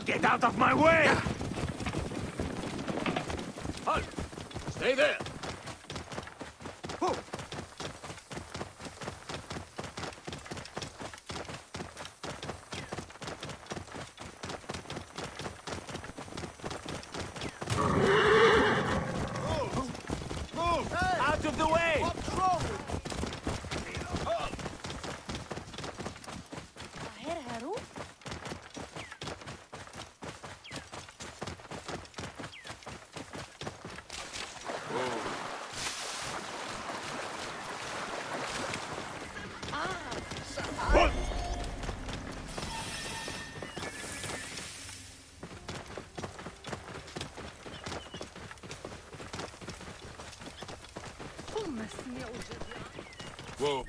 Get out of my way! Halt! Stay there! Move! Out of the way! What's wrong with Whoa.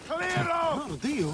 Clear off! Oh, Dio.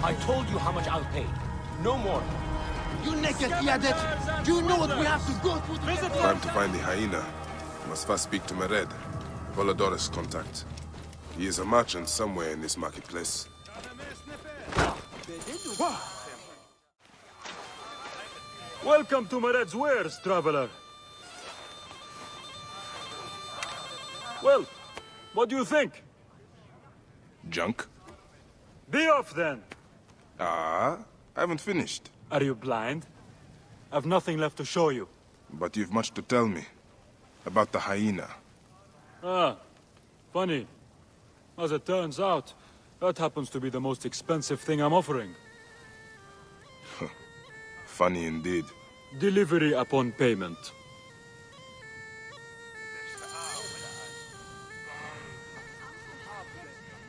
I told you how much I'll pay. No more. You naked idiot! Do you know what we have to go through? Time to find the hyena. Must first speak to Mered, Polydorus' contact. He is a merchant somewhere in this marketplace. Welcome to Mered's wares, traveler. Well, what do you think? Junk? Be off then. Ah, I haven't finished. Are you blind? I've nothing left to show you. But you've much to tell me. About the hyena. Ah, funny. As it turns out, that happens to be the most expensive thing I'm offering. Funny indeed. Delivery upon payment.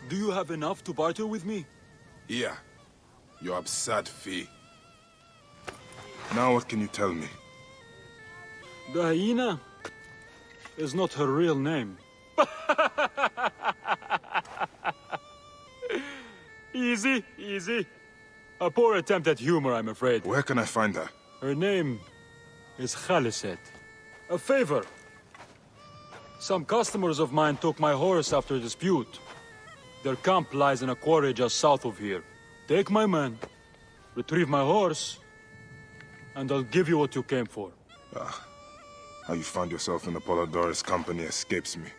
Do you have enough to barter with me? Here. Your absurd fee. Now what can you tell me? The hyena is not her real name. Easy, easy. A poor attempt at humor, I'm afraid. Where can I find her? Her name is Khaliset. A favor. Some customers of mine took my horse after a dispute. Their camp lies in a quarry just south of here. Take my man, retrieve my horse, and I'll give you what you came for. Ah, how you found yourself in Apollodorus' company escapes me.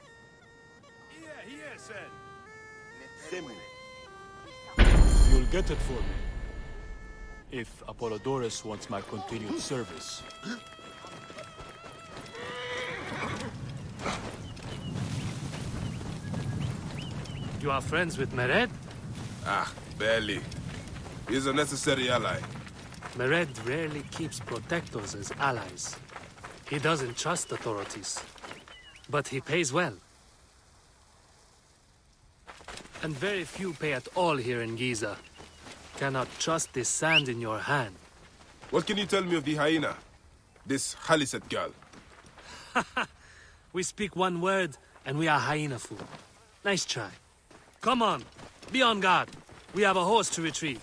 You'll get it for me. If Apollodorus wants my continued service. You are friends with Mered? Ah, barely. He's a necessary ally. Mered rarely keeps protectors as allies. He doesn't trust authorities. But he pays well. And very few pay at all here in Giza. Cannot trust this sand in your hand. What can you tell me of the hyena? This Khaliset girl. We speak one word, and we are hyena food. Nice try. Come on, be on guard. We have a horse to retrieve.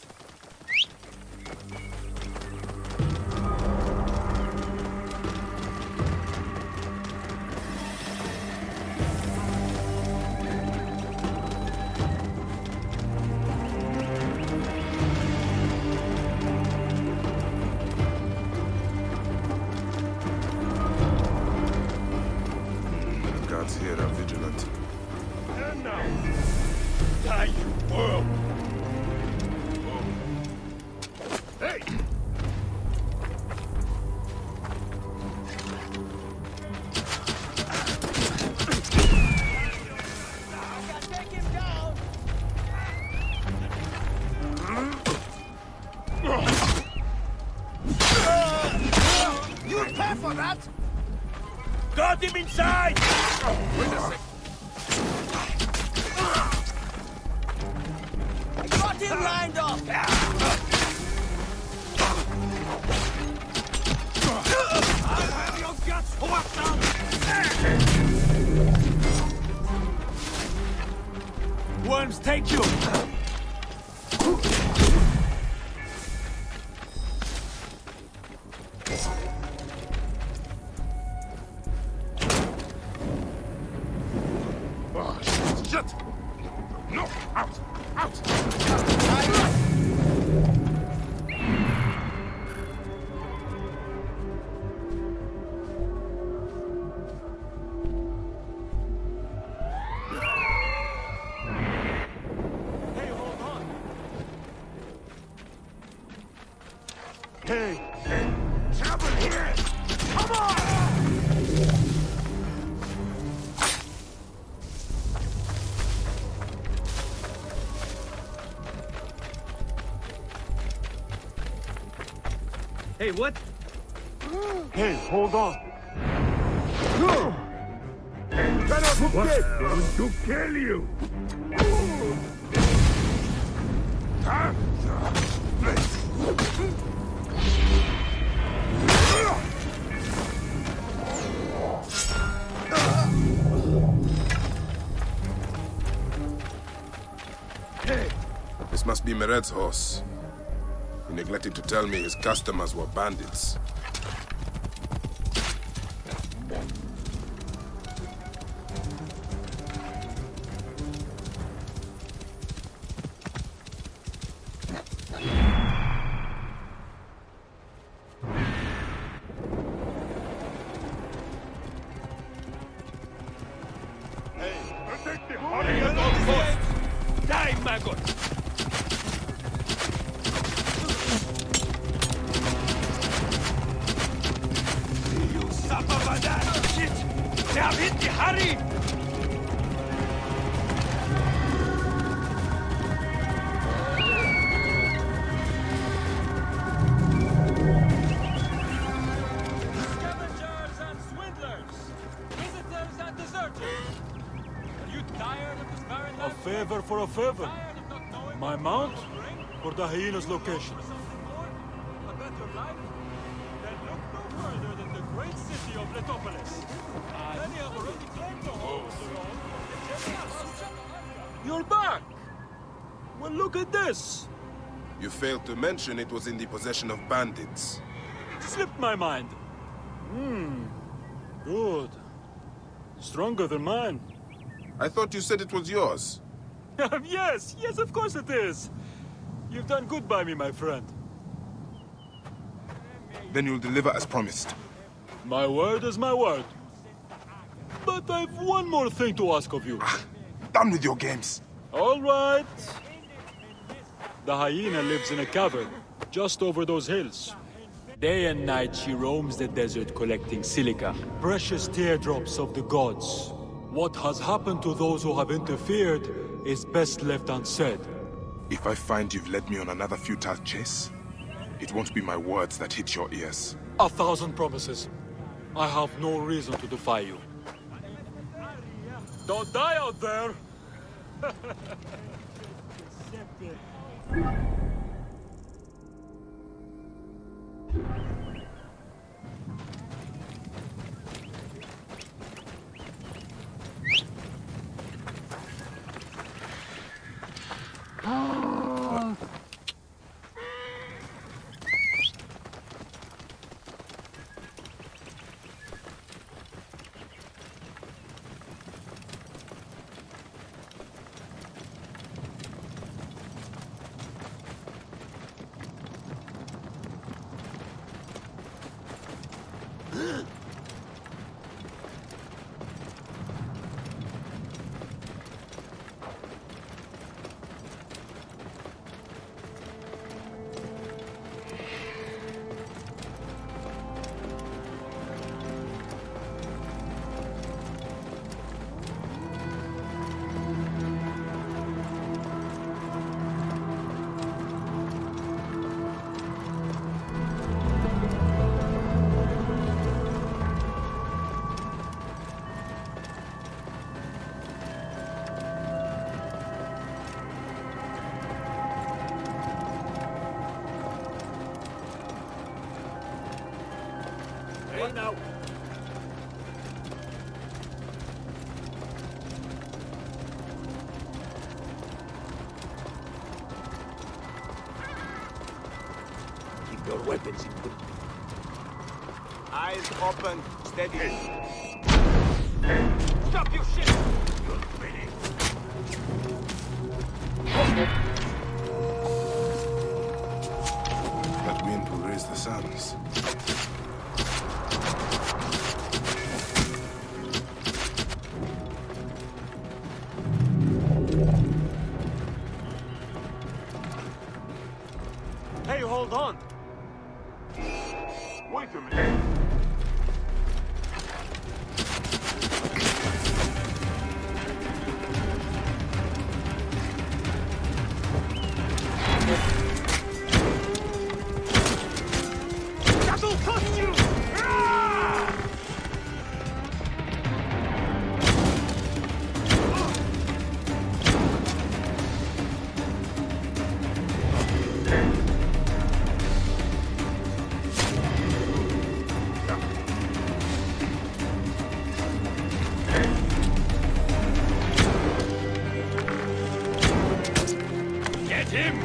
Guards here are vigilant. And now, die, you world! Hey! Take him down! You pay for that? Got him inside! Wait a sec. Got him lined up! I'll have your guts whacked out! Worms take you! Shit! No! Out! Out! Hey, hold on! Hey! Trouble here! Come on! Hey, what? Hey, hold on. What's going to kill you? This must be Mered's horse. neglected to tell me his customers were bandits. Die, maggot! You son of a damn shit! They have hit the Harry! Scavengers and swindlers! Visitors and deserters! Are you tired of this barren A land? favor for a favor. Tired of not knowing My what mount tomorrow will bring? or the hyena's location? Something more? A better life? Then look no further than the great city of Letopolis. Many have already claimed the home of the Rome. You're back! Well, look at this! You failed to mention it was in the possession of bandits. Slipped my mind. Good. Stronger than mine. I thought you said it was yours. Yes, of course it is. You've done good by me, my friend. Then you'll deliver as promised. My word is my word. But I've one more thing to ask of you. Done with your games. All right. The hyena lives in a cavern, just over those hills. Day and night she roams the desert collecting silica, precious teardrops of the gods. What has happened to those who have interfered is best left unsaid. If I find you've led me on another futile chase, it won't be my words that hit your ears. 1,000 promises. I have no reason to defy you. Don't die out there! Hey, now! Keep your weapons in good. Eyes open, steady. Stop your shit! You're finished. That wind will raise the suns. Hey, hold on! Wait a minute! That'll cost you! Ah! Get him!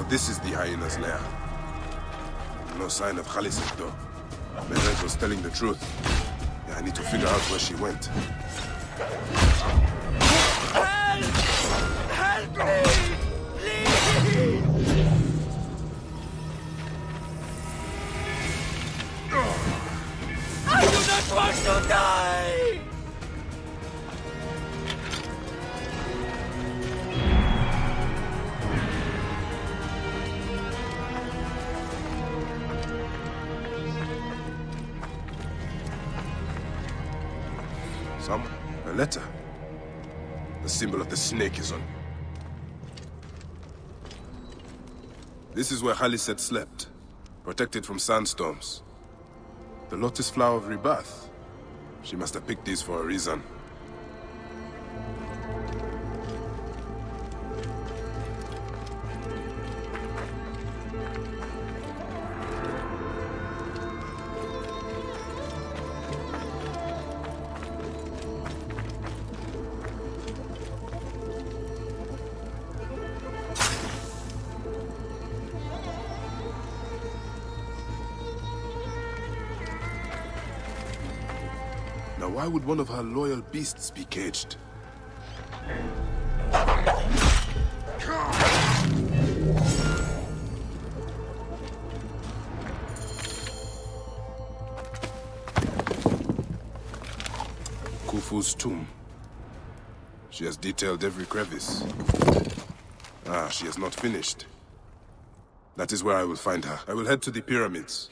This is the hyena's lair. No sign of Khaliset, though. Mered was telling the truth. Yeah, I need to figure out where she went. Help! Help me! Please! I do not want to die! A letter. The symbol of the snake is on. This is where Khaliset slept, protected from sandstorms. The lotus flower of rebirth. She must have picked these for a reason. Now, why would one of her loyal beasts be caged? Khufu's tomb. She has detailed every crevice. Ah, she has not finished. That is where I will find her. I will head to the pyramids.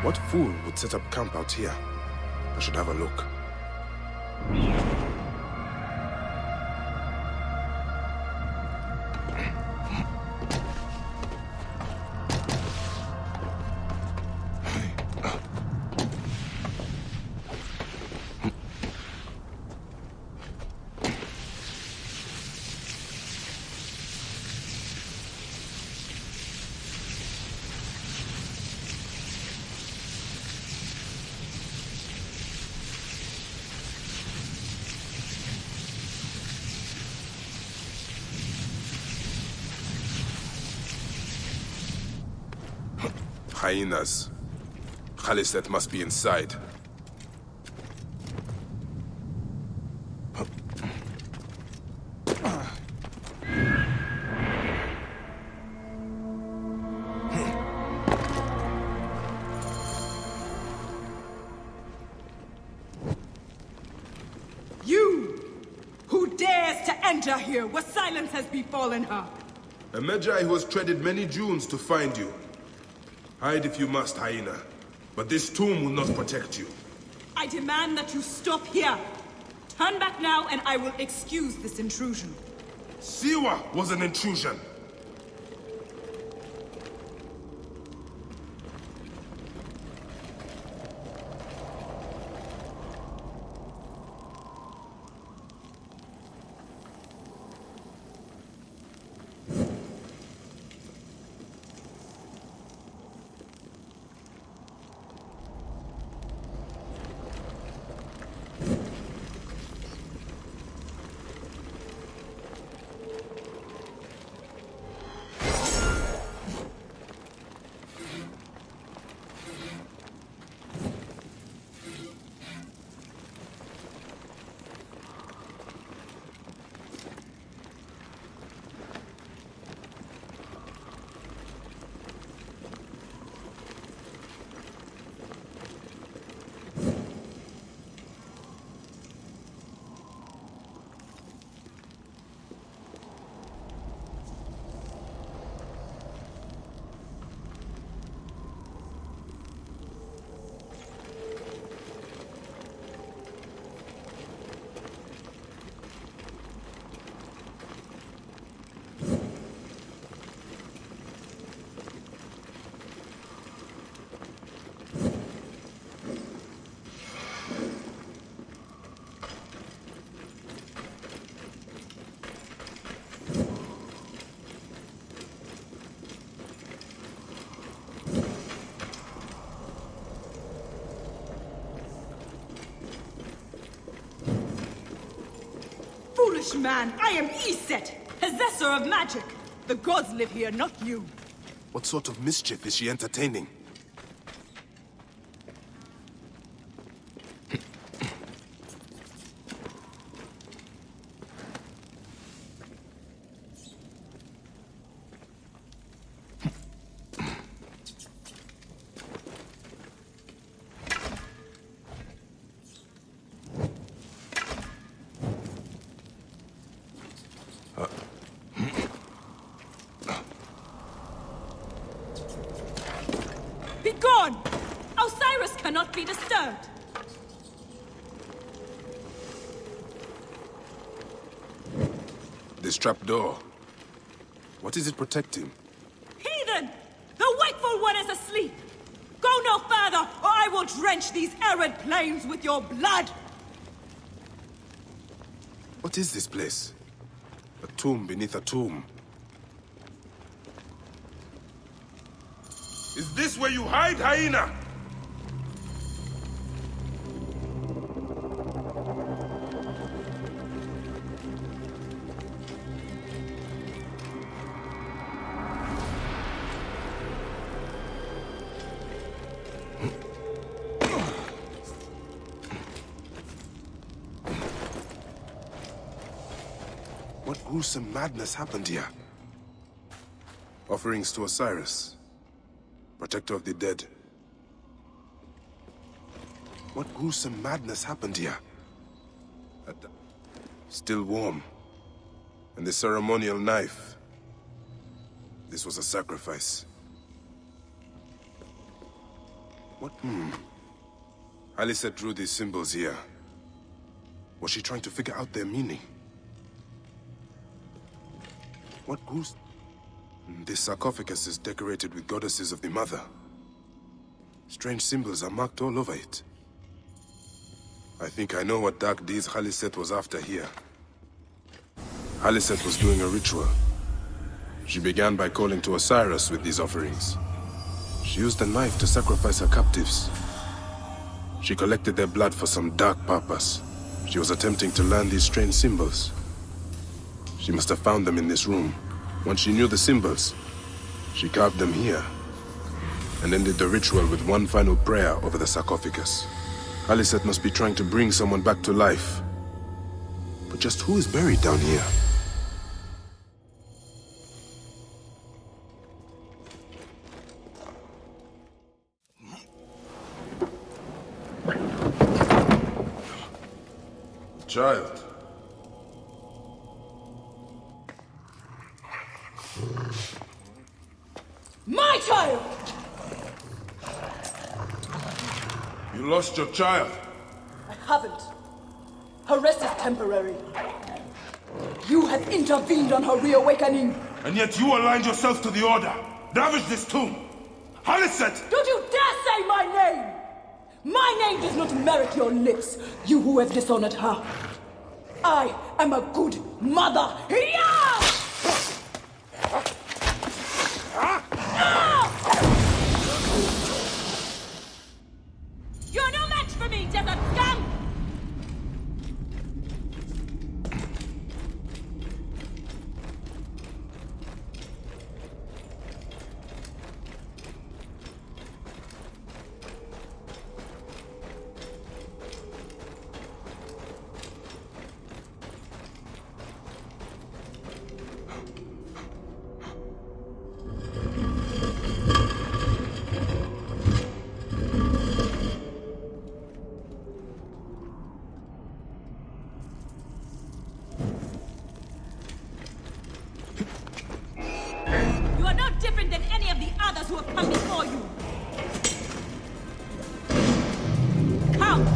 What fool would set up camp out here? I should have a look. Hyenas. Khaliset must be inside. You! Who dares to enter here where silence has befallen her? A Magi who has treaded many dunes to find you. Hide if you must, hyena. But this tomb will not protect you. I demand that you stop here. Turn back now and I will excuse this intrusion. Siwa was an intrusion. foolish man! I am Iset, possessor of magic. The gods live here, not you. What sort of mischief is she entertaining? Be gone! Osiris cannot be disturbed. This trapdoor. What is it protecting? Heathen! The wakeful one is asleep! Go no further, or I will drench these arid plains with your blood! What is this place? A tomb beneath a tomb. Is this where you hide, hyena? What gruesome madness happened here? Offerings to Osiris, protector of the dead. What gruesome madness happened here? Still warm. And the ceremonial knife. This was a sacrifice. What? Alice drew these symbols here. Was she trying to figure out their meaning? What goose? This sarcophagus is decorated with goddesses of the Mother. Strange symbols are marked all over it. I think I know what dark deeds Haliset was after here. Haliset was doing a ritual. She began by calling to Osiris with these offerings. She used a knife to sacrifice her captives. She collected their blood for some dark purpose. She was attempting to learn these strange symbols. She must have found them in this room. Once she knew the symbols, she carved them here, and ended the ritual with one final prayer over the sarcophagus. Haliset must be trying to bring someone back to life. But just who is buried down here? Child. My child! You lost your child. I haven't. Her rest is temporary. You have intervened on her reawakening. And yet you aligned yourself to the Order. Ravage this tomb. Haliset! Don't you dare say my name! My name does not merit your lips, you who have dishonored her. I am a good mother. Yeah! You're no match for me, desert scum! You are no different than any of the others who have come before you. Come,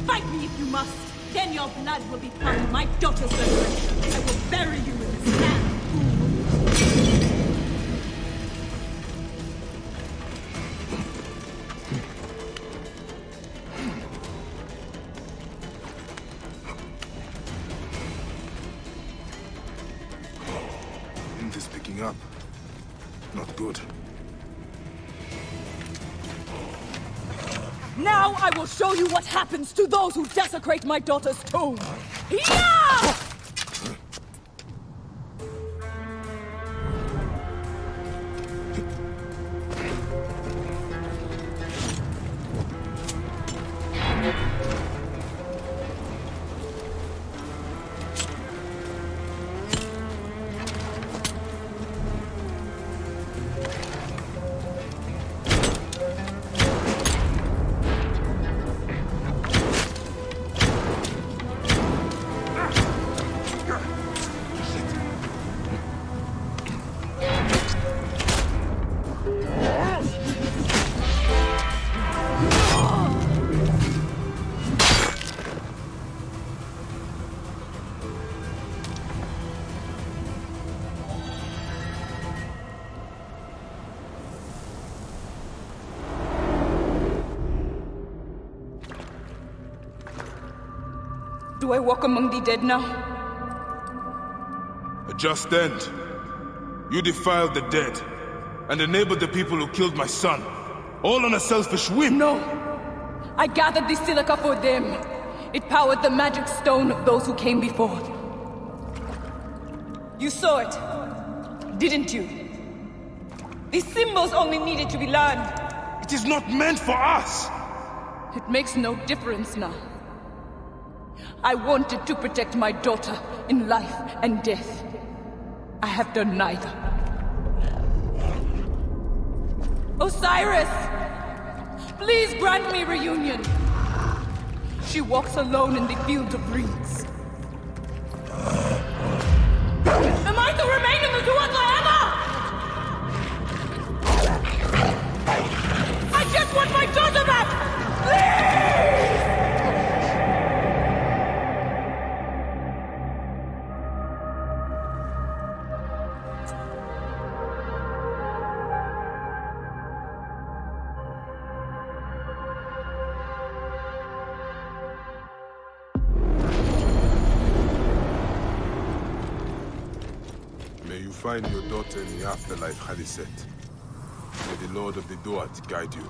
fight me if you must. Then your blood will be part of my daughter's resurrection. I will bury you in this land. Wind is picking up. Not good. Now I will show you what happens to those who desecrate my daughter's tomb. Yeah! Do I walk among the dead now? A just end. You defiled the dead, and enabled the people who killed my son. All on a selfish whim! No! I gathered the silica for them. It powered the magic stone of those who came before. You saw it, didn't you? These symbols only needed to be learned. It is not meant for us! It makes no difference now. I wanted to protect my daughter in life and death. I have done neither. Osiris! Please grant me reunion. She walks alone in the fields of reeds. Am I to remain in the Duat forever? I just want my daughter back! Please! May you find your daughter in the afterlife, Khaliset. May the Lord of the Duat guide you.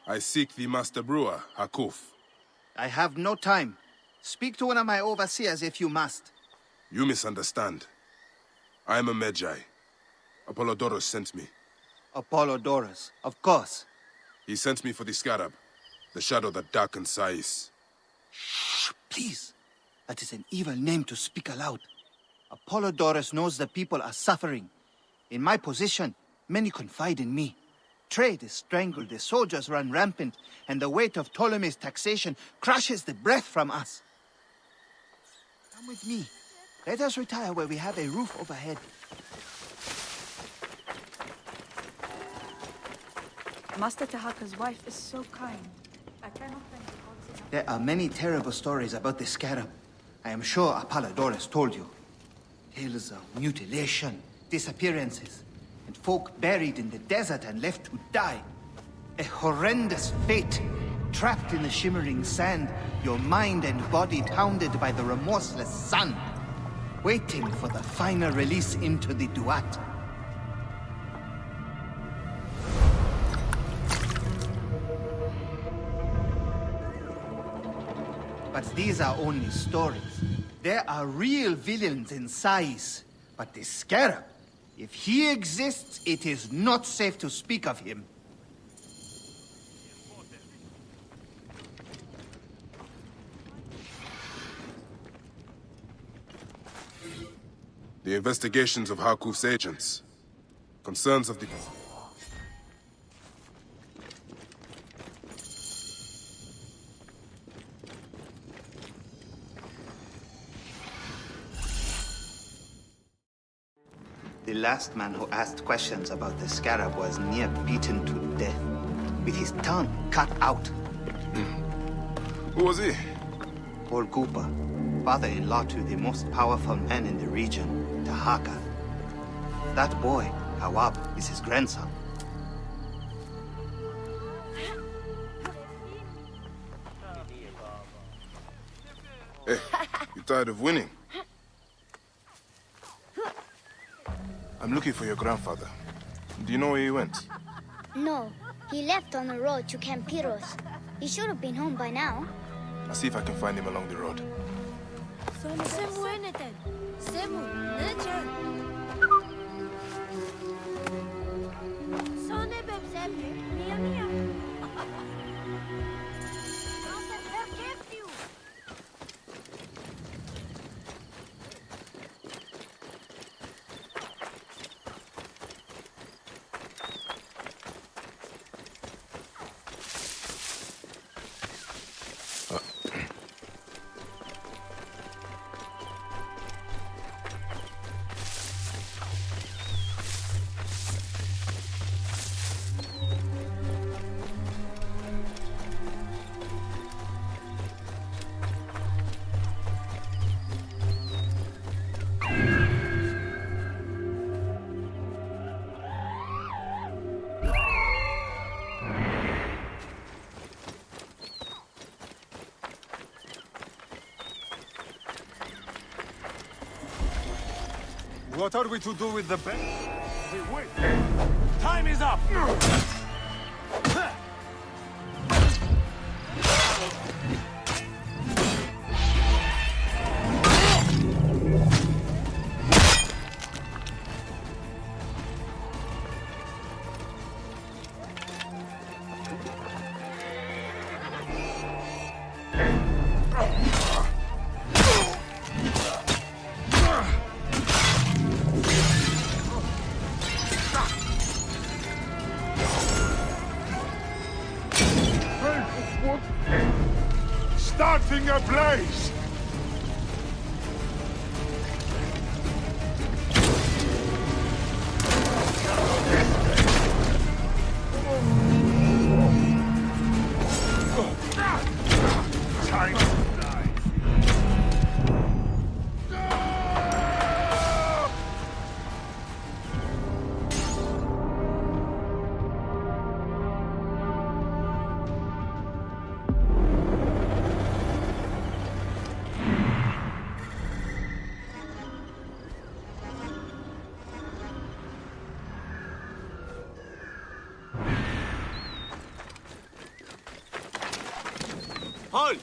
I seek the Master Brewer, Hakuf. I have no time. Speak to one of my overseers if you must. You misunderstand. I am a Magi. Apollodorus sent me. Apollodorus, of course. He sent me for the Scarab, the shadow that darkens Sais. Shh, please. That is an evil name to speak aloud. Apollodorus knows the people are suffering. In my position, many confide in me. Trade is strangled, the soldiers run rampant, and the weight of Ptolemy's taxation crushes the breath from us. Come with me. Let us retire where we have a roof overhead. Master Tahaka's wife is so kind. I cannot thank the gods enough. There are many terrible stories about the Scarab. I am sure Apollodorus told you. Tales of mutilation, disappearances, and folk buried in the desert and left to die. A horrendous fate. Trapped in the shimmering sand, your mind and body pounded by the remorseless sun. Waiting for the final release into the Duat. But these are only stories. There are real villains in Sais. But the Scarab, if he exists, it is not safe to speak of him. The investigations of Hakuf's agents. Concerns of the... The last man who asked questions about the Scarab was near beaten to death, with his tongue cut out. Who was he? Paul Cooper, father-in-law to the most powerful man in the region, Tahaka. That boy, Hawab, is his grandson. Hey, you tired of winning? I'm looking for your grandfather. Do you know where he went? No, he left on the road to Campiros. He should have been home by now. I'll see if I can find him along the road. What are we to do with the bed? Wait! Time is up! Starting a blaze! Time to die. Hold!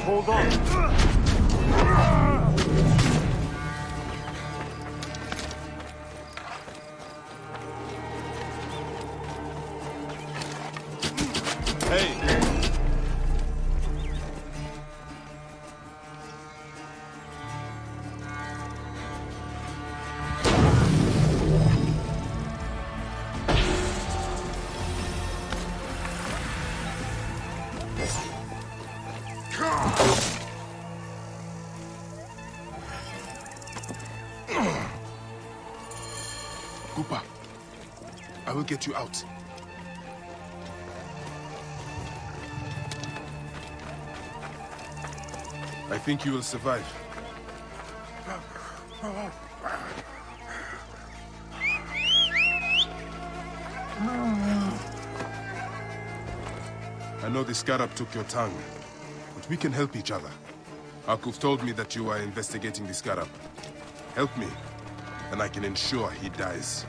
Hold on. Hey! Cooper, I will get you out. I think you will survive. I know the scarab took your tongue, but we can help each other. Akuf told me that you are investigating the scarab. Help me, and I can ensure he dies.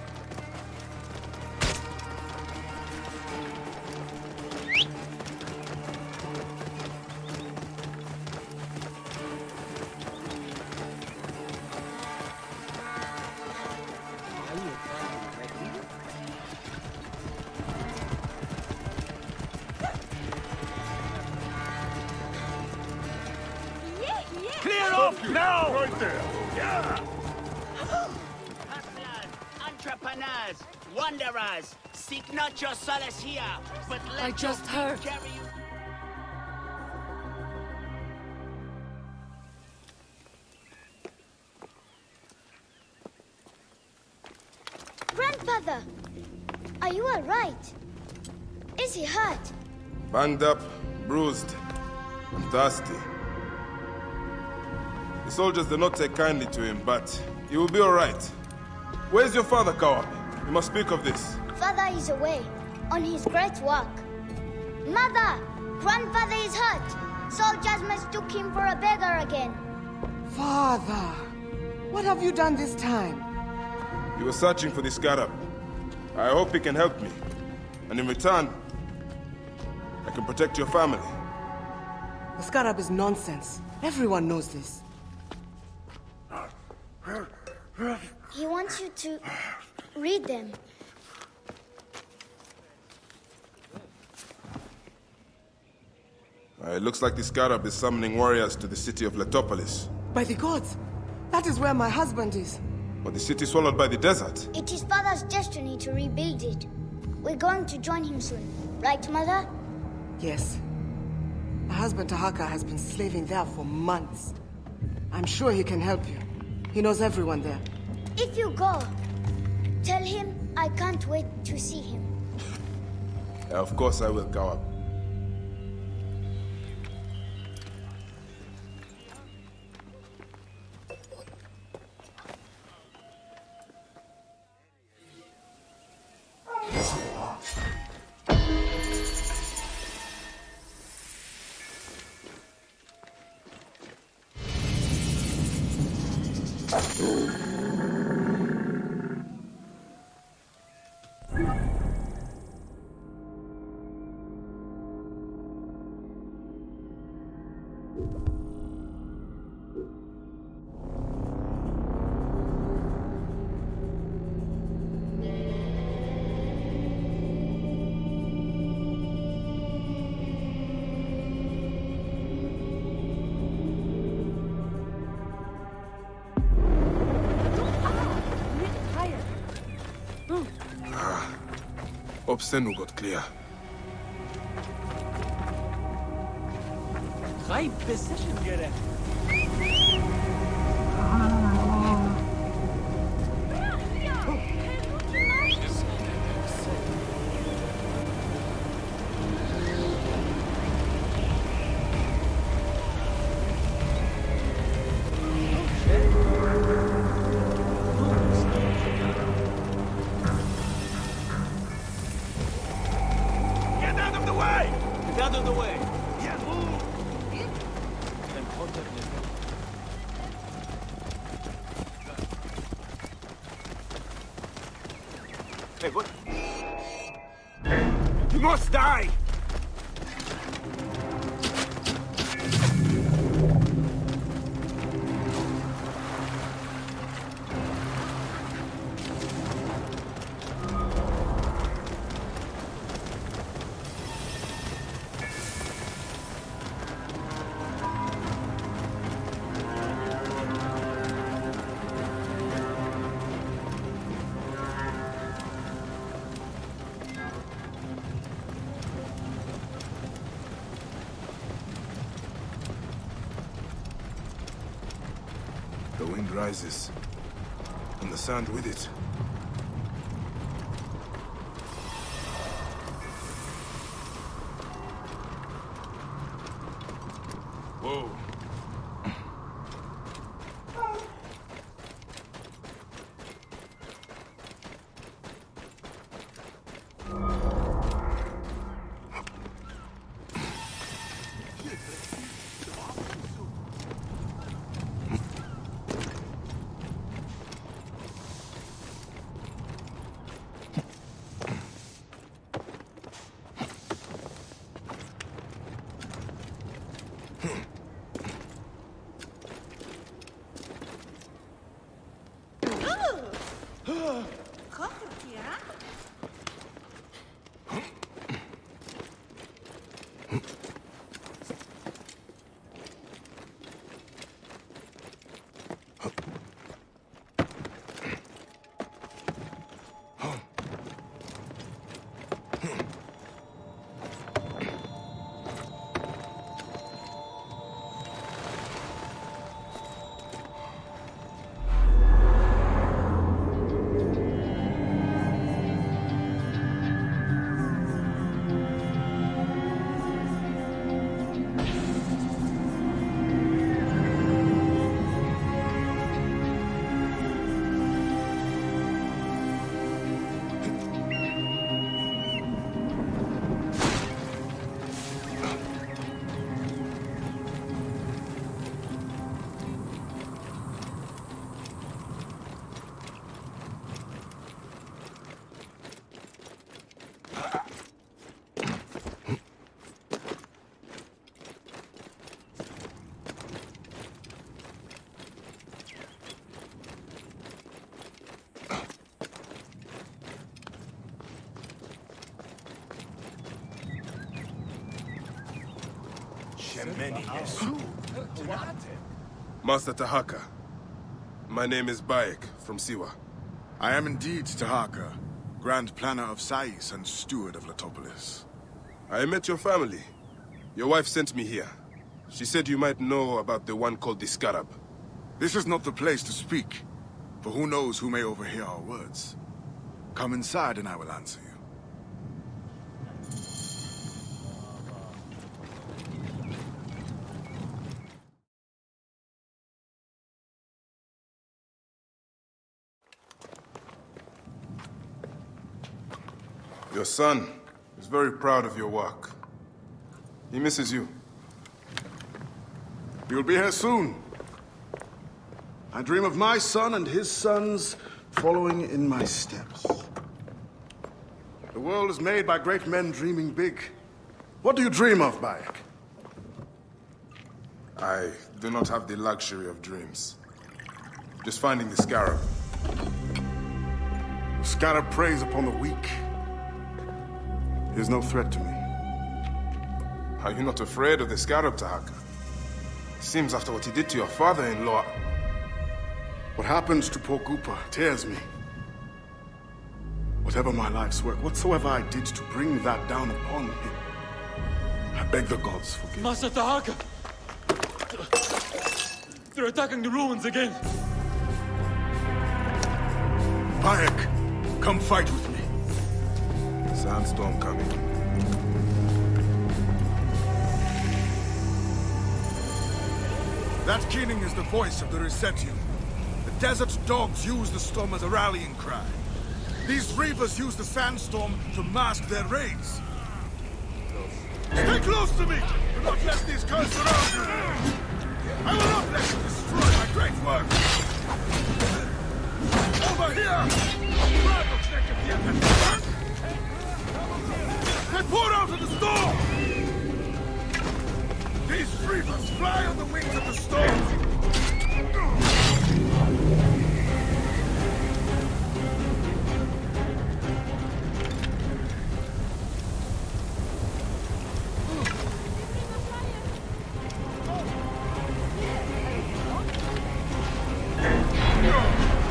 Clear off now! Right there. Yeah! Hustlers, entrepreneurs, wanderers, seek not your solace here, but let I just your heard. feet carry you. Grandfather, are you all right? Is he hurt? Banged up, bruised, and thirsty. The soldiers did not take kindly to him, but he will be all right. Where's your father, Kawap? We must speak of this. Father is away, on his great work. Mother, grandfather is hurt. Soldiers mistook him for a beggar again. Father, what have you done this time? He was searching for the scarab. I hope he can help me. And in return, I can protect your family. The scarab is nonsense. Everyone knows this. He wants you to read them. It looks like the scarab is summoning warriors to the city of Letopolis. By the gods, that is where my husband is. But the city swallowed by the desert. It is Father's destiny to rebuild it. We're going to join him soon. Right, Mother? Yes. My husband Tahaka has been slaving there for months. I'm sure he can help you. He knows everyone there. If you go, tell him I can't wait to see him. Of course I will, Kawap. Obscenu got clear. High position gerecht. Get out of the way! Get out of the way! Hey, what? You must die! The wind rises, and the sand with it. Whoa. Master Tahaka, my name is Bayek from Siwa. I am indeed Tahaka, Grand Planner of Sais and Steward of Letopolis. I met your family. Your wife sent me here. She said you might know about the one called the Scarab. This is not the place to speak, for who knows who may overhear our words. Come inside and I will answer you. Your son is very proud of your work. He misses you. He will be here soon. I dream of my son and his sons following in my steps. The world is made by great men dreaming big. What do you dream of, Bayek? I do not have the luxury of dreams. Just finding the scarab. The scarab preys upon the weak. He is no threat to me. Are you not afraid of the scarab, Tahaka? It seems after what he did to your father-in-law... What happens to poor Koopa tears me. Whatever my life's work, whatsoever I did to bring that down upon him, I beg the gods forgive. Master Tahaka! They're attacking the ruins again! Bayek, come fight with me. Sandstorm coming. That keening is the voice of the Resetu. The desert dogs use the storm as a rallying cry. These reavers use the sandstorm to mask their raids. Stay close to me! Do not let these curs surround you! I will not let you destroy my great work! Over here! They pour out of the storm! These reavers fly on the wings of the storm!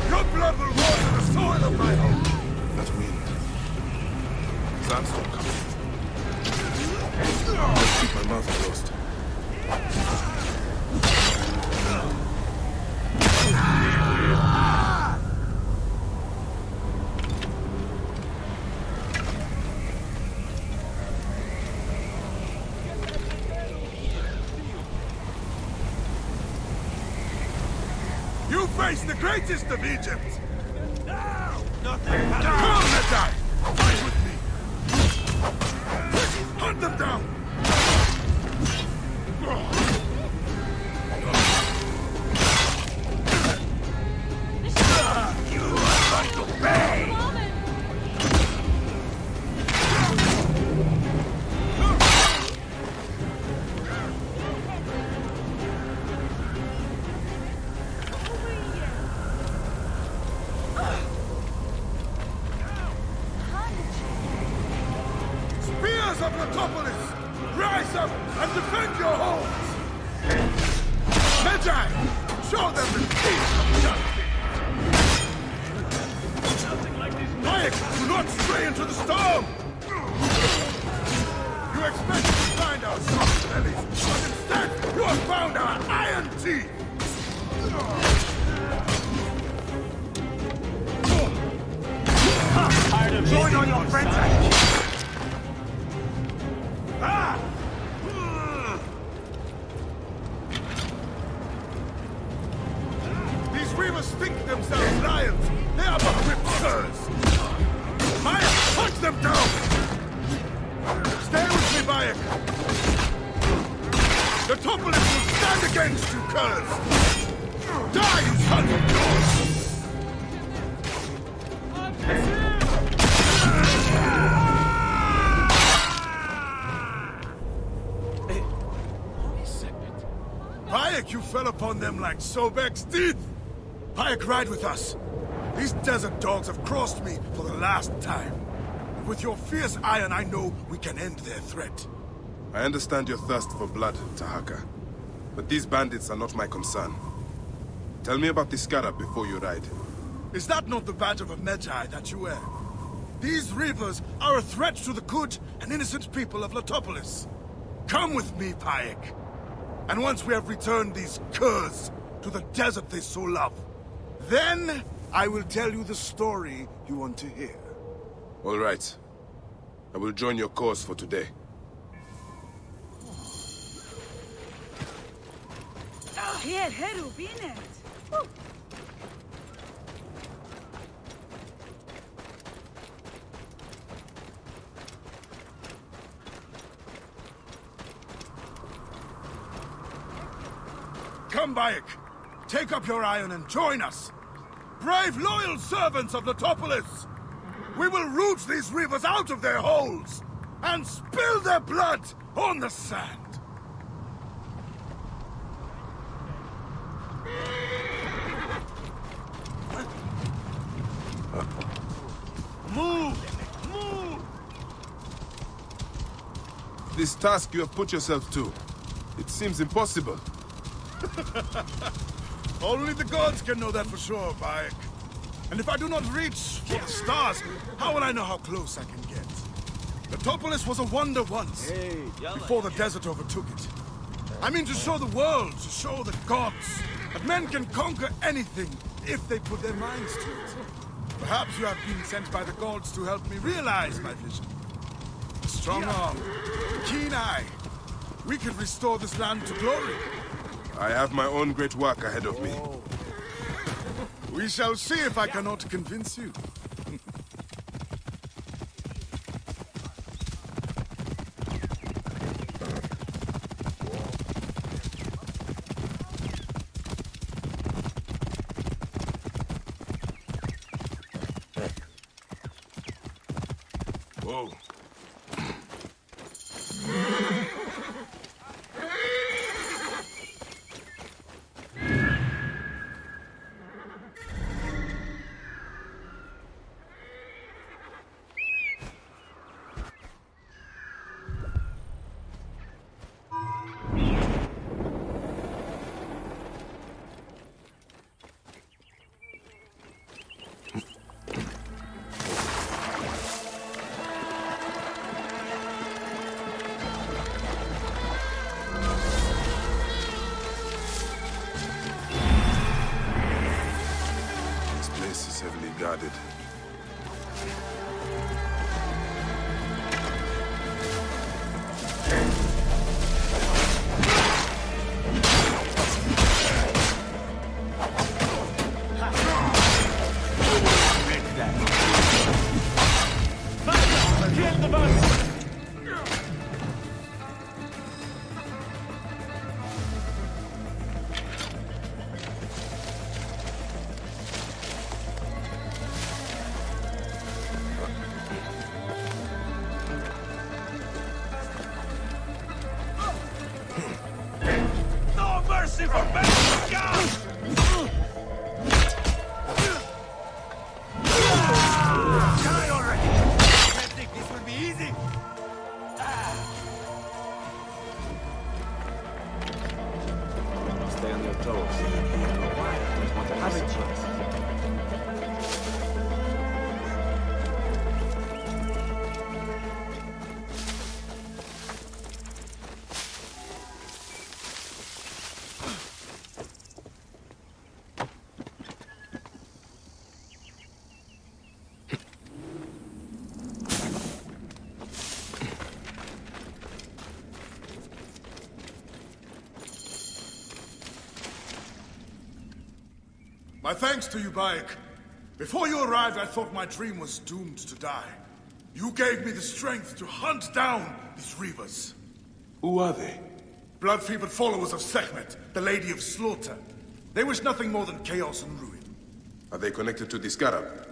Your blood will water the soil of my home! That wind. Sandstorm coming. Let's keep my mouth closed. You face the greatest of Egypt! Now! Nothing! Come on, Medjay! Fight with me! Hunt them down! You are going to pay! Spears of Letopolis! Rise up and defend your homes! Medjay! Show them the teeth of justice! Bayek, do not stray into the storm! You expected to find our soft bellies, but instead you have found our iron teeth! Join on your friends! Ah! These reavers think themselves lions. They are but whipped curs. Bayek, punch them down! Stay with me, Bayek. The Topolis will stand against you, curs. Die, you sons of dogs! Bayek, you fell upon them like Sobek's teeth! Bayek, ride with us. These desert dogs have crossed me for the last time. With your fierce iron, I know we can end their threat. I understand your thirst for blood, Tahaka. But these bandits are not my concern. Tell me about the scarab before you ride. Is that not the badge of a Medjay that you wear? These reavers are a threat to the good and innocent people of Letopolis. Come with me, Bayek. And once we have returned these curs to the desert they so love, then I will tell you the story you want to hear. All right. I will join your cause for today. Here, Heru, binet. Come, Bayek. Take up your iron and join us. Brave, loyal servants of Letopolis. We will root these reavers out of their holes and spill their blood on the sand. Move! Move! This task you have put yourself to, it seems impossible. Only the gods can know that for sure, Bayek. And if I do not reach for the stars, how will I know how close I can get? Letopolis was a wonder once, before the desert overtook it. I mean to show the world, to show the gods, that men can conquer anything if they put their minds to it. Perhaps you have been sent by the gods to help me realize my vision. A strong arm, a keen eye. We could restore this land to glory. I have my own great work ahead of me. We shall see if I cannot convince you. Whoa. Heavily guarded. Mercy for bad guys! Die already! I think this will be easy. Stay on your toes. Don't want to have a chance. My thanks to you, Bayek. Before you arrived, I thought my dream was doomed to die. You gave me the strength to hunt down these reavers. Who are they? Blood-fevered followers of Sekhmet, the Lady of Slaughter. They wish nothing more than chaos and ruin. Are they connected to the Scarab?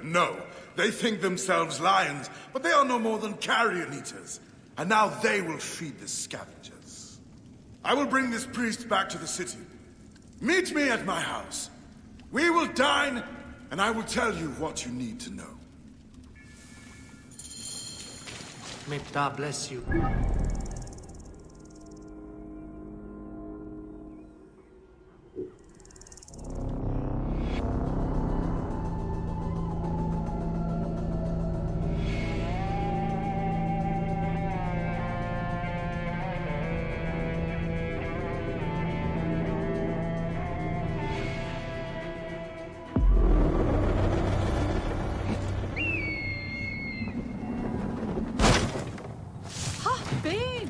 No, they think themselves lions, but they are no more than carrion eaters. And now they will feed the scavengers. I will bring this priest back to the city. Meet me at my house. We will dine, and I will tell you what you need to know. May God bless you. Babe!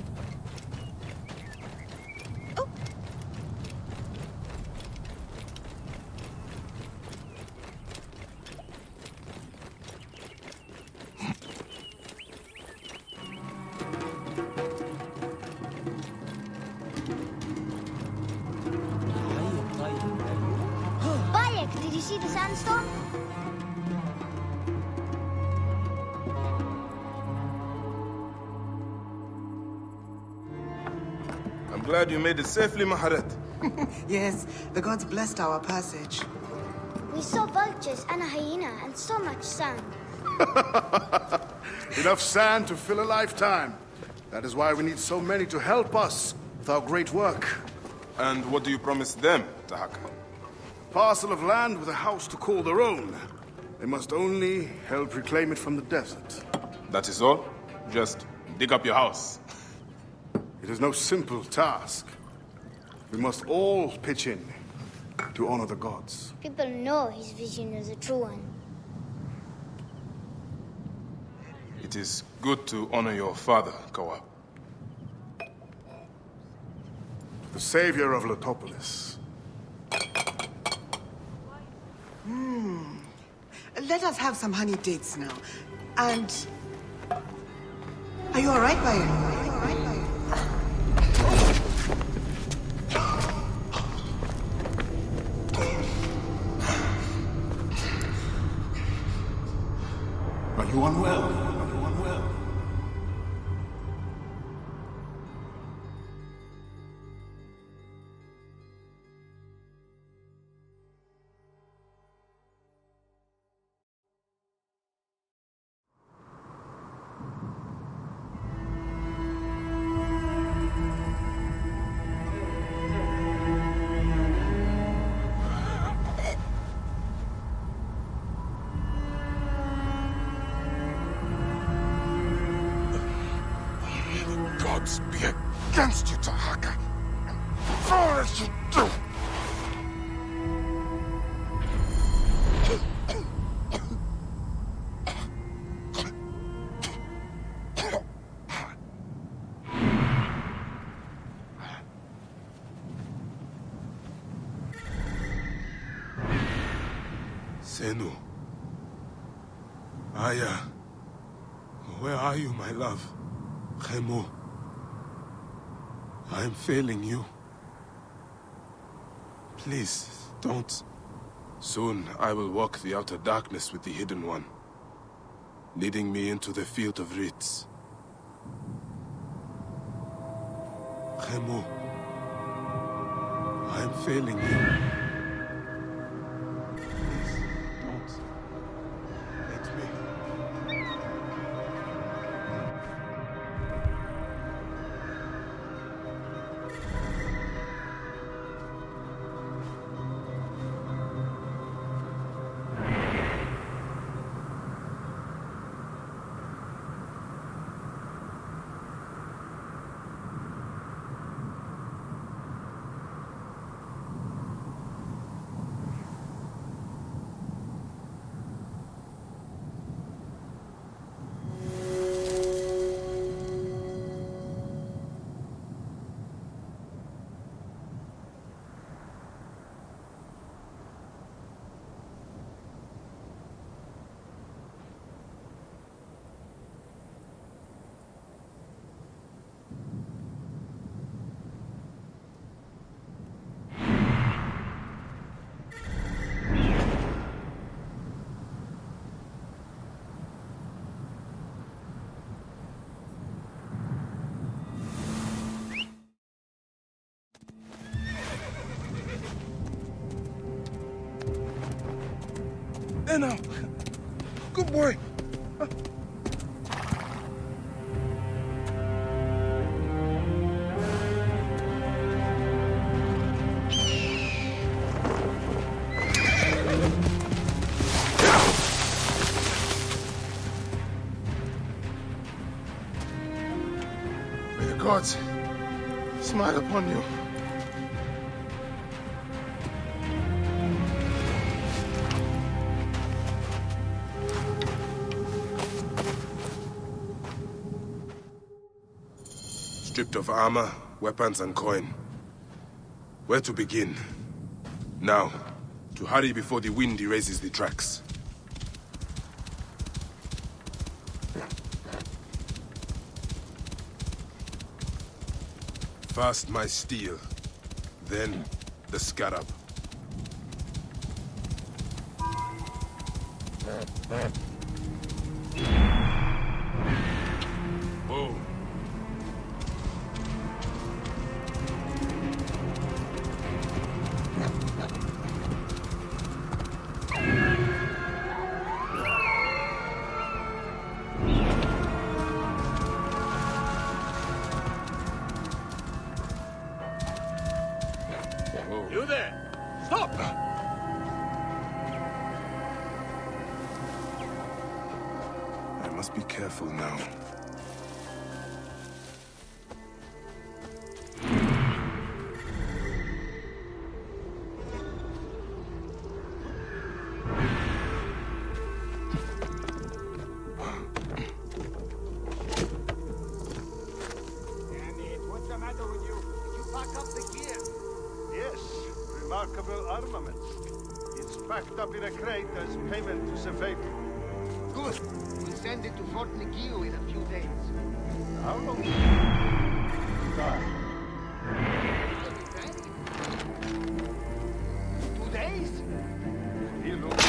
Oh! Bayek, did you see the sandstorm? glad you made it safely, Maharet. Yes, the gods blessed our passage. We saw vultures and a hyena and so much sand. Enough sand to fill a lifetime. That is why we need so many to help us with our great work. And what do you promise them, Tahaka? Parcel of land with a house to call their own. They must only help reclaim it from the desert. That is all? Just dig up your house. It is no simple task. We must all pitch in to honor the gods. People know his vision is a true one. It is good to honor your father, Kawab. The savior of Letopolis. Let us have some honey dates now. And... Are you all right, Bayan? Are you all right, Bayan? Are you unwell? Are you unwell? Gods be against you, Tahaka. All as you do. Senu. Aya. Where are you, my love? Khemu. I am failing you. Please, don't. Soon I will walk the outer darkness with the Hidden One, leading me into the field of Ritz. Khemu, I am failing you. Please, don't. Let me. Now. Good boy. May the gods smile upon you. Stripped of armor, weapons, and coin. Where to begin? Now, to hurry before the wind erases the tracks. First my steel, then the scarab. Boom. there! Stop! I must be careful now. What's the matter with you? Did you pack up the gear? Yes, remarkable armaments. It's packed up in a crate as payment to Sefeku. Good. We'll send it to Fort Nikiu in a few days. How long? Time. 2 days? He looks...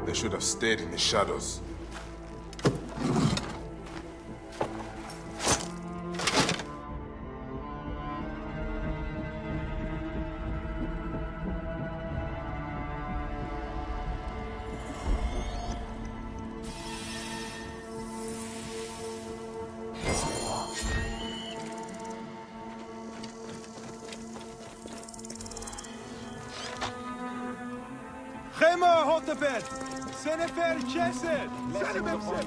They should have stayed in the shadows. Chema Hotepet! Senefer Chesed! Senememse!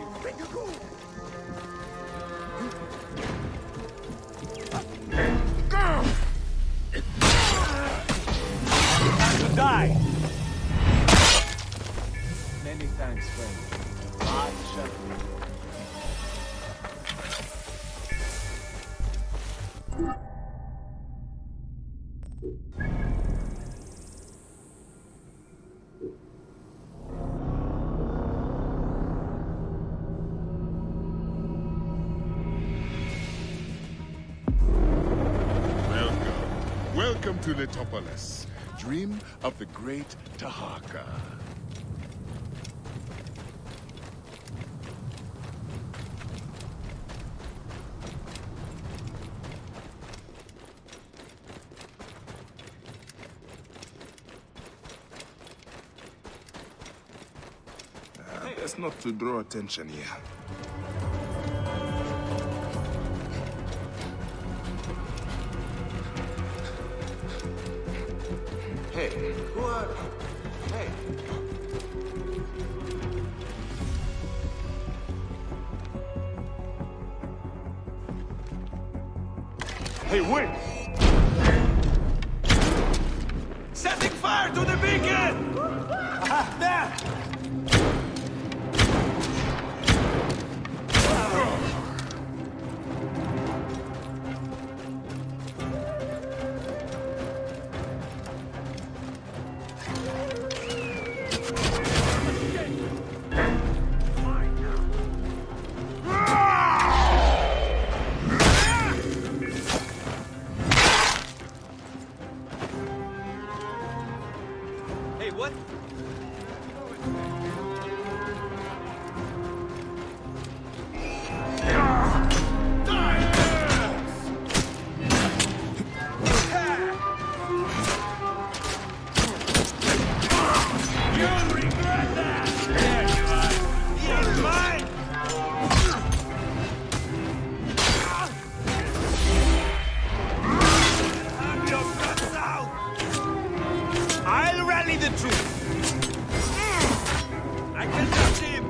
Time to die! Many thanks, friend. Welcome to Letopolis, dream of the great Tahaka. Best not to draw attention here. Hey, who are... Hey. Hey, wait! Setting fire to the beacon! Aha, there! Hey, what? You'll regret that! There you are! He's mine! Have your guts out! I'll rally the troops! I can touch him!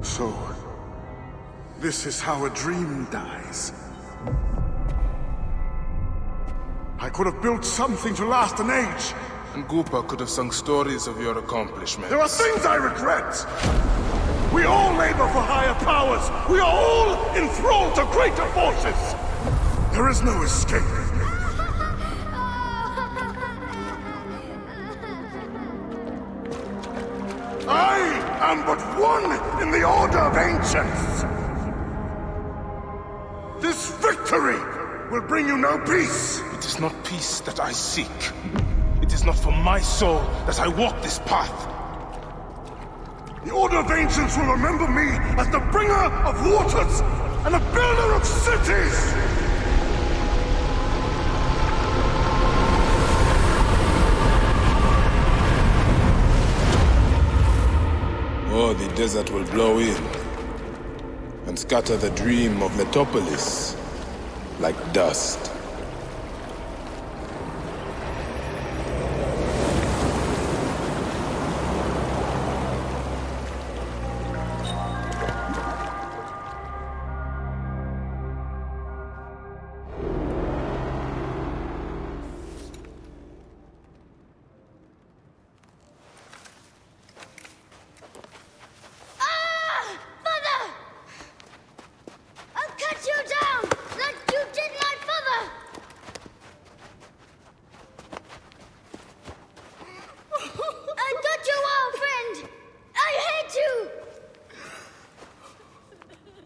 So, this is how a dream dies. I could have built something to last an age. And Gupa could have sung stories of your accomplishments. There are things I regret. We all labor for higher powers. We are all enthralled to greater forces. There is no escape. I am but one in the Order of Ancients! This victory will bring you no peace! It is not peace that I seek. It is not for my soul that I walk this path. The Order of Ancients will remember me as the bringer of waters and the builder of cities! Or the desert will blow in and scatter the dream of Letopolis like dust.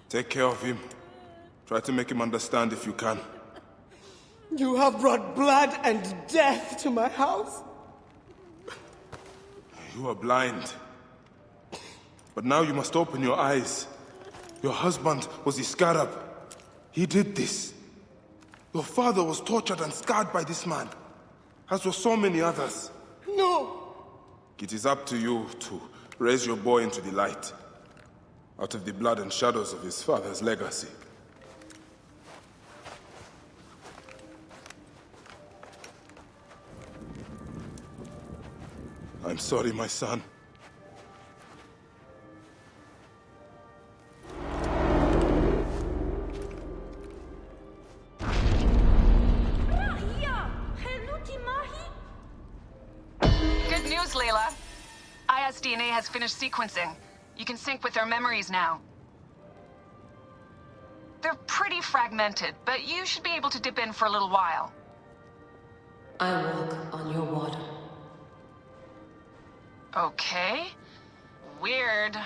Take care of him. Try to make him understand if you can. You have brought blood and death to my house? You are blind. But now you must open your eyes. Your husband was the scarab. He did this. Your father was tortured and scarred by this man, as were so many others. No! It is up to you to raise your boy into the light, out of the blood and shadows of his father's legacy. I'm sorry, my son. Good news, Layla. IS DNA has finished sequencing. You can sync with their memories now. They're pretty fragmented, but you should be able to dip in for a little while. I walk on your water. Okay. Weird.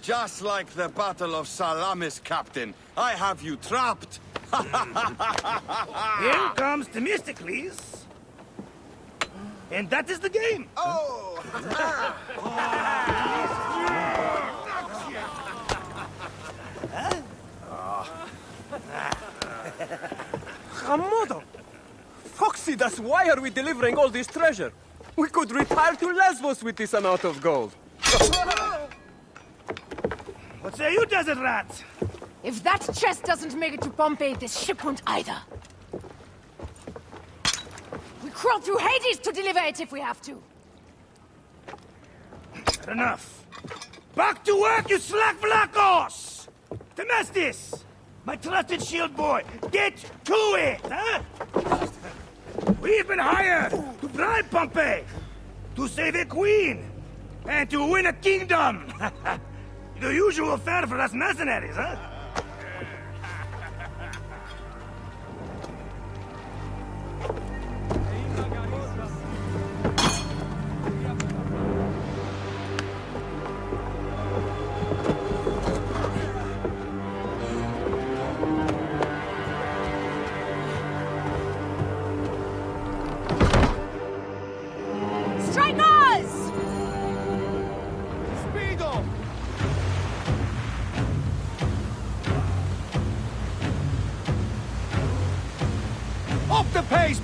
Just like the Battle of Salamis, Captain. I have you trapped. Here comes Themistocles. And that is the game. Oh! Hamodo! Foxidas, why are we delivering all this treasure? We could retire to Lesbos with this amount of gold. What say you, desert rat? If that chest doesn't make it to Pompeii, this ship won't either. We crawl through Hades to deliver it if we have to. Enough. Back to work, you slack Vlakos! Temestis! My trusted shield boy, get to it, huh? We've been hired to bribe Pompeii, to save a queen, and to win a kingdom. The usual fare for us mercenaries, huh?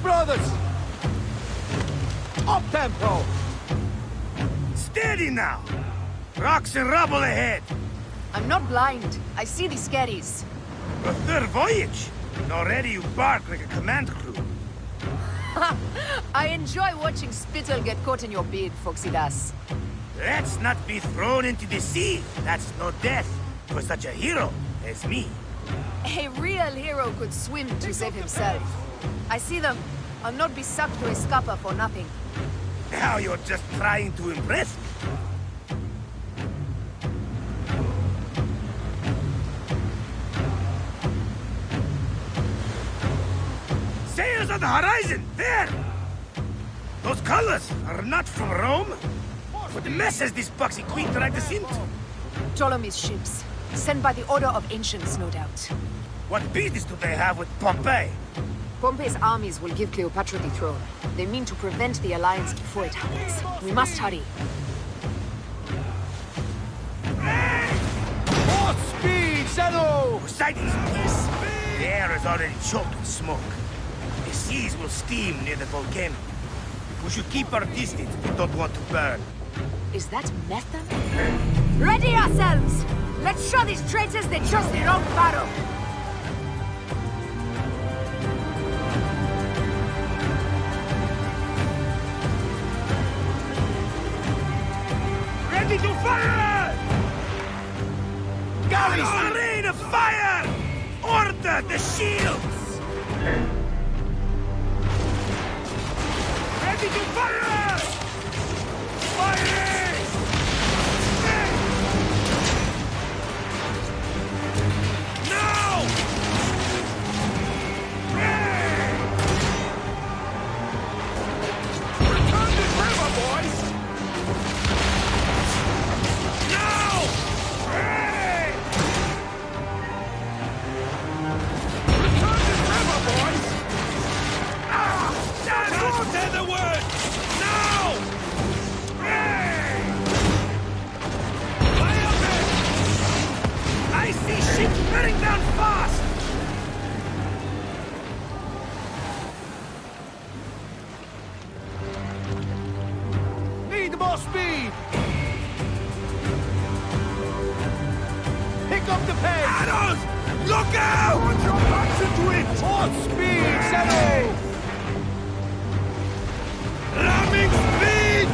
Brothers! Up tempo! Steady now! Rocks and rubble ahead! I'm not blind. I see the scaries. Your third voyage? And already you bark like a command crew. I enjoy watching spittle get caught in your beard, Foxidas. Let's not be thrown into the sea. That's no death for such a hero as me. A real hero could swim to save himself. I see them. I'll not be sucked to a scupper for nothing. Now you're just trying to impress me. Sails on the horizon! There! Those colors are not from Rome. What mess has this boxy queen dragged us into? Ptolemy's ships. Sent by the Order of Ancients, no doubt. What business do they have with Pompey? Pompey's armies will give Cleopatra the throne. They mean to prevent the alliance before it happens. We must hurry. More speed, Zeno! Poseidon's peace. The air is already choked with smoke. The seas will steam near the volcano. We should keep our distance. We don't want to burn. Is that method? Ready ourselves! Let's show these traitors they trust their own pharaoh! Ready to fire! Galleys, a rain of fire! Order the shields! Ready to fire! Firing! Now! Return this river, boys! Now! Return this river, boys! Just say the word! Now! Fire men! I see ships bearing down fast! Need more speed! Pick up the pace! Arrows! Look out! Put your backs into it! More speed, Zeno! Ramming speed!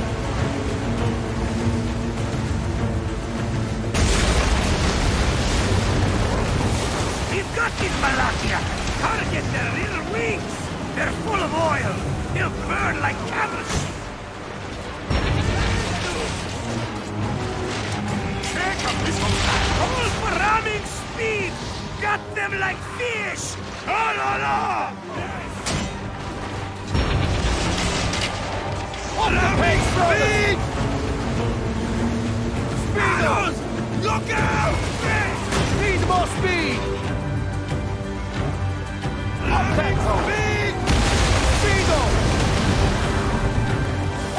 We've got these Malakia! Target their rear wings! They're full of oil! They'll burn like camel shit! Take a missile back! All for ramming speed! Got them like fish! Oh, la, la! On the pace, Speed! Speedos! Look out! Need more speed! Up tempo! Speed! Speedo!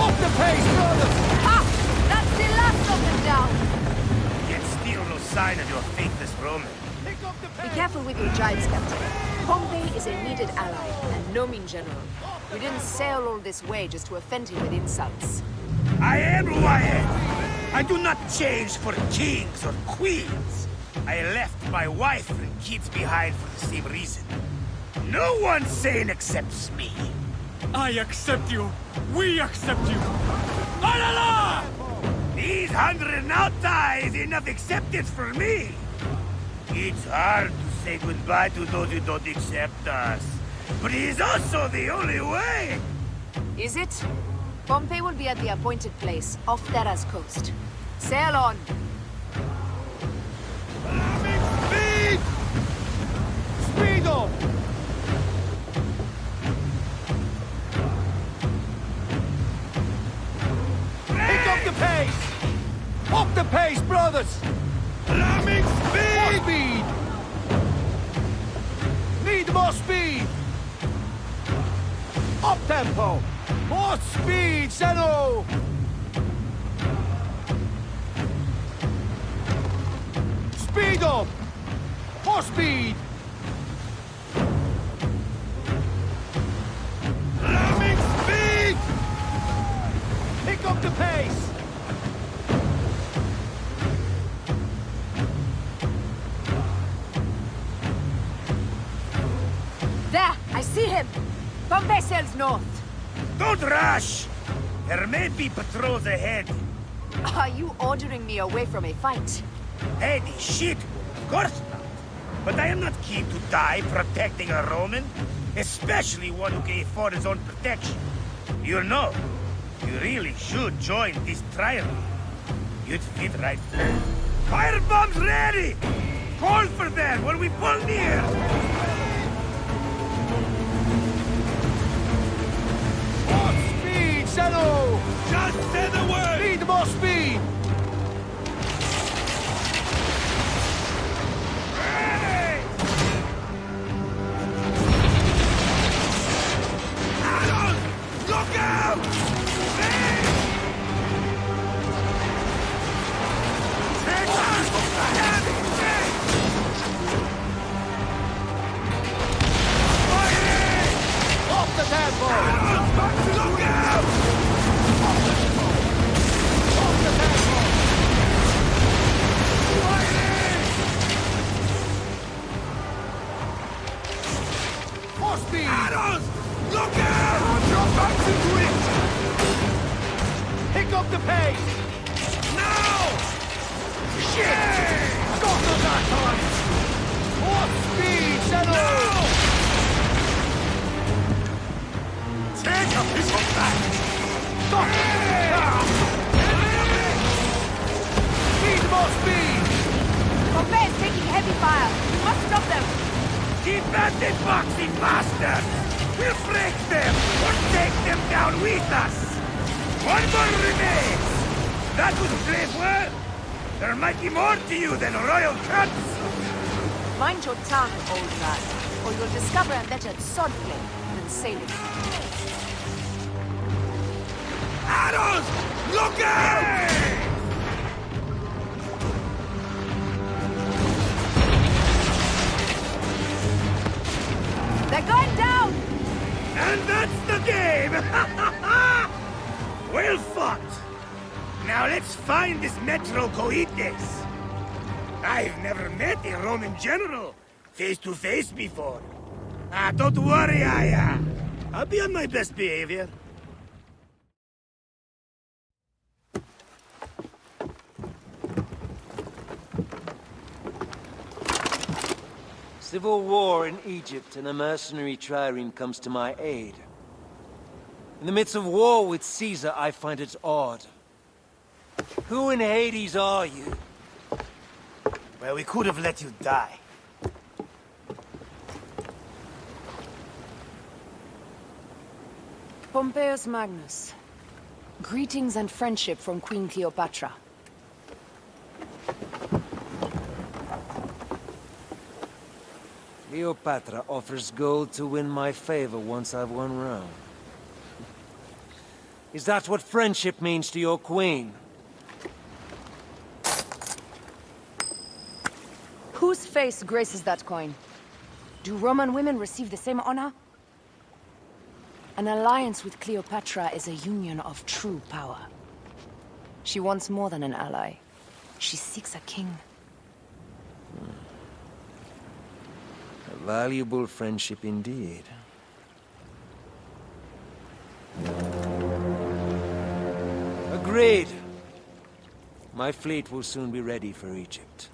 Up the pace, brothers! Ha! That's the last of them down! Yet still no sign of your faithless Roman. Pick up the Be pace! careful with your jibes, Captain. Pompey is a needed ally, and no mean general. You didn't sail all this way just to offend him with insults. I am who I am. I do not change for kings or queens. I left my wife and kids behind for the same reason. No one sane accepts me. I accept you! We accept you! Alala! These 100 nauta is enough acceptance for me. It's hard to say goodbye to those who don't accept us. But it is also the only way. Is it? Pompey will be at the appointed place, off Terra's coast. Sail on! Speed! Speedo! Pick up the pace! Up the pace, brothers! Ramming More speed! speed! Need more speed! Up tempo! More speed, Zeno! Speed up! More speed! Ramming speed! Pick up the pace! There! I see him! Pompey sails north. Don't rush! There may be patrols ahead. Are you ordering me away from a fight? Eddie, shit! Of course not. But I am not keen to die protecting a Roman, especially one who can afford his own protection. You know, you really should join this trial. You'd fit right. Firebombs ready! Call for them when we pull near! More speed, Shadow! Just say the word! Need more speed! Ready! Arrows! Look out! Off the tadpole! Look out! Off the tadpole! More speed! Arrows! Look out! Drop back into it! Pick up the pace! Now! Shit! Got them that time! More speed, Shadow! Take a piece of that! Stop! Need more speed! Pompey is taking heavy fire. We must stop them. Keep at the boxing bastards! We'll break them or take them down with us! One more remains! That was brave work! There might be more to you than royal cuts! Mind your tongue, old man, or you'll discover I'm better at swordplay than sailing. Arrows! Look out! They're going down! And that's the game! Well fought! Now let's find this Metro Coites. I've never met a Roman general face to face before. Don't worry, I'll be on my best behavior. Civil war in Egypt, and a mercenary trireme comes to my aid. In the midst of war with Caesar, I find it odd. Who in Hades are you? Well, we could have let you die. Pompeius Magnus. Greetings and friendship from Queen Cleopatra. Cleopatra offers gold to win my favor once I've won Rome. Is that what friendship means to your queen? Whose face graces that coin? Do Roman women receive the same honor? An alliance with Cleopatra is a union of true power. She wants more than an ally. She seeks a king. A valuable friendship indeed. Agreed. My fleet will soon be ready for Egypt.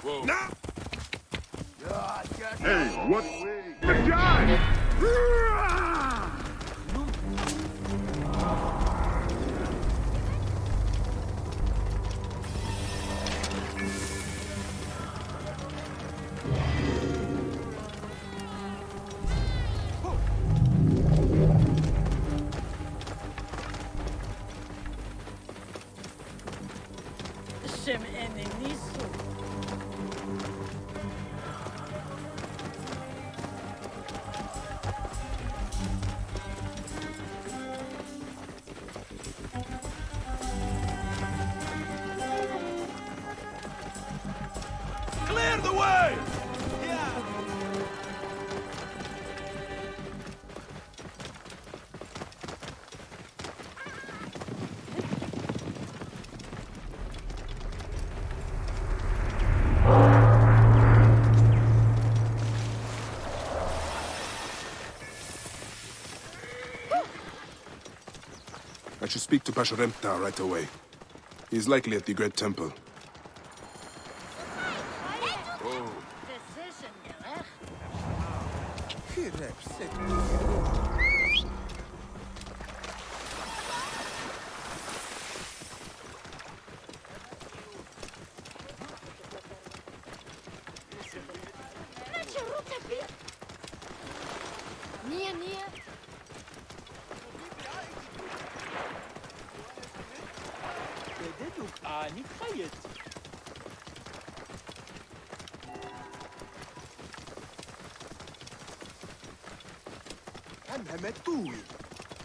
Whoa. Now! Hey, what? The guy! Clear the way! I should speak to Pasharemta right away. He's likely at the Great Temple.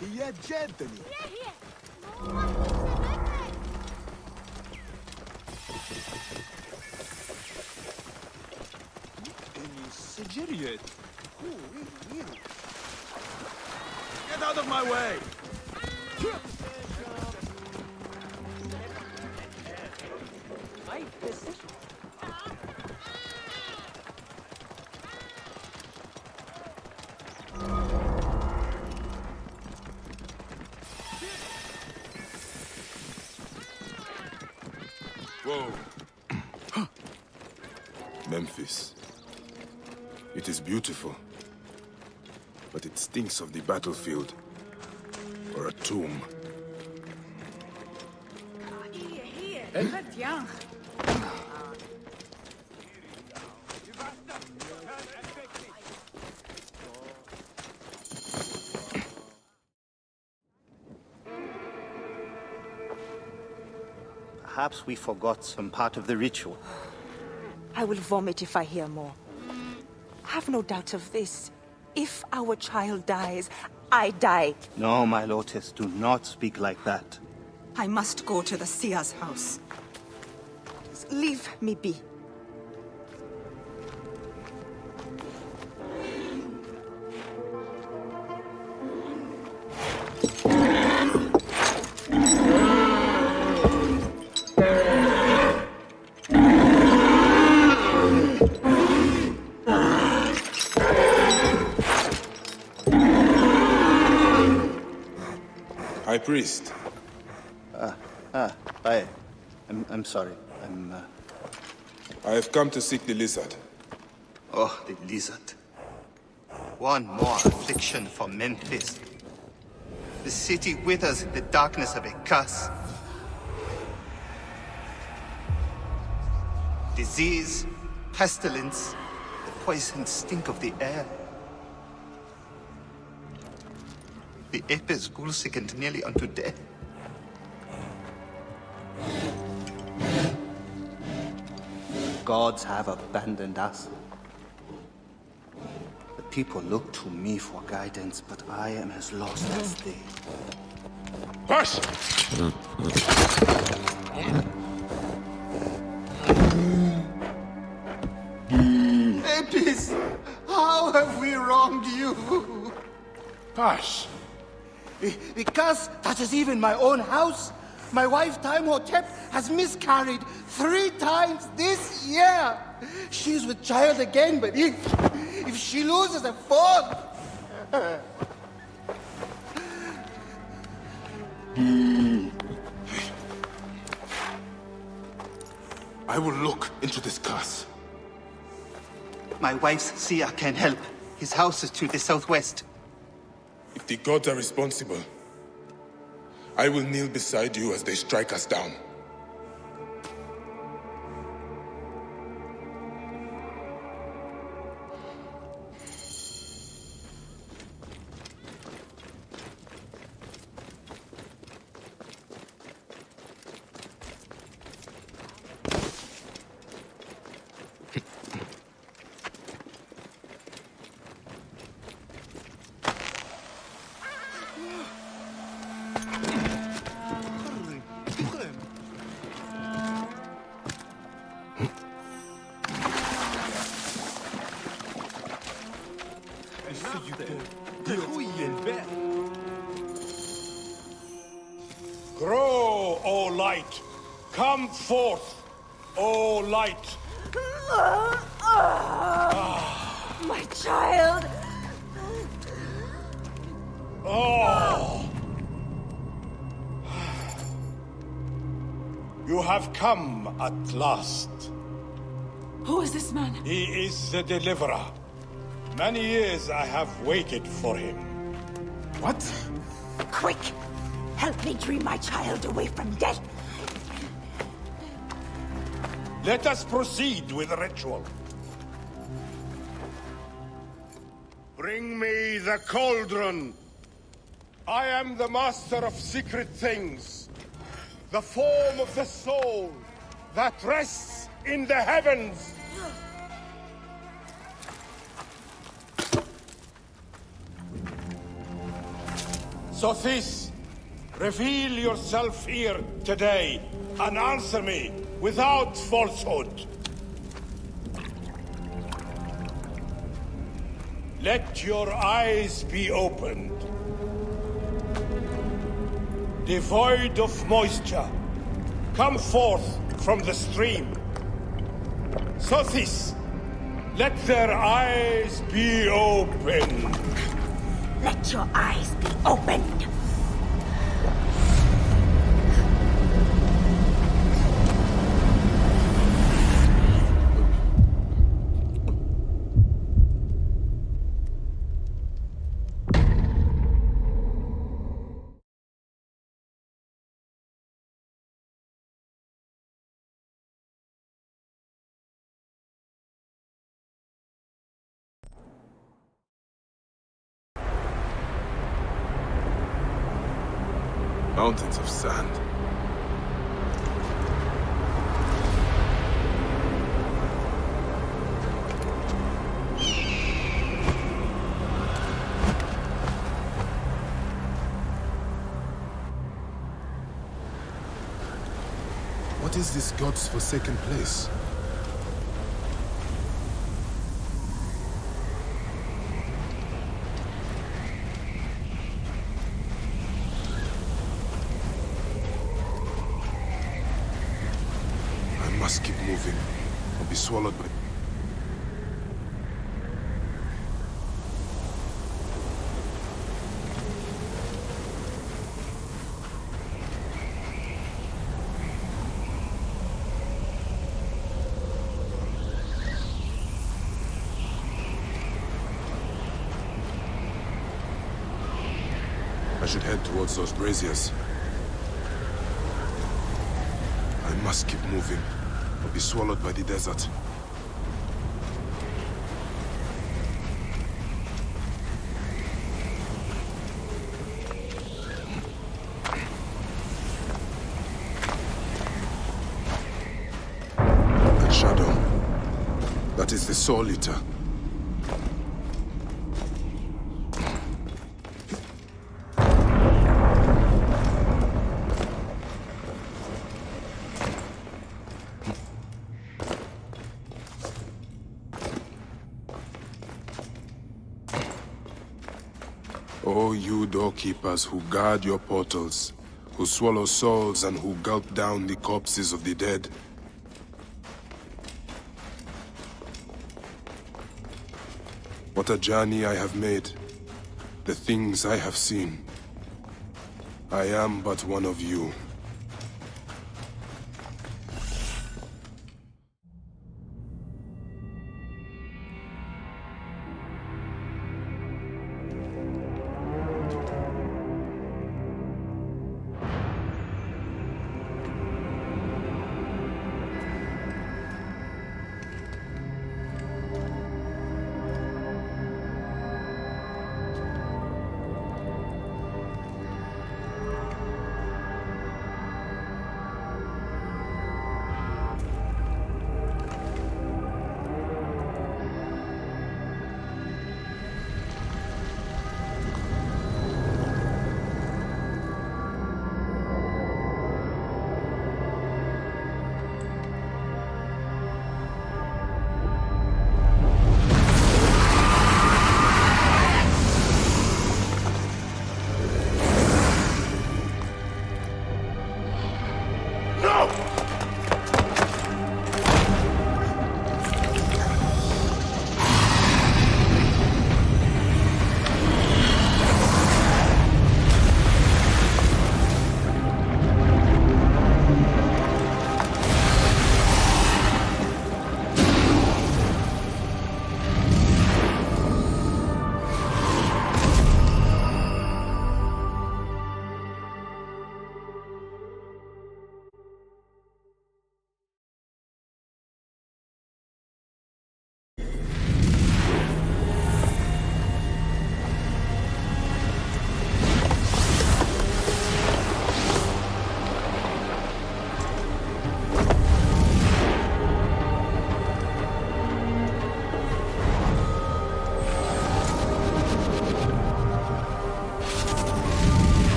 هي جدني سجريت Get out of my way! Whoa. Memphis. It is beautiful. But it stinks of the battlefield. Or a tomb. Perhaps we forgot some part of the ritual. I will vomit if I hear more. Have no doubt of this. If our child dies, I die. No, my Lotus, do not speak like that. I must go to the seer's house. Leave me be. High Priest. I'm sorry. I have come to seek the lizard. Oh, the lizard. One more affliction for Memphis. The city withers in the darkness of a curse. Disease, pestilence, the poisoned stink of the air. The ape is ghoul-sickened nearly unto death. Gods have abandoned us. The people look to me for guidance, but I am as lost as they. Push! Apis, how have we wronged you? Hush! Because that is even my own house. My wife, Timehotep, has miscarried 3 times this year. She's with child again, but if she loses a 4th... I will look into this curse. My wife's seer can help. His house is to the southwest. If the gods are responsible, I will kneel beside you as they strike us down. Grow, O light! Come forth, O light! My child! Oh! You have come at last. Who is this man? He is the deliverer. Many years I have waited for him. What? Quick! Help me dream my child away from death! Let us proceed with the ritual. Bring me the cauldron. I am the master of secret things. The form of the soul that rests in the heavens. Sothis, reveal yourself here today and answer me without falsehood. Let your eyes be opened. Devoid of moisture, come forth from the stream. Sothis, let their eyes be opened. Let your eyes be opened. Mountains of sand. What is this god's forsaken place? I must keep moving, or be swallowed by... I should head towards those braziers. I must keep moving, or be swallowed by the desert. That shadow, that is the Soul Eater. Oh, you doorkeepers who guard your portals, who swallow souls and who gulp down the corpses of the dead. What a journey I have made, the things I have seen. I am but one of you.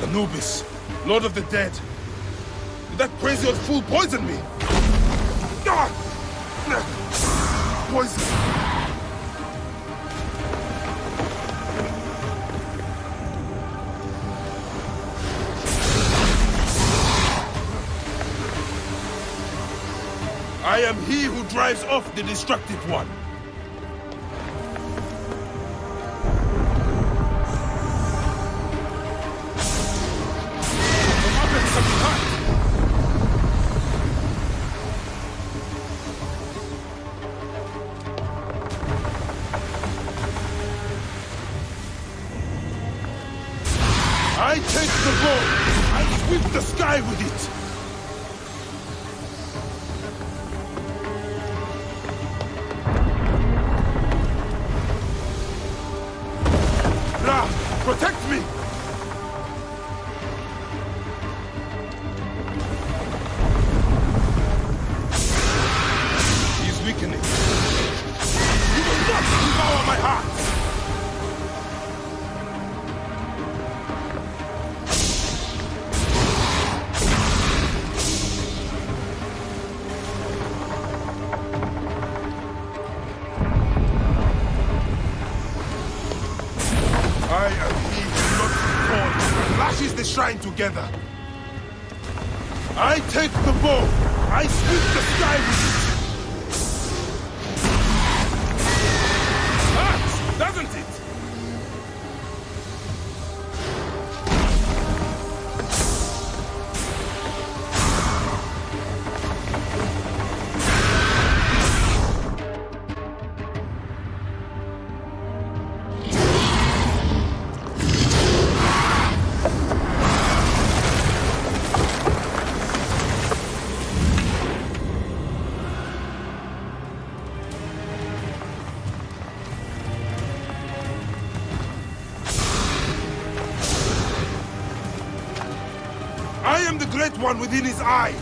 Anubis, Lord of the Dead. Did that crazy old fool poison me? Poison. I am he who drives off the destructive one. I take the bow. I sweep the sky with it. Ra, protect me. He's weakening. You will not devour my heart. I am he who not torn, lashes the shrine together. I take the bow. I sweep the sky with it. Hurts, doesn't it? I am the great one within his eye.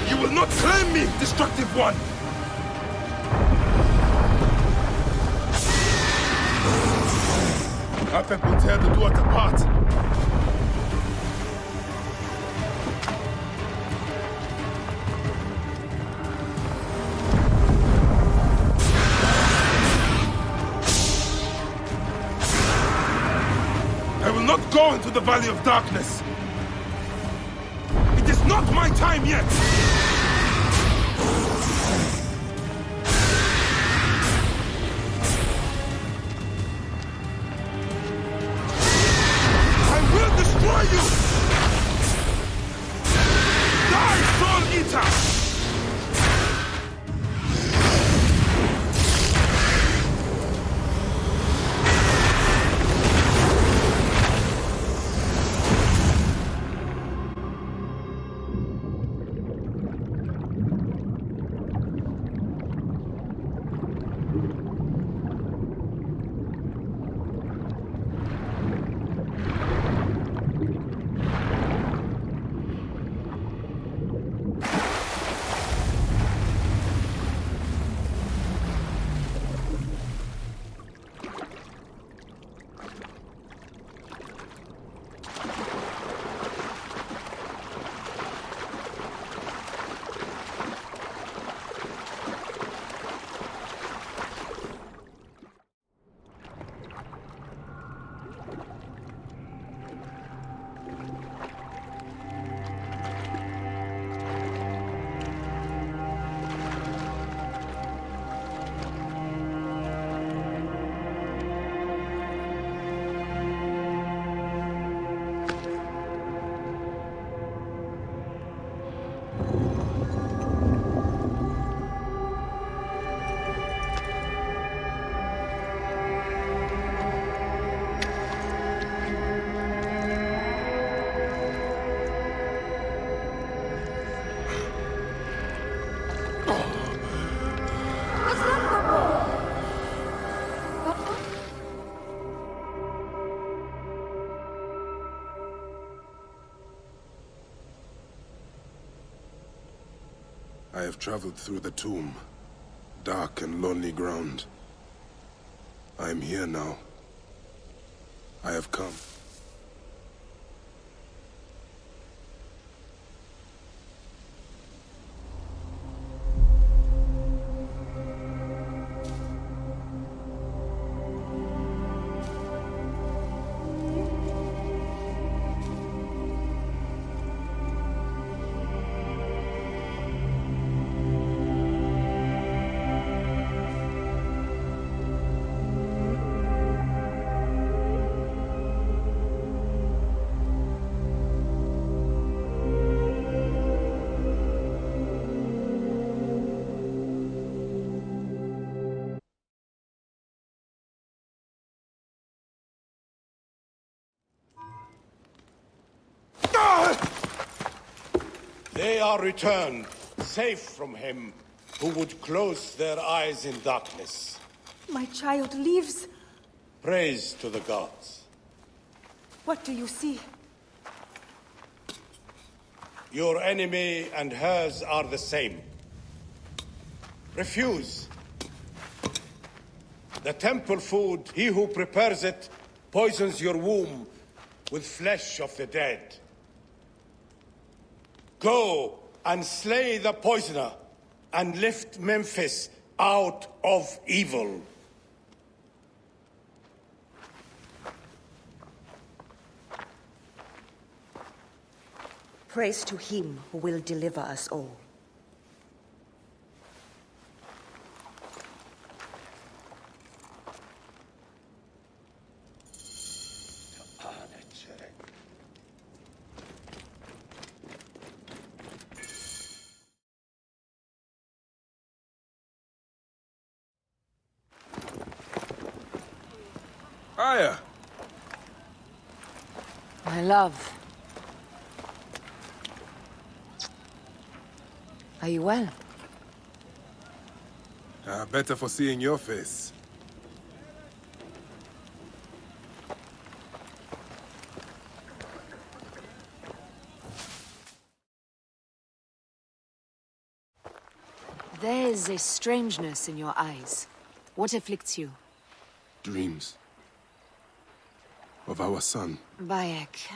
You will not claim Join me, destructive one! Apep will tear the Duat apart. I will not go into the Valley of Darkness. It is not my time yet! I will destroy you! Die, Soul Eater! I have traveled through the tomb, dark and lonely ground. I am here now. I have come. They are returned, safe from him who would close their eyes in darkness. My child lives. Praise to the gods. What do you see? Your enemy and hers are the same. Refuse. The temple food, he who prepares it, poisons your womb with flesh of the dead. Go and slay the poisoner, and lift Memphis out of evil. Praise to him who will deliver us all. Aya! My love. Are you well? Better for seeing your face. There is a strangeness in your eyes. What afflicts you? Dreams. Of our son. Bayek.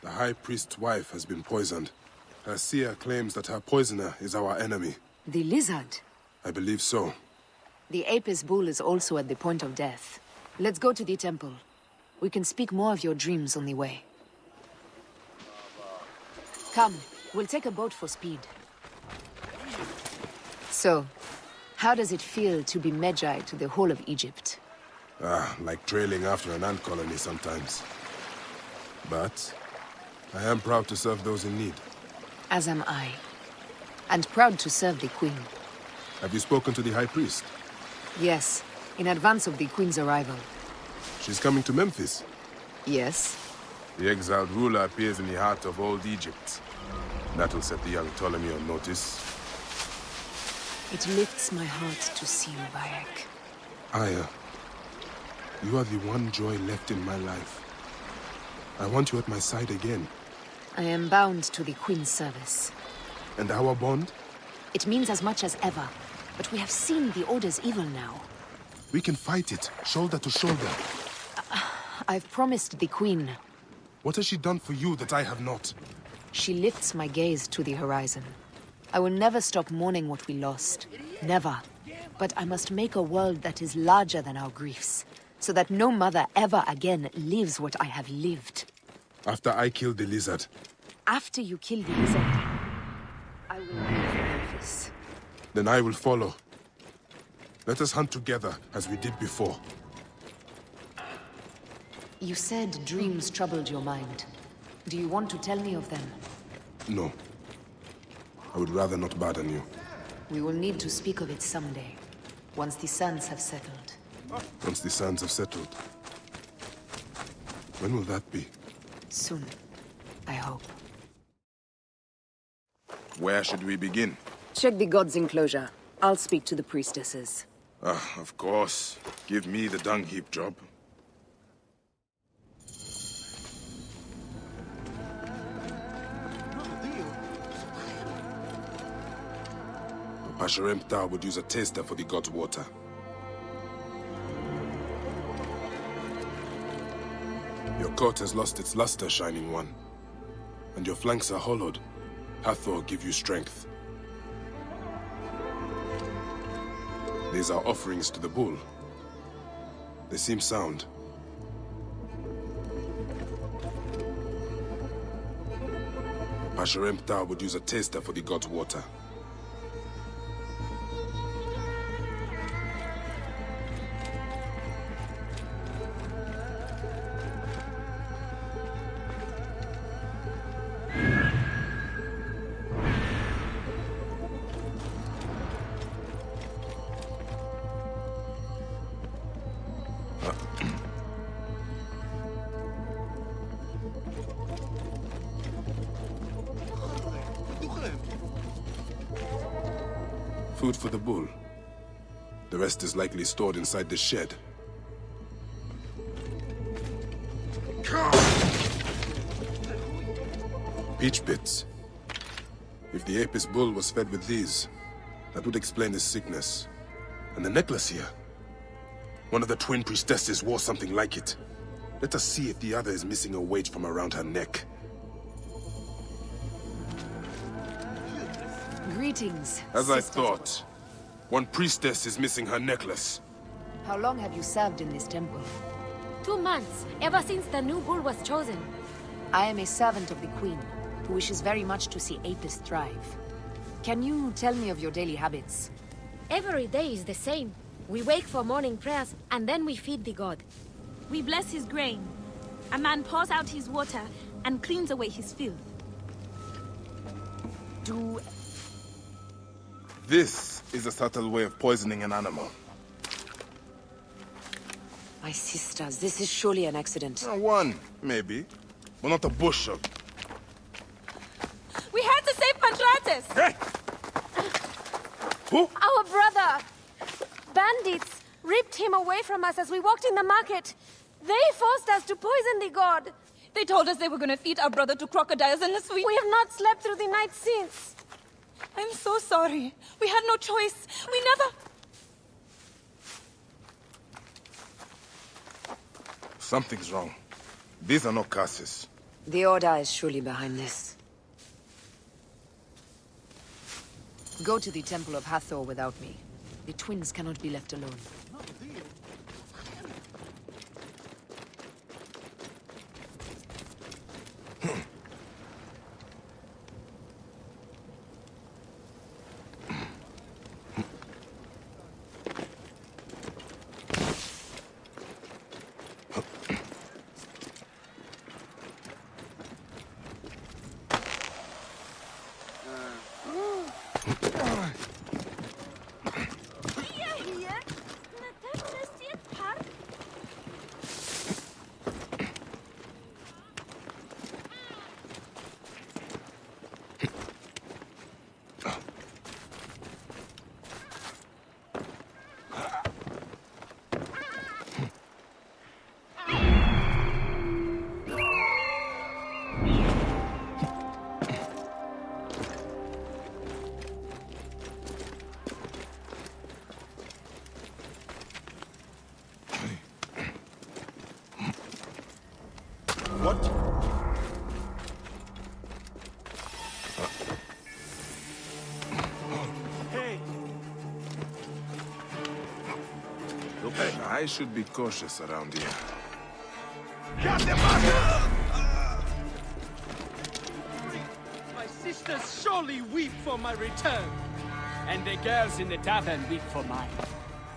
The High Priest's wife has been poisoned. Her seer claims that her poisoner is our enemy. The lizard? I believe so. The Apis bull is also at the point of death. Let's go to the temple. We can speak more of your dreams on the way. Come, we'll take a boat for speed. So, how does it feel to be Magi to the whole of Egypt? Like trailing after an ant colony sometimes. But I am proud to serve those in need. As am I. And proud to serve the Queen. Have you spoken to the High Priest? Yes, in advance of the Queen's arrival. She's coming to Memphis? Yes. The exiled ruler appears in the heart of old Egypt. That'll set the young Ptolemy on notice. It lifts my heart to see you, Bayek. Aya, you are the one joy left in my life. I want you at my side again. I am bound to the Queen's service. And our bond? It means as much as ever. But we have seen the Order's evil now. We can fight it, shoulder to shoulder. I've promised the Queen. What has she done for you that I have not? She lifts my gaze to the horizon. I will never stop mourning what we lost. Never. But I must make a world that is larger than our griefs, so that no mother ever again lives what I have lived. After I killed the lizard. After you kill the lizard, I will leave Memphis. Then I will follow. Let us hunt together, as we did before. You said dreams troubled your mind. Do you want to tell me of them? No. I would rather not burden you. We will need to speak of it someday, once the sands have settled. Once the sands have settled. When will that be? Soon, I hope. Where should we begin? Check the god's enclosure. I'll speak to the priestesses. Of course. Give me the dung heap job. Pasharemta would use a taster for the god's water. Your coat has lost its luster, Shining One. And your flanks are hollowed. Hathor give you strength. These are offerings to the bull. They seem sound. Pasharemta would use a taster for the god's water. Food for the bull. The rest is likely stored inside the shed. Peach bits. If the Apis bull was fed with these, that would explain his sickness. And the necklace here. One of the twin priestesses wore something like it. Let us see if the other is missing a weight from around her neck. Greetings, As I thought. One priestess is missing her necklace. How long have you served in this temple? 2 months, ever since the new bull was chosen. I am a servant of the Queen, who wishes very much to see Apis thrive. Can you tell me of your daily habits? Every day is the same. We wake for morning prayers, and then we feed the god. We bless his grain. A man pours out his water and cleans away his filth. This is a subtle way of poisoning an animal. My sisters, this is surely an accident. One, maybe. But not a bush of... We had to save Pantratus! Hey! Who? Our brother! Bandits ripped him away from us as we walked in the market. They forced us to poison the god. They told us they were gonna feed our brother to crocodiles and the sweet. We have not slept through the night since. I'm so sorry. We had no choice. We never... Something's wrong. These are not curses. The Order is surely behind this. Go to the Temple of Hathor without me. The twins cannot be left alone. I should be cautious around here. My sisters surely weep for my return. And the girls in the tavern weep for mine.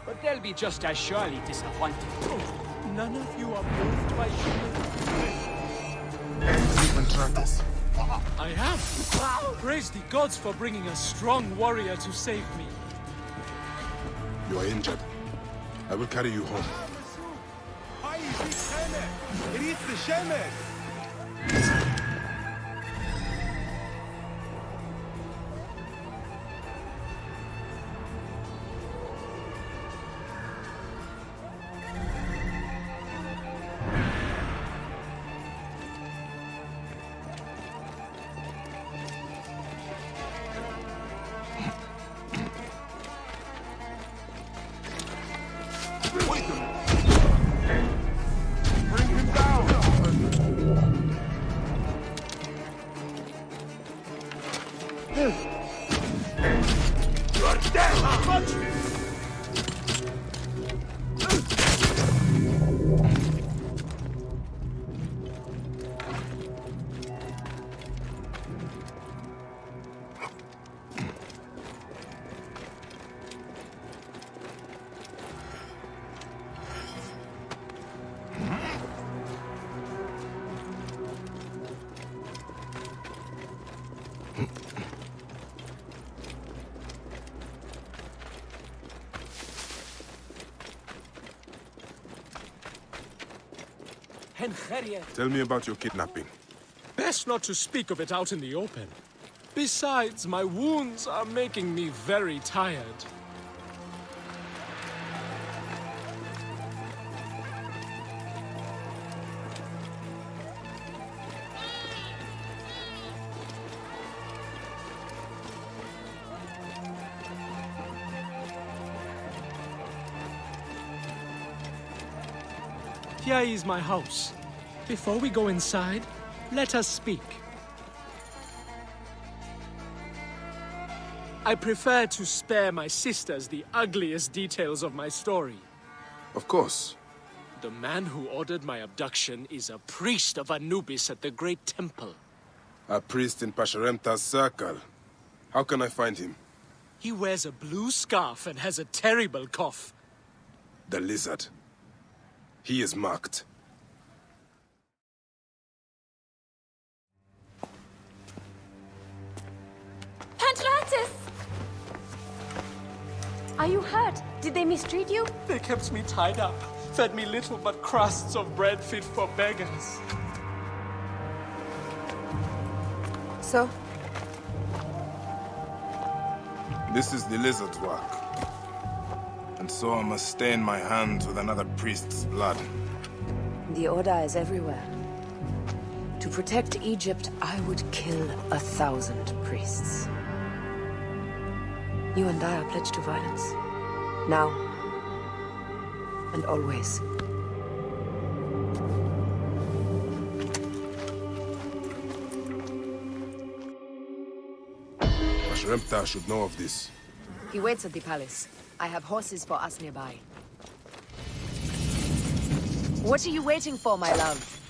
But they'll be just as surely disappointed. None of you are moved by human. I am. Praise the gods for bringing a strong warrior to save me. You are injured. I will carry you home. Tell me about your kidnapping. Best not to speak of it out in the open. Besides, my wounds are making me very tired. Here is my house. Before we go inside, let us speak. I prefer to spare my sisters the ugliest details of my story. Of course. The man who ordered my abduction is a priest of Anubis at the Great Temple. A priest in Pasharemta's circle. How can I find him? He wears a blue scarf and has a terrible cough. The lizard. He is marked. Atlantis! Are you hurt? Did they mistreat you? They kept me tied up, fed me little but crusts of bread fit for beggars. So? This is the lizard's work. And so I must stain my hands with another priest's blood. The Order is everywhere. To protect Egypt, I would kill 1,000 priests. You and I are pledged to violence. Now. And always. Ashremta should know of this. He waits at the palace. I have horses for us nearby. What are you waiting for, my love?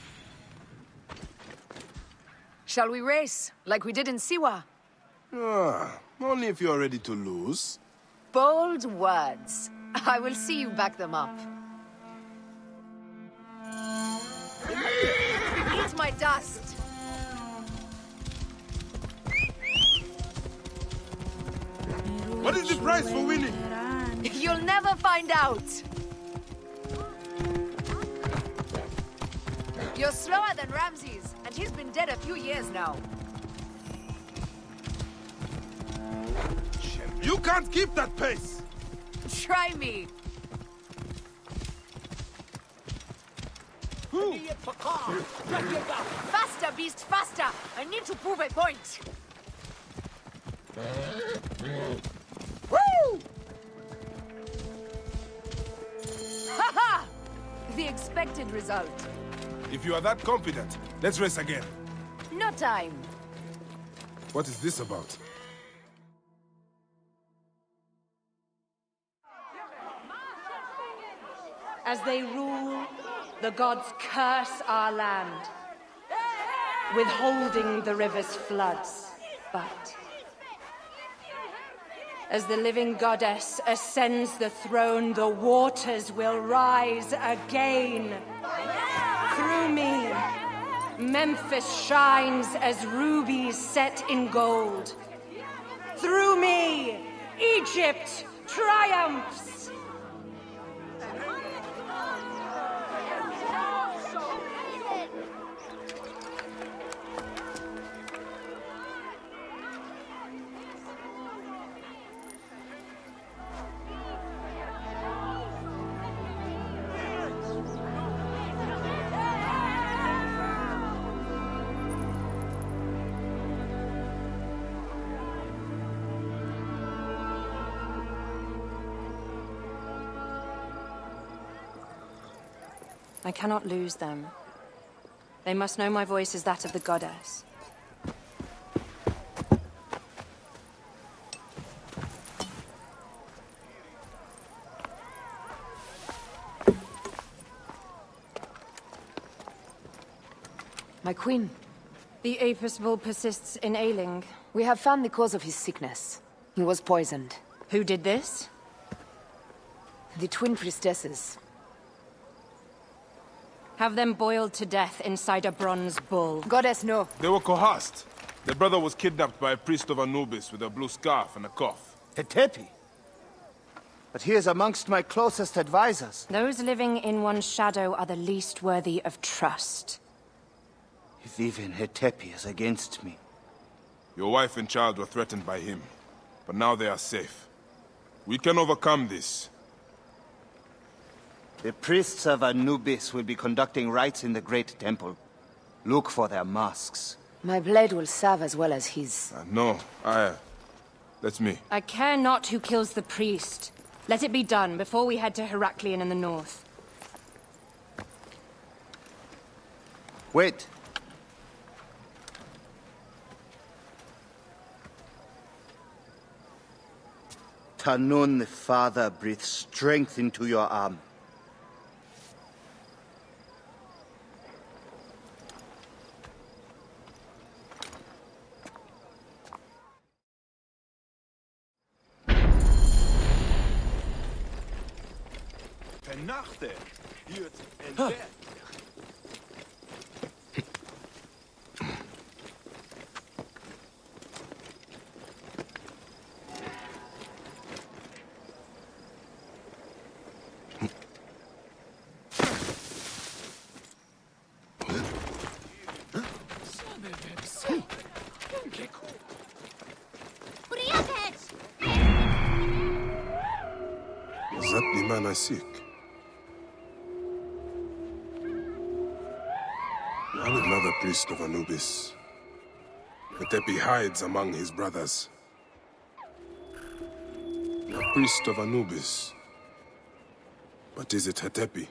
Shall we race, like we did in Siwa? Ah, only if you are ready to lose. Bold words. I will see you back them up. Eat my dust! What is the price for winning? You'll never find out! You're slower than Ramses, and he's been dead a few years now. You can't keep that pace! Try me! Faster, beast, faster! I need to prove a point! Woo! Ha-ha! The expected result. If you are that confident, let's race again. No time. What is this about? As they rule, the gods curse our land, withholding the river's floods. But as the living goddess ascends the throne, the waters will rise again. Through me, Memphis shines as rubies set in gold. Through me, Egypt triumphs. I cannot lose them. They must know my voice is that of the goddess. My queen. The Apis bull persists in ailing. We have found the cause of his sickness. He was poisoned. Who did this? The twin priestesses. Have them boiled to death inside a bronze bull. Goddess, no. They were coerced. Their brother was kidnapped by a priest of Anubis with a blue scarf and a cough. Hetepi? But he is amongst my closest advisors. Those living in one's shadow are the least worthy of trust. If even Hetepi is against me. Your wife and child were threatened by him, but now they are safe. We can overcome this. The priests of Anubis will be conducting rites in the Great Temple. Look for their masks. My blade will serve as well as his. No, that's me. I care not who kills the priest. Let it be done before we head to Heraklion in the north. Wait. Tanun the Father breathes strength into your arm. Nachte, Jut en Berg. Is that the man I seek? I'm another priest of Anubis. Hetepi hides among his brothers. priest of Anubis. But is it Hatepi?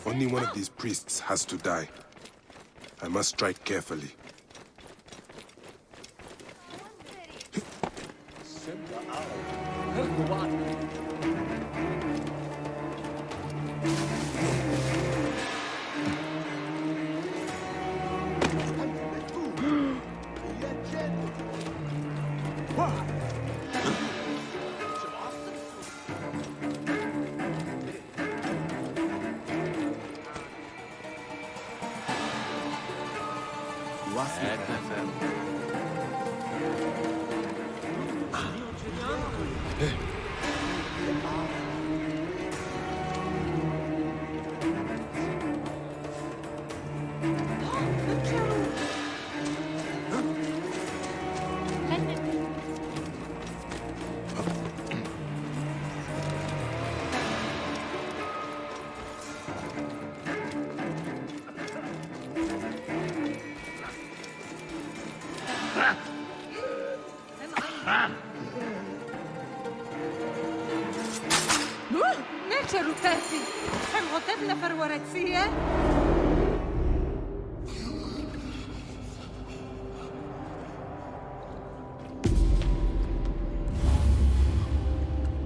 Only one of these priests has to die. I must strike carefully.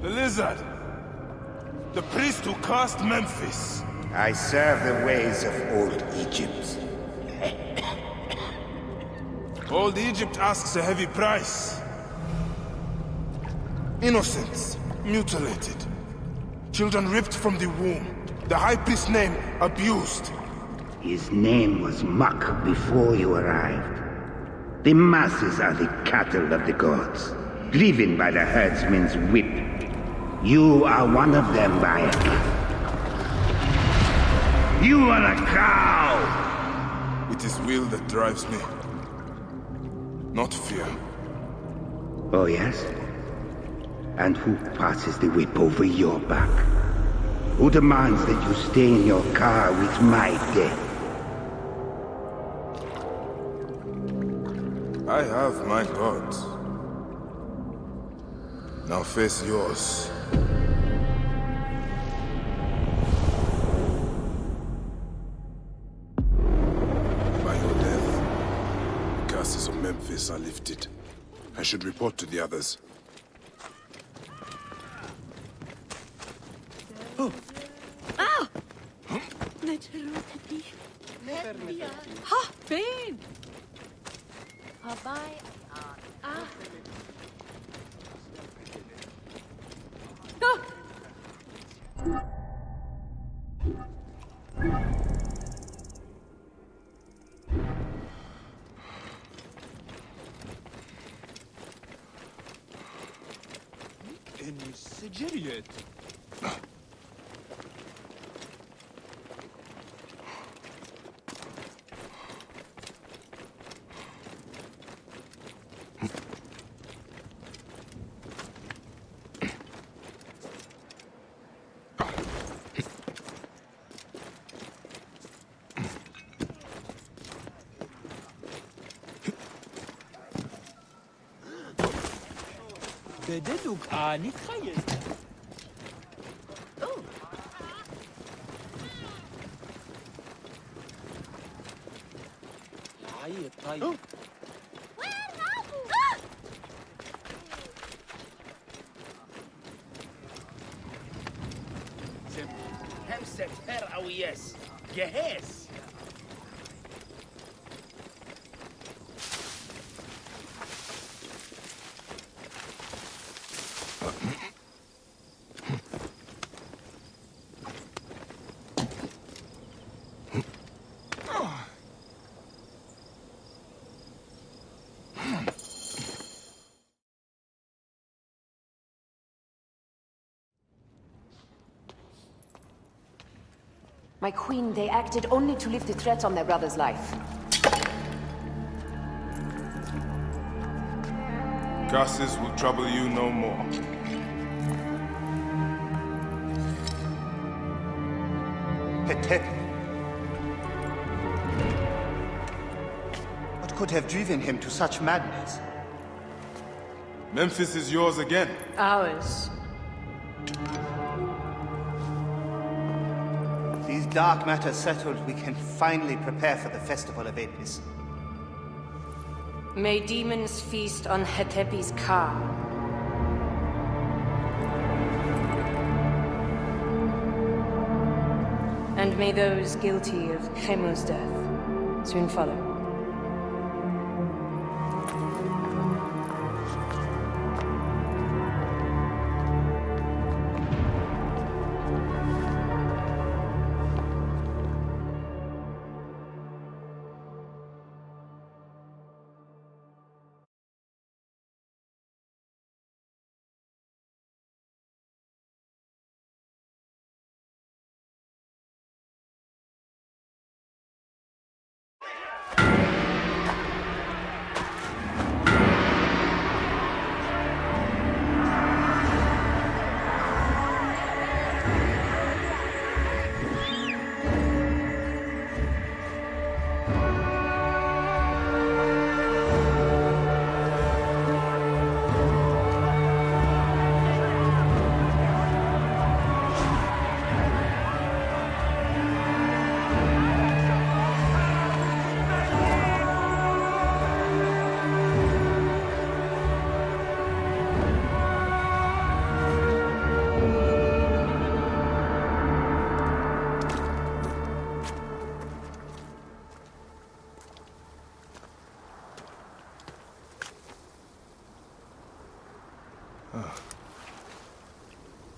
The lizard! The priest who cursed Memphis! I serve the ways of old Egypt. Old Egypt asks a heavy price. Innocents mutilated. Children ripped from the womb. The high priest's name abused. His name was Muck before you arrived. The masses are the cattle of the gods, driven by the herdsman's whip. You are one of them, Bayek. You are a cow! It is will that drives me, not fear. Oh, yes? And who passes the whip over your back? Who demands that you stay in your car with my death? I have my gods. Now face yours. By your death, the curses of Memphis are lifted. I should report to the others. Oh. Ah! Ha! Ben! Bye. Ah. Go! إني سجلت. بدلوك آني تخيل. طيب. همسة هرعوياس جهاز. My queen, they acted only to lift the threat on their brother's life. Curses will trouble you no more. Hetepi. What could have driven him to such madness? Memphis is yours again. Ours. These dark matters settled, we can finally prepare for the Festival of Apis. May demons feast on Hetepi's car. And may those guilty of Chemo's death soon follow.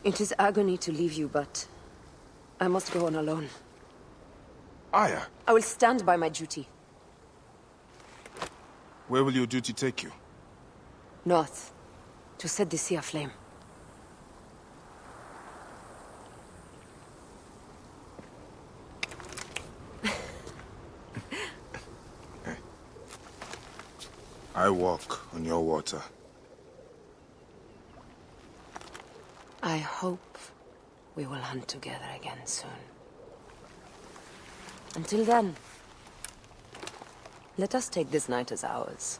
It is agony to leave you, but I must go on alone. Aya, I will stand by my duty. where will your duty take you? North, to set the sea aflame. I walk on your water. I hope we will hunt together again soon. Until then, let us take this night as ours.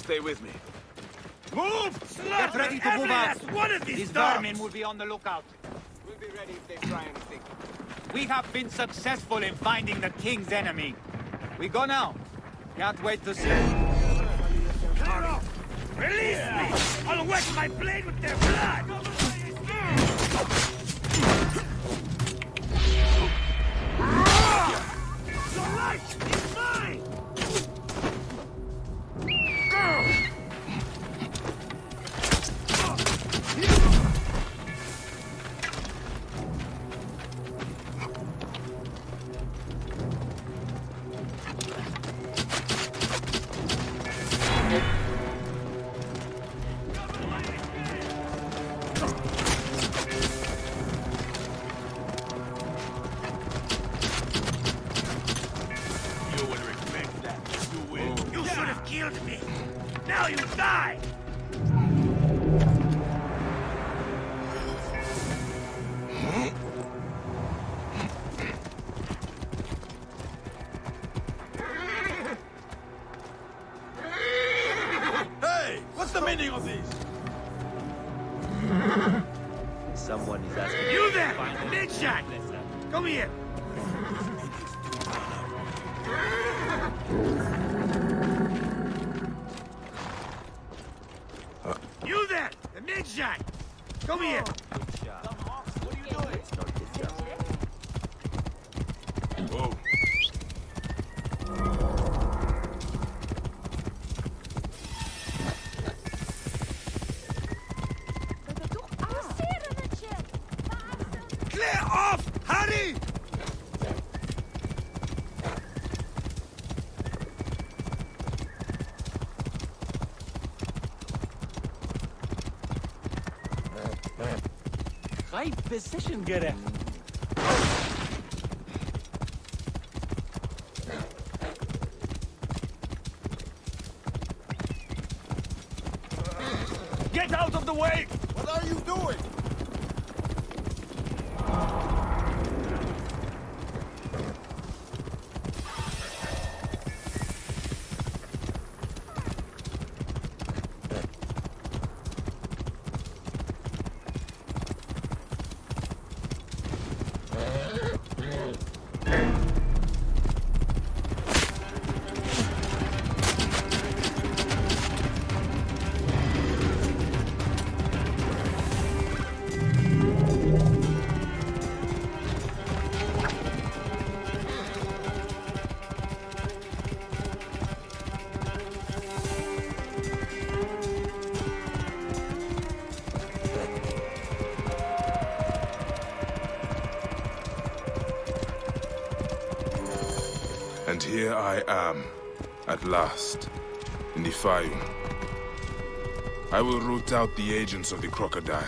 stay with me. Move! Get ready to move out. One of these vermin will be on the lookout. We'll be ready if they try anything. We have been successful in finding the king's enemy. We go now. Can't wait to see. Release me! I'll wet my blade with their blood! Your life is mine! Killed me. Now you die! Hey! What's the meaning of these? Someone is asking. You there! Midshot! Come here! You there! The midshot! Come here! What are you doing? Whoa. Clear off! Hurry! Right position, Gere. Get out of the way! What are you doing? And here I am, at last, in the Fayum. I will root out the agents of the crocodile.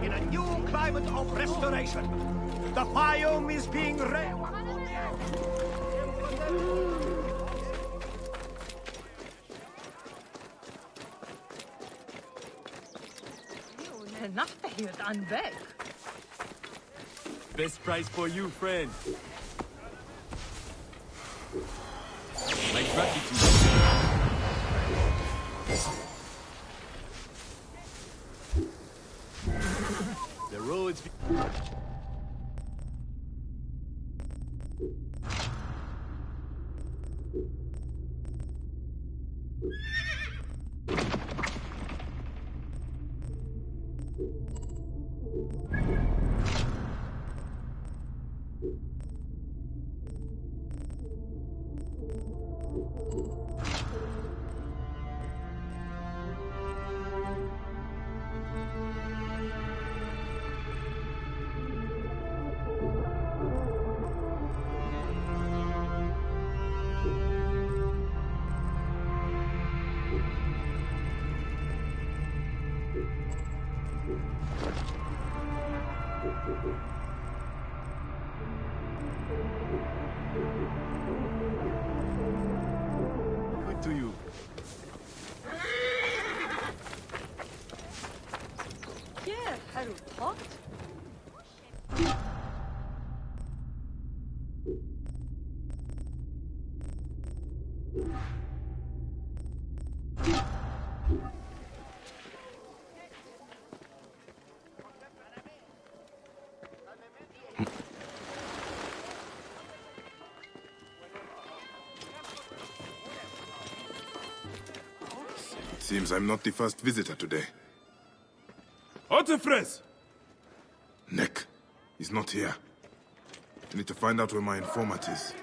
In a new climate of restoration, the Fayum is being Best price for you, friend. My gratitude. The roads. Good to you. Yeah, Haru pot. Seems I'm not the first visitor today. Otefres! Neck. He's not here. I need to find out where my informant is.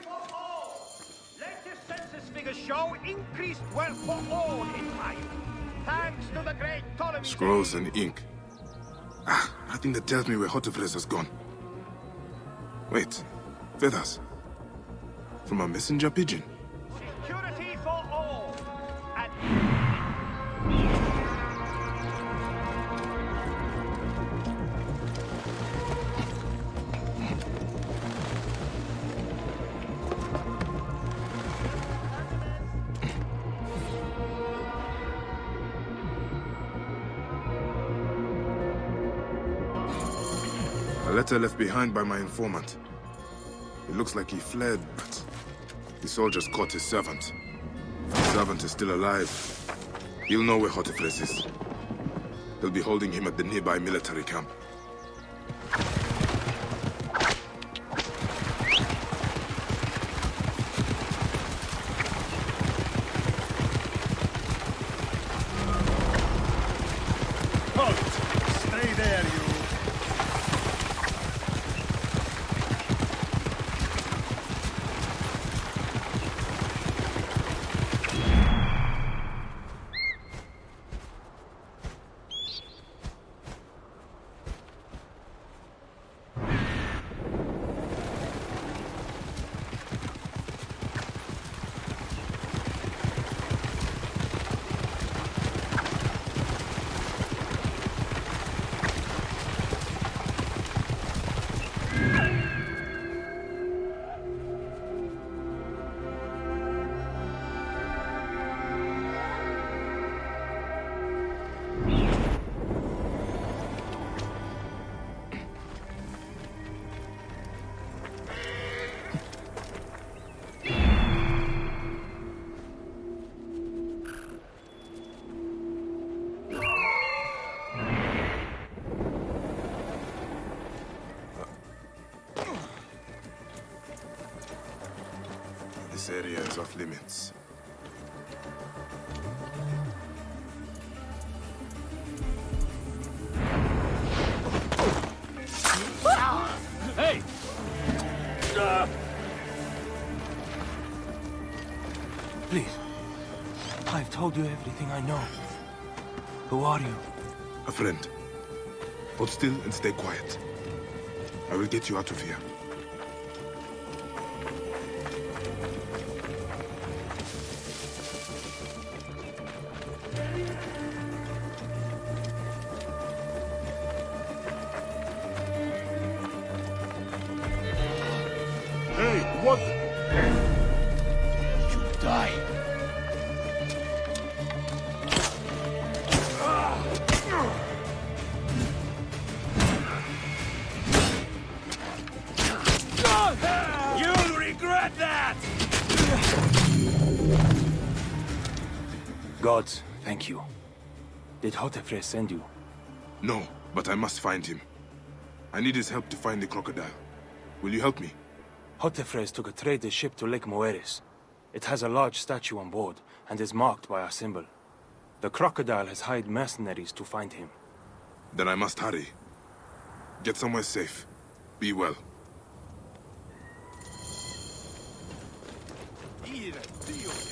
Latest census figures show increased wealth for all in time. Thanks to the great Ptolemy. Scrolls and ink. Ah, nothing that tells me where Otefres has gone. Wait. Feathers. From a messenger pigeon. Security for all. And A letter left behind by my informant. It looks like he fled, but the soldiers caught his servant. If the servant is still alive, he'll know where Otefres is. They'll be holding him at the nearby military camp. Halt! Stay there, you! This area is off limits. Hey! please, I've told you everything I know. Who are you? A friend. Hold still and stay quiet. I will get you out of here. Hey, what? You die. You'll regret that! Gods, thank you. Did Otefres send you? No, but I must find him. I need his help to find the crocodile. Will you help me? Otefres took a trader ship to Lake Moeris. It has a large statue on board, and is marked by our symbol. The crocodile has hired mercenaries to find him. Then I must hurry. Get somewhere safe. Be well. Ire, Dio!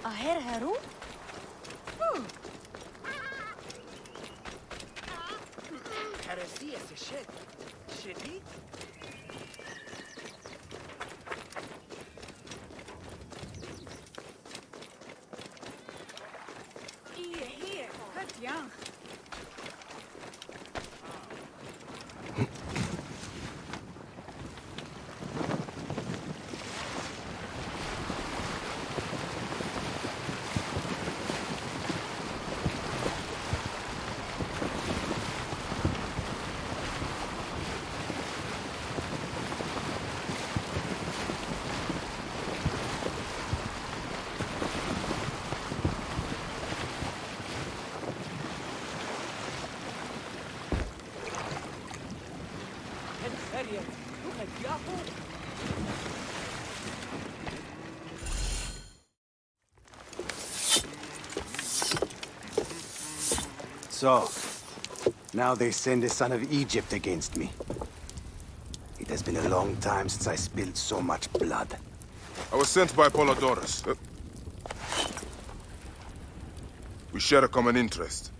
Aher Haru? Heresy is a shit. Shitty? Here, cut young. So, now they send the son of Egypt against me. It has been a long time since I spilled so much blood. I was sent by Polydorus. We share a common interest.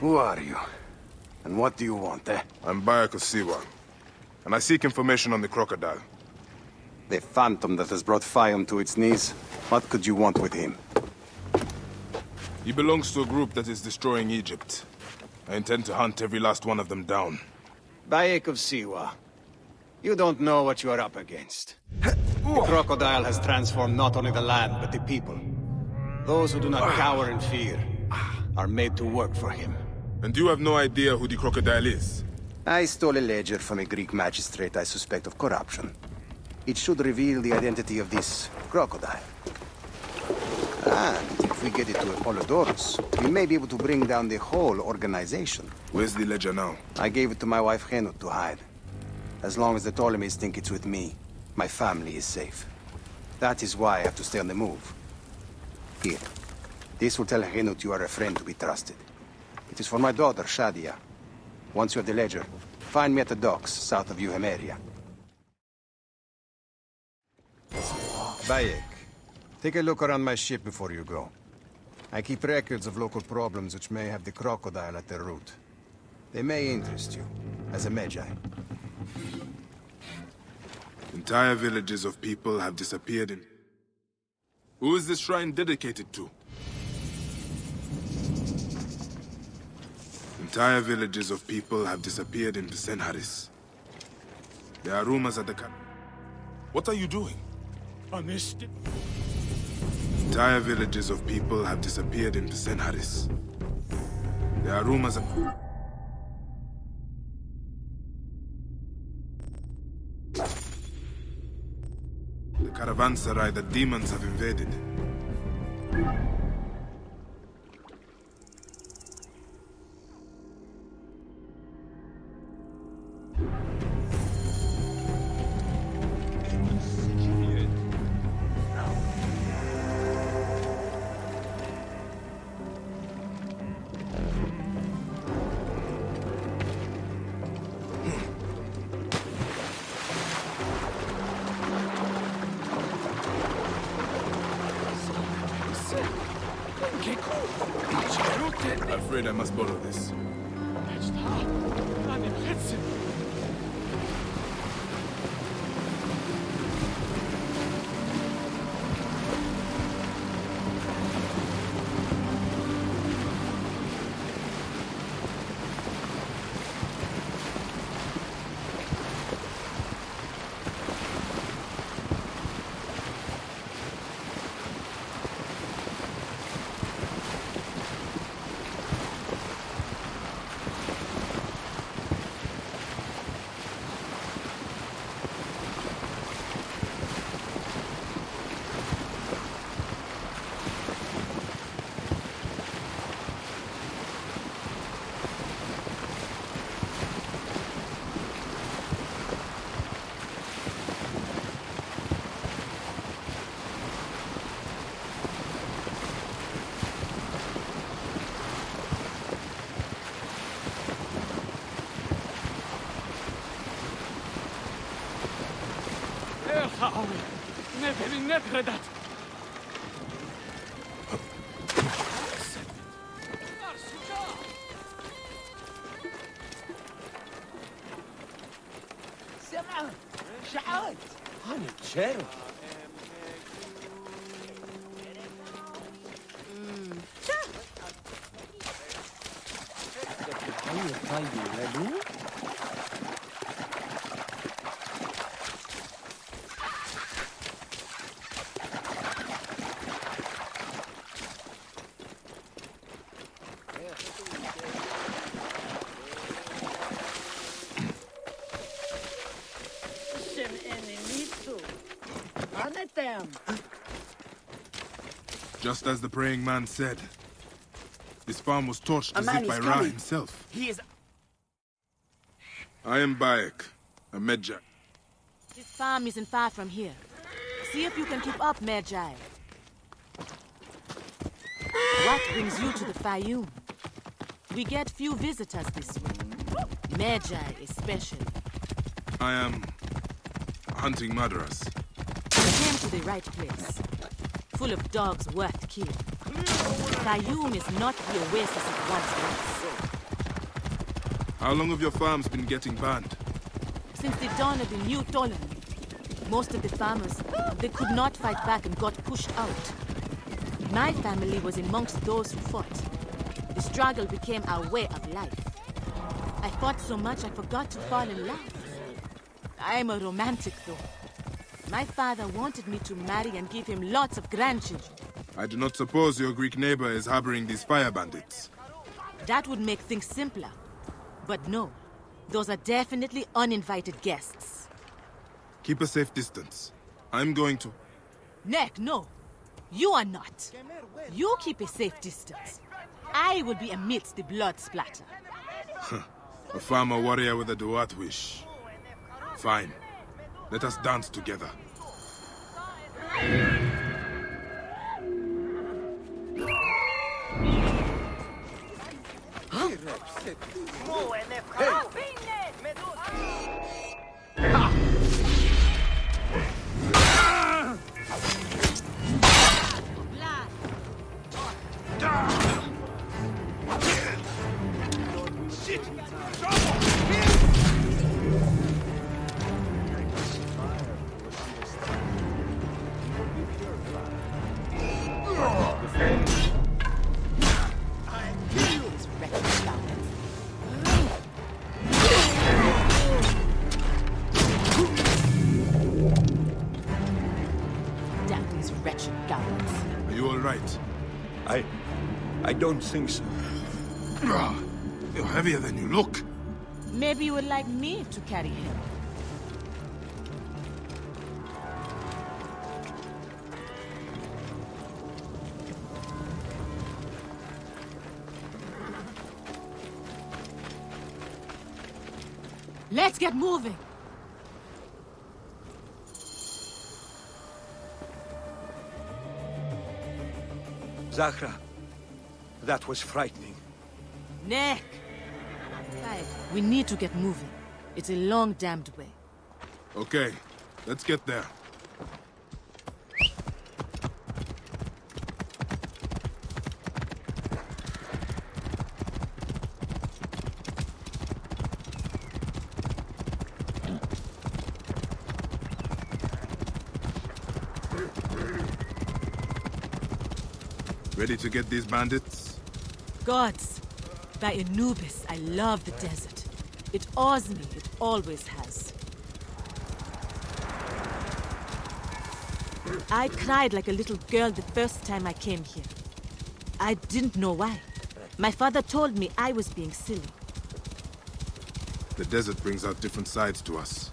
Who are you? And what do you want, eh? I'm Bayek of Siwa, and I seek information on the crocodile. The phantom that has brought Fayum to its knees. What could you want with him? He belongs to a group that is destroying Egypt. I intend to hunt every last one of them down. Bayek of Siwa, you don't know what you are up against. The crocodile has transformed not only the land, but the people. Those who do not cower in fear are made to work for him. And you have no idea who the crocodile is? I stole a ledger from a Greek magistrate I suspect of corruption. It should reveal the identity of this crocodile. And if we get it to Apollodorus, we may be able to bring down the whole organization. Where's the ledger now? I gave it to my wife Henut to hide. As long as the Ptolemies think it's with me, my family is safe. That is why I have to stay on the move. Here. This will tell Henut you are a friend to be trusted. It is for my daughter, Shadia. Once you have the ledger, find me at the docks south of Euhemeria. Bayek, take a look around my ship before you go. I keep records of local problems which may have the crocodile at their root. They may interest you, as a Magi. Entire villages of people have disappeared in... Who is this shrine dedicated to? Entire villages of people have disappeared in Senharis. There are rumors at the camp. What are you doing? I missed it. Entire villages of people have disappeared in Senharis. There are rumors of... The caravanserai that demons have invaded. I'm afraid I must borrow this. Nekredat! سمع شعات هاني تشيرو Just as the praying man said, this farm was torched as if by Ra himself. He is... I am Bayek, a Medjay. This farm isn't far from here. See if you can keep up, Medjay. What brings you to the Fayoum? We get few visitors this way. Medjay especially. I am hunting murderers. You came to the right place. Full of dogs worth killing. Fayoum is not the oasis it once was. How long have your farms been getting banned? Since the dawn of the new Ptolemy. Most of the farmers, they could not fight back and got pushed out. My family was amongst those who fought. The struggle became our way of life. I fought so much I forgot to fall in love. I'm a romantic though. My father wanted me to marry and give him lots of grandchildren. I do not suppose your Greek neighbor is harboring these fire bandits. That would make things simpler. But no, those are definitely uninvited guests. Keep a safe distance. I'm going to... Neck, no. You are not. You keep a safe distance. I will be amidst the blood splatter. A farmer warrior with a Duat wish. Fine. Let us dance together. I don't think so. You're heavier than you look. Maybe you would like me to carry him. Let's get moving. Zahra, that was frightening. Nick! We need to get moving. It's a long damned way. Okay, let's get there. Ready to get these bandits? Gods, by Anubis, I love the desert. It awes me, it always has. I cried like a little girl the first time I came here. I didn't know why. My father told me I was being silly. The desert brings out different sides to us.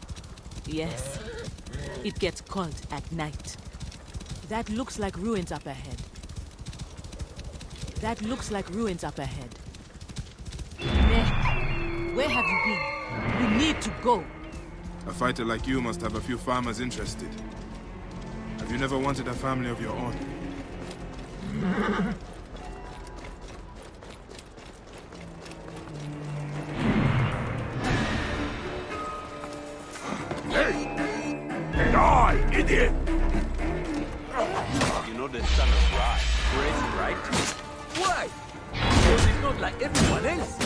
Yes. It gets cold at night. That looks like ruins up ahead. That looks like ruins up ahead. Nick, where have you been? We need to go. A fighter like you must have a few farmers interested. Have you never wanted a family of your own? Hey! Die, idiot! the son of Ra crazy, right? Why? Because he's not like everyone else. He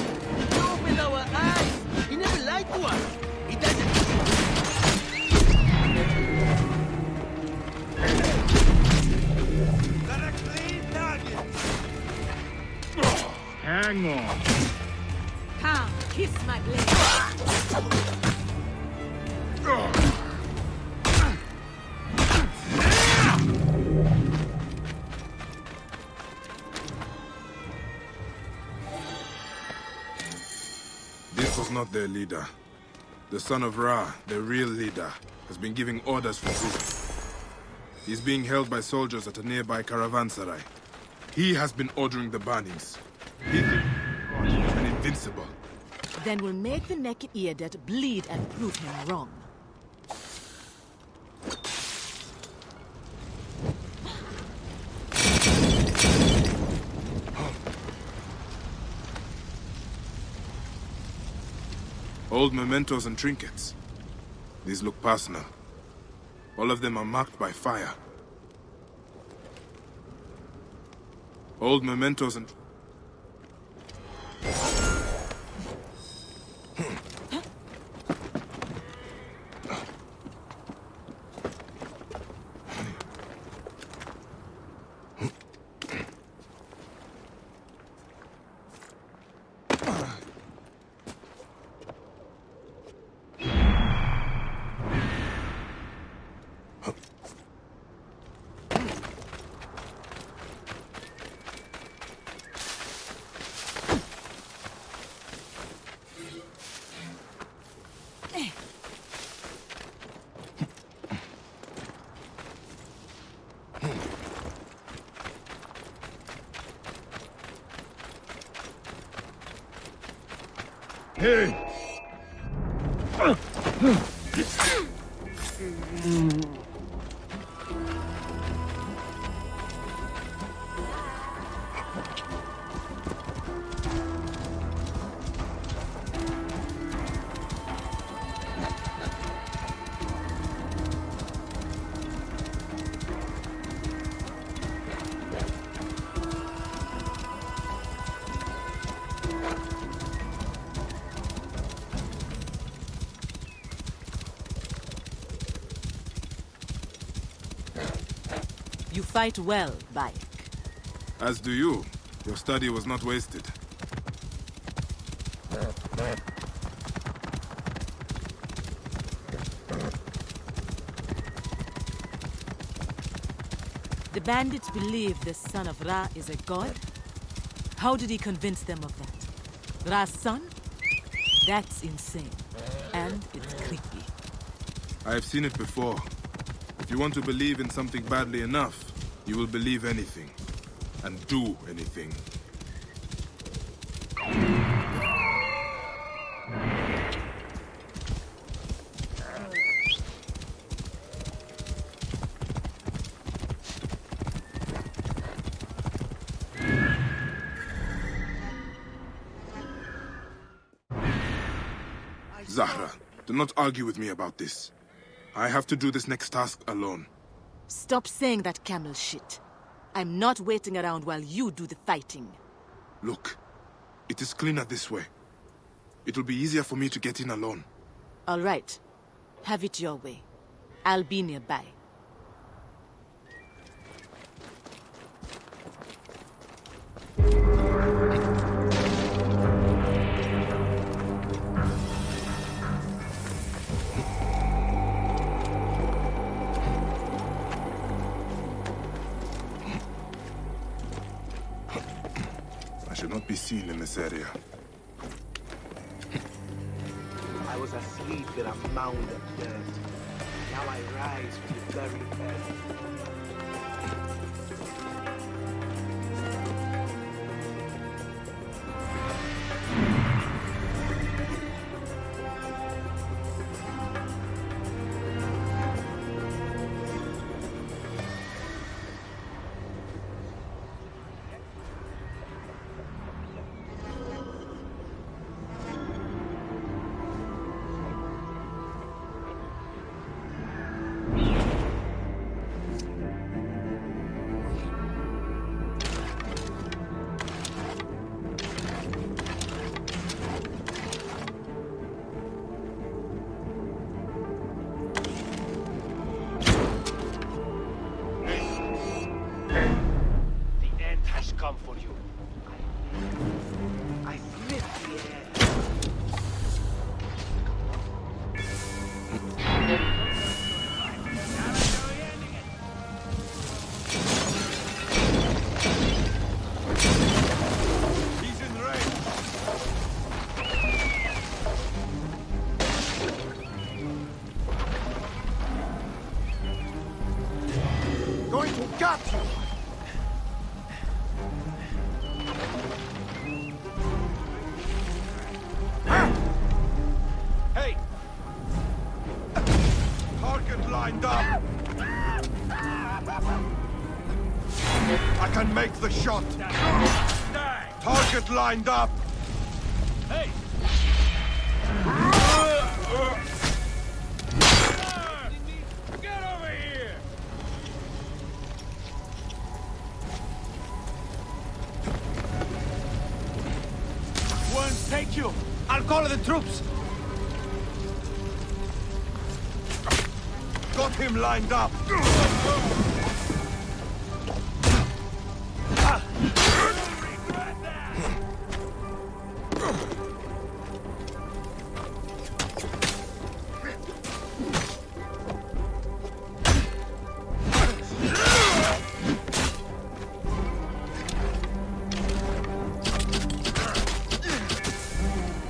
opened our eyes. He never lied to us. He doesn't. Got a clean target. Hang on. Come, kiss my blade. This was not their leader. The son of Ra, their real leader, has been giving orders from prison. He's being held by soldiers at a nearby caravanserai. He has been ordering the burnings. He thinks he's an invincible. Then we'll make the naked Eadet bleed and prove him wrong. Old mementos and trinkets. These look personal. All of them are marked by fire. Old mementos and... Hey! You fight well, Bayek. As do you. Your study was not wasted. The bandits believe the son of Ra is a god? How did he convince them of that? Ra's son? That's insane. And it's creepy. I have seen it before. If you want to believe in something badly enough, you will believe anything. And do anything. Zahra, do not argue with me about this. I have to do this next task alone. Stop saying that camel shit. I'm not waiting around while you do the fighting. Look, it is cleaner this way. It will be easier for me to get in alone. All right. Have it your way. I'll be nearby. I should not be seen in this area. I was asleep in a mound of dirt. Now I rise with the very earth. come for you. I sniff the air. He's in range. Going to gut you! Hey! Target lined up! I can make the shot! Target lined up! Hey! Get over here! Worms take you! I'll call the troops! Got him lined up!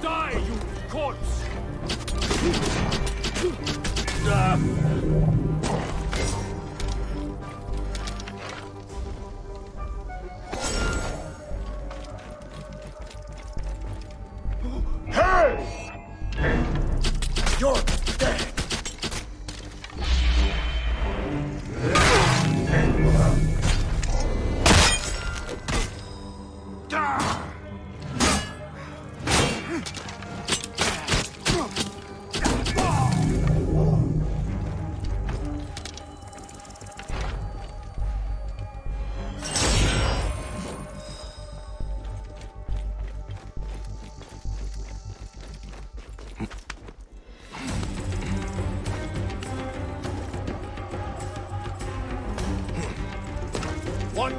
Die, you corpse! Hey! You're dead! What?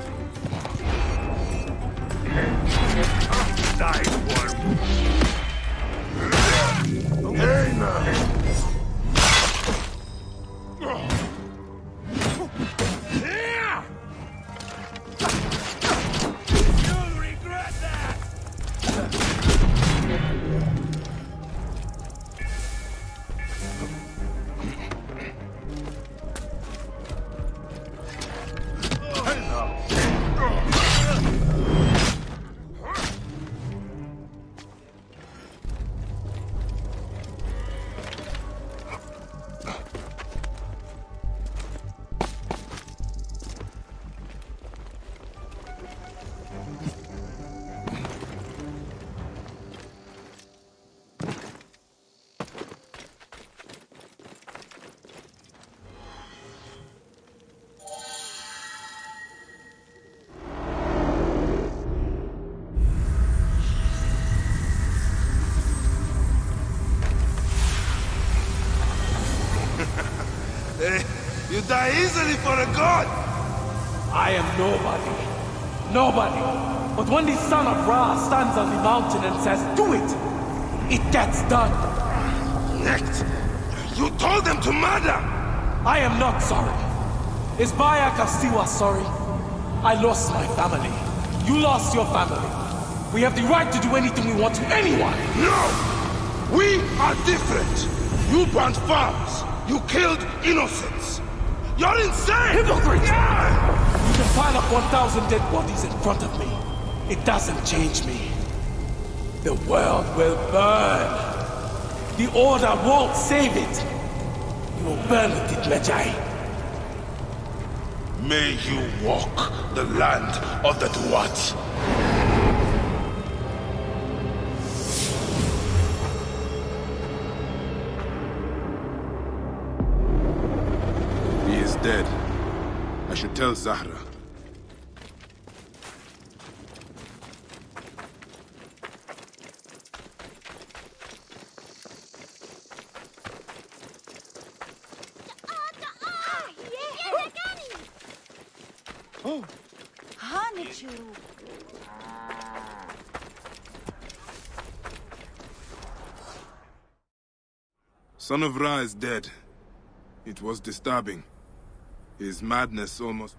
Die, worm! Hey, now! You'll regret that! You die easily for a god! I am nobody. Nobody. But when the son of Ra stands on the mountain and says, do it, it gets done. Next, you told them to murder! I am not sorry. Is Baya Castiwa sorry? I lost my family. You lost your family. We have the right to do anything we want to anyone. No! We are different. You burnt farms. You killed innocents. You're insane! Hypocrite! You can pile up 1,000 dead bodies in front of me. It doesn't change me. The world will burn. The Order won't save it. You will burn with it, Medjay. May you walk the land of the Duat. He is dead. I should tell Zahra. Oh, Han! wrong with you? Son of Ra is dead. It was disturbing. His madness almost...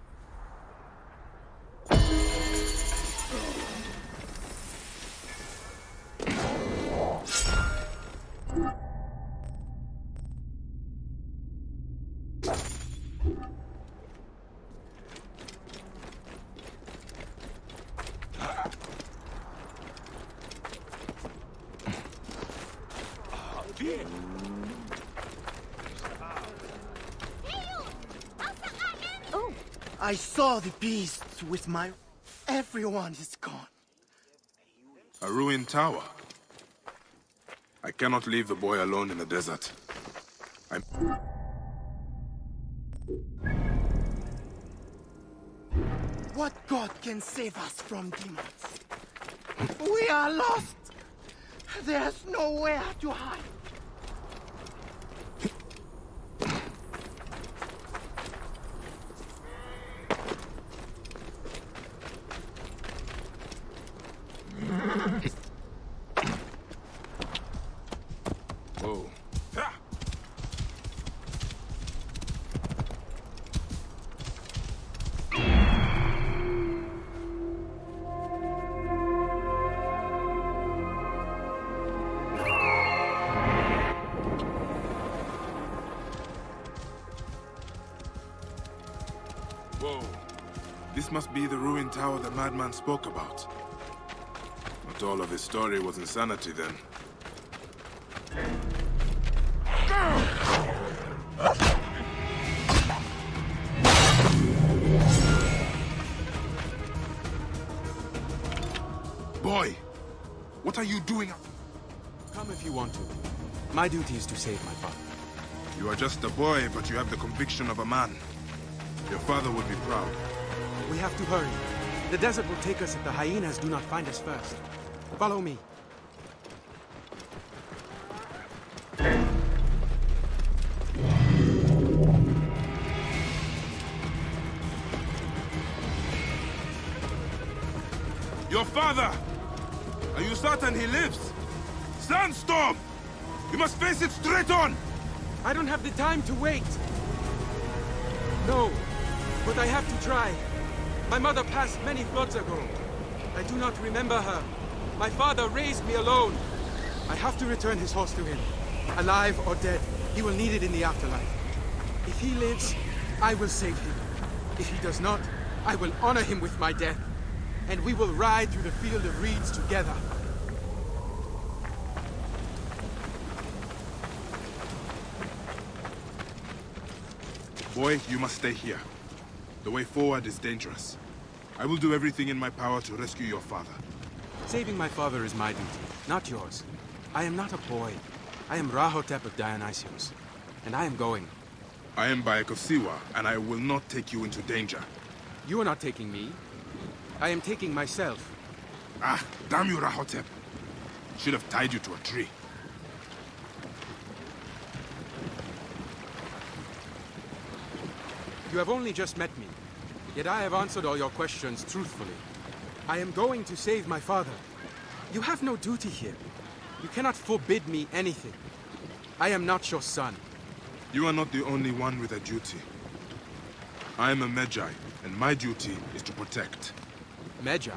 Oh, I saw the beasts with my... Everyone is gone. A ruined tower. I cannot leave the boy alone in the desert. What god can save us from demons? We are lost! There's nowhere to hide. Whoa. Whoa. This must be the ruined tower the madman spoke about. Not all of his story was insanity then. Boy, what are you doing? Come if you want to. My duty is to save my father. You are just a boy, but you have the conviction of a man. Your father would be proud. We have to hurry. The desert will take us if the hyenas do not find us first. Follow me. Your father! Are you certain he lives? Sandstorm! You must face it straight on! I don't have the time to wait. No, but I have to try. My mother passed many floods ago. I do not remember her. My father raised me alone. I have to return his horse to him. Alive or dead, he will need it in the afterlife. If he lives, I will save him. If he does not, I will honor him with my death. And we will ride through the field of reeds together. Boy, you must stay here. The way forward is dangerous. I will do everything in my power to rescue your father. Saving my father is my duty, not yours. I am not a boy. I am Rahotep of Dionysios, and I am going. I am Bayek of Siwa, and I will not take you into danger. You are not taking me. I am taking myself. Ah, damn you, Rahotep. Should have tied you to a tree. You have only just met me, yet I have answered all your questions truthfully. I am going to save my father. You have no duty here. You cannot forbid me anything. I am not your son. You are not the only one with a duty. I am a Medjay, and my duty is to protect. Medjay?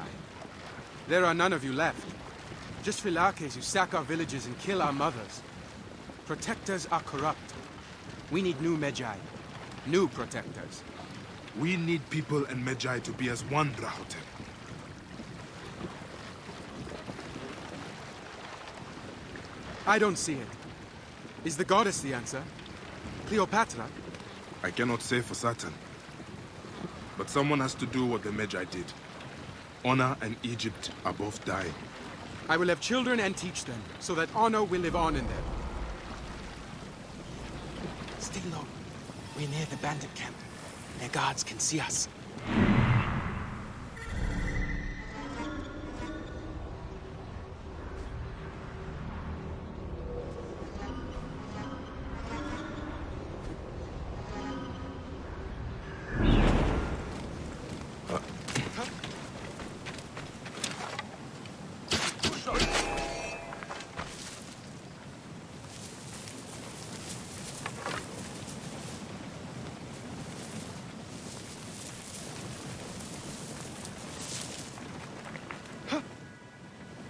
There are none of you left. Just Philakes who sack our villages and kill our mothers. Protectors are corrupt. We need new Medjay. New protectors. We need people and Medjay to be as one, Rahotep. I don't see it. Is the goddess the answer? Cleopatra? I cannot say for certain. But someone has to do what the Medjay did. Honor and Egypt are both dying. I will have children and teach them, so that honor will live on in them. Stay low. We're near the bandit camp. Their guards can see us.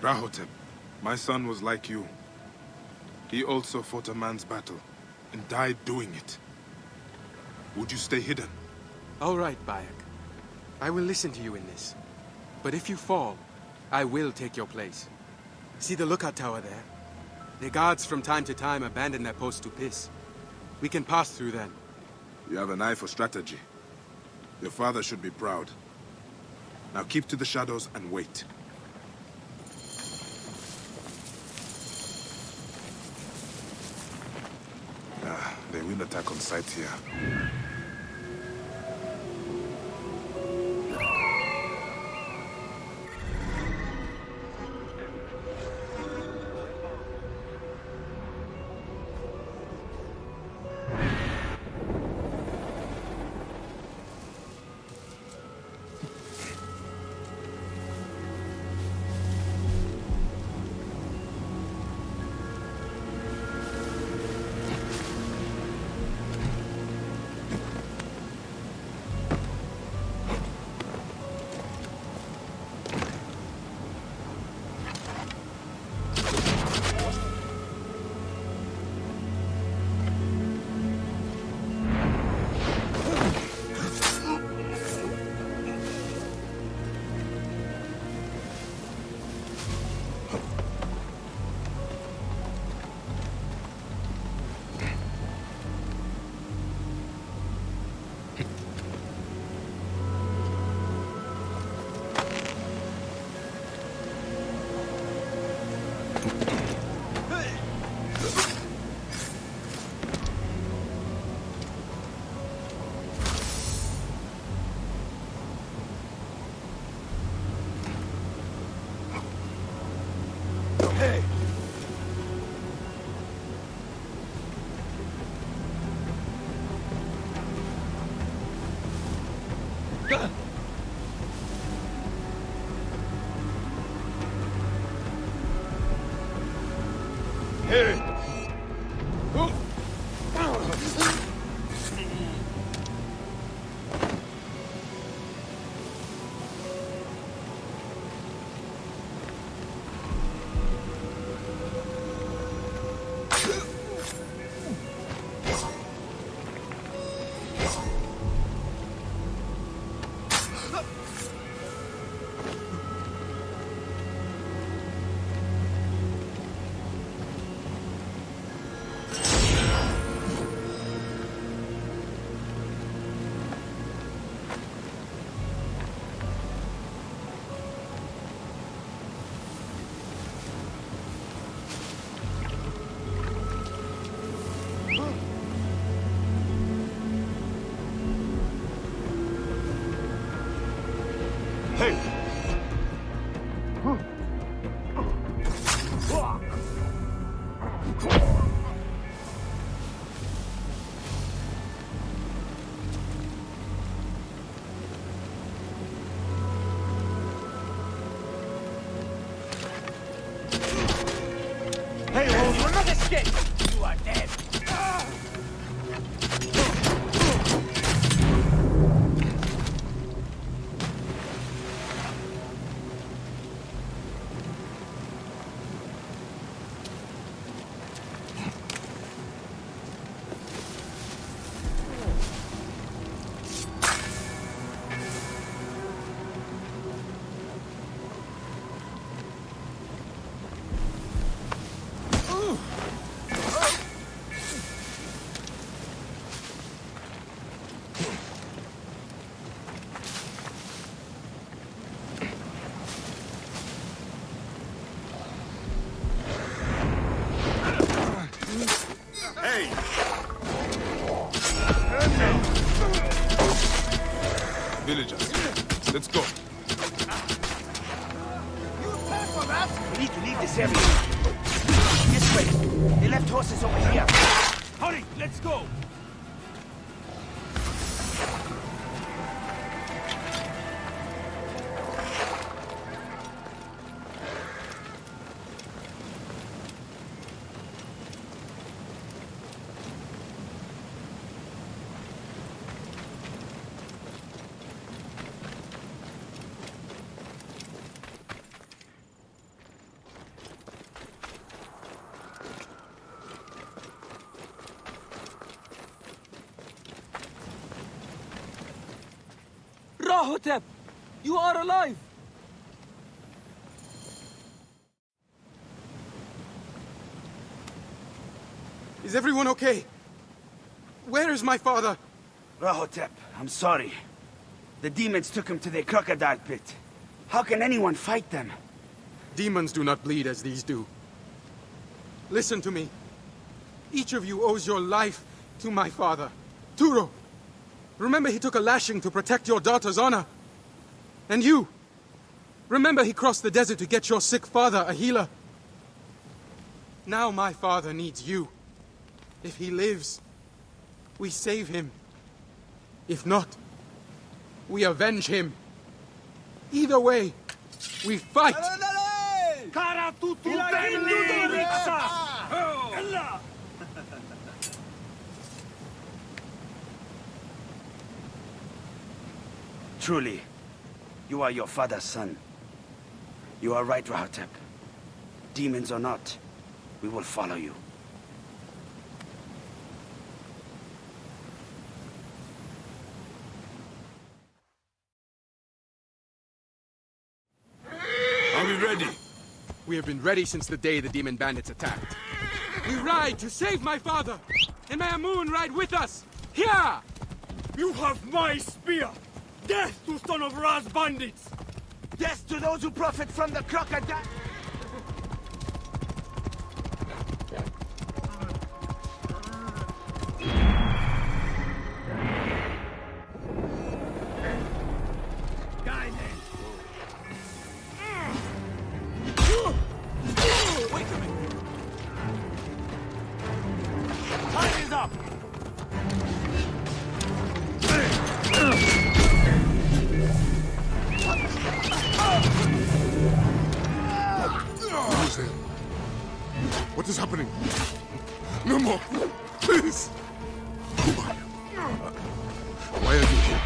Rahotep, my son was like you. He also fought a man's battle, and died doing it. Would you stay hidden? All right, Bayek. I will listen to you in this. But if you fall, I will take your place. See the lookout tower there? The guards from time to time abandon their posts to piss. We can pass through then. You have an eye for strategy. Your father should be proud. Now keep to the shadows and wait. They will attack on sight here. You are dead. Villagers, let's go. We need to leave this area. This way. They left horses over here. Hurry, let's go. Rahotep! You are alive! Is everyone okay? Where is my father? Rahotep, I'm sorry. The demons took him to the crocodile pit. How can anyone fight them? Demons do not bleed as these do. Listen to me. Each of you owes your life to my father. Turo, remember he took a lashing to protect your daughter's honor. And you, remember he crossed the desert to get your sick father a healer. Now my father needs you. If he lives, we save him. If not, we avenge him. Either way, we fight! Truly, you are your father's son. You are right, Rahotep. Demons or not, we will follow you. Are we ready? We have been ready since the day the demon bandits attacked. We ride to save my father! And may Amun ride with us! Here! You have my spear! Death to Son of Ra's bandits! Death to those who profit from the crocodile! What is happening? No more! Please! Who are you? Why are you here?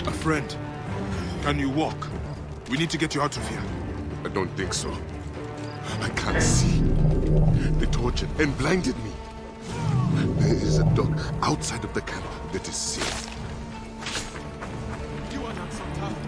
A friend. Can you walk? We need to get you out of here. I don't think so. I can't see. They tortured and blinded me. There is a dock outside of the camp that is safe. You are not so tough.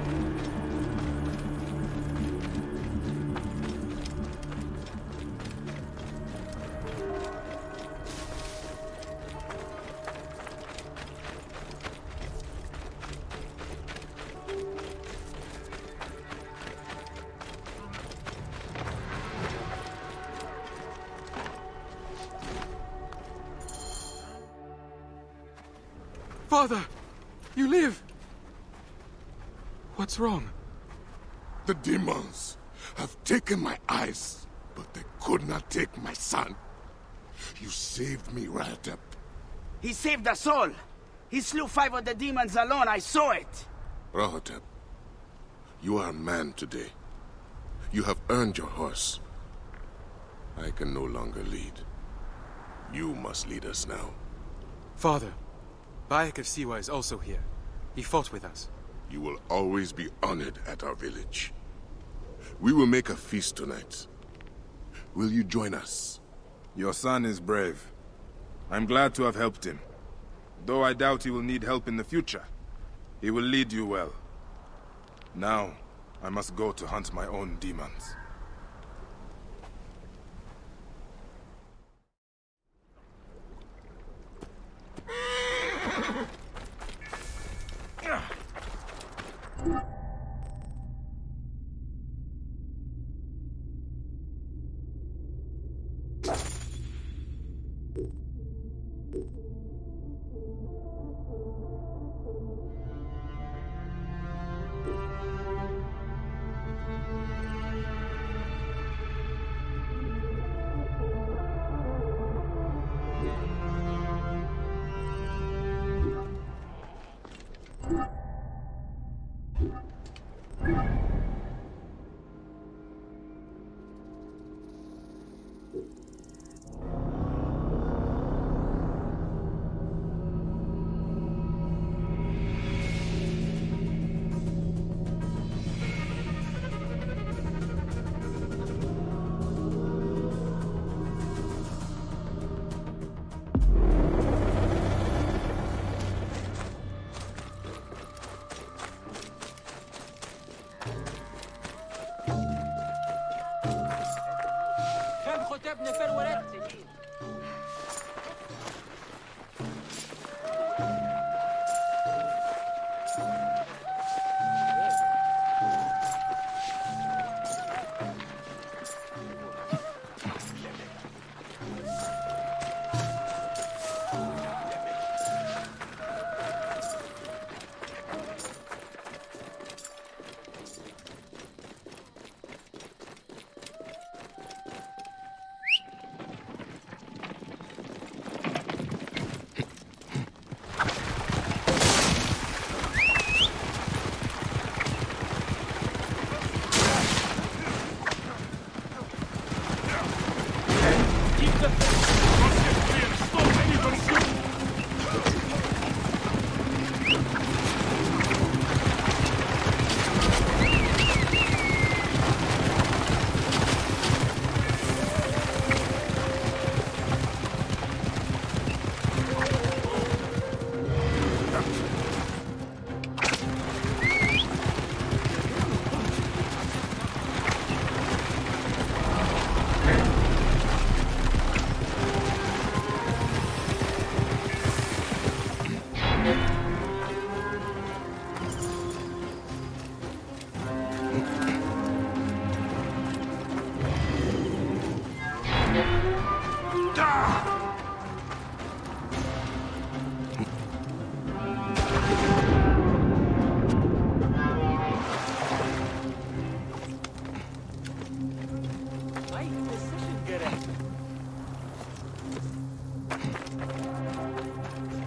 Father, you live. What's wrong? The demons have taken my eyes, but they could not take my son. You saved me, Rahotep. He saved us all! He slew 5 of the demons alone, I saw it! Rahotep, you are a man today. You have earned your horse. I can no longer lead. You must lead us now. Father, Bayek of Siwa is also here. He fought with us. You will always be honored at our village. We will make a feast tonight. Will you join us? Your son is brave. I'm glad to have helped him. Though I doubt he will need help in the future. He will lead you well. Now, I must go to hunt my own demons.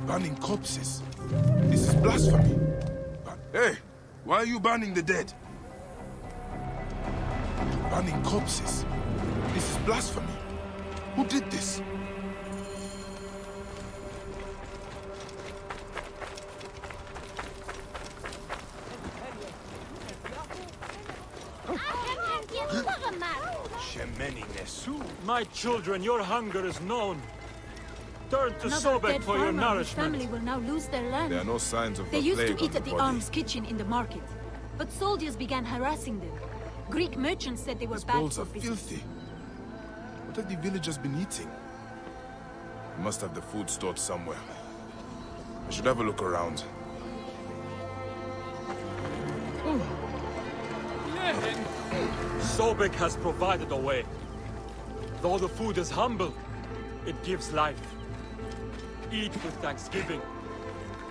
Burning corpses. This is blasphemy. Hey, why are you burning the dead? Burning corpses. This is blasphemy. Who did this? My children, your hunger is known. Turn to Another Sobek dead for your farmer whose nourishment. family will now lose their land. There are no signs of They the used plague to eat on at the body. arms kitchen in the market, but soldiers began harassing them. Greek merchants said they were These bad bowls for are business. filthy. What have the villagers been eating? We must have the food stored somewhere. I should have a look around. Sobek has provided a way. Though the food is humble, it gives life. Eat with thanksgiving,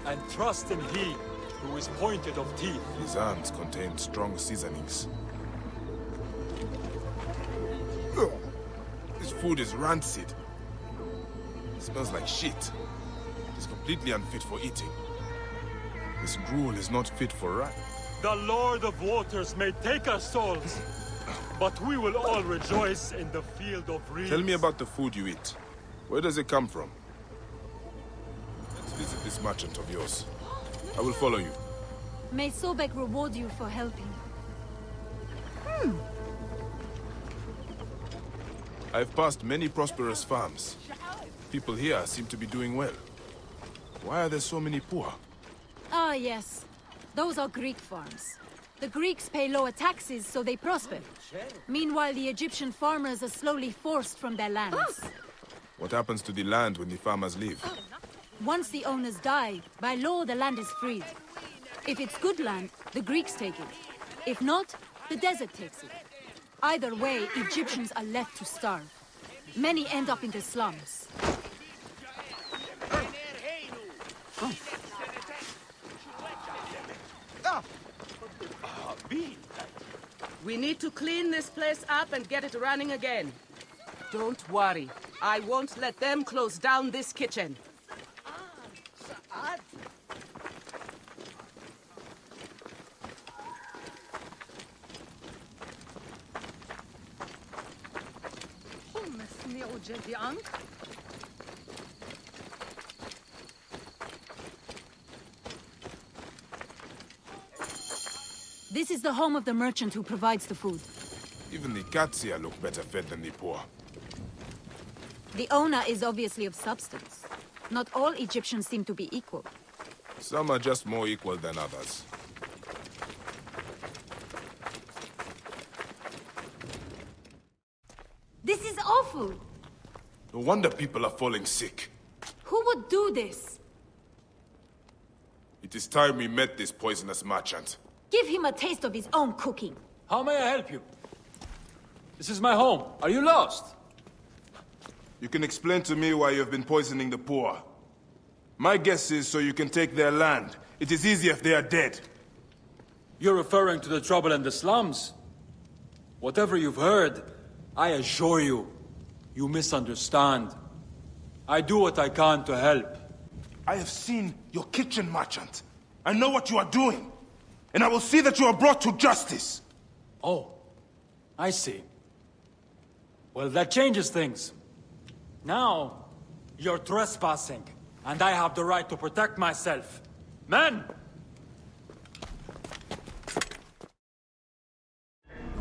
and trust in He who is pointed of teeth. His hands contain strong seasonings. Ugh. This food is rancid. It smells like shit. It is completely unfit for eating. This gruel is not fit for rat. The Lord of Waters may take our souls, but we will all rejoice in the field of reeds. Tell me about the food you eat. Where does it come from? Let's visit this merchant of yours. I will follow you. May Sobek reward you for helping. I've passed many prosperous farms. People here seem to be doing well. Why are there so many poor? Ah, yes. Those are Greek farms. The Greeks pay lower taxes, so they prosper. Meanwhile, the Egyptian farmers are slowly forced from their lands. What happens to the land when the farmers leave? Once the owners die, by law the land is freed. If it's good land, the Greeks take it. If not, the desert takes it. Either way, Egyptians are left to starve. Many end up in the slums. We need to clean this place up and get it running again. Don't worry. I won't let them close down this kitchen. This is the home of the merchant who provides the food. Even the cats here look better fed than the poor. The owner is obviously of substance. Not all Egyptians seem to be equal. Some are just more equal than others. This is awful! No wonder people are falling sick. Who would do this? It is time we met this poisonous merchant. Give him a taste of his own cooking. How may I help you? This is my home. Are you lost? You can explain to me why you have been poisoning the poor. My guess is so you can take their land. It is easier if they are dead. You're referring to the trouble in the slums? Whatever you've heard, I assure you, you misunderstand. I do what I can to help. I have seen your kitchen, merchant. I know what you are doing. And I will see that you are brought to justice. Oh, I see. Well, that changes things. Now, you're trespassing, and I have the right to protect myself. Men!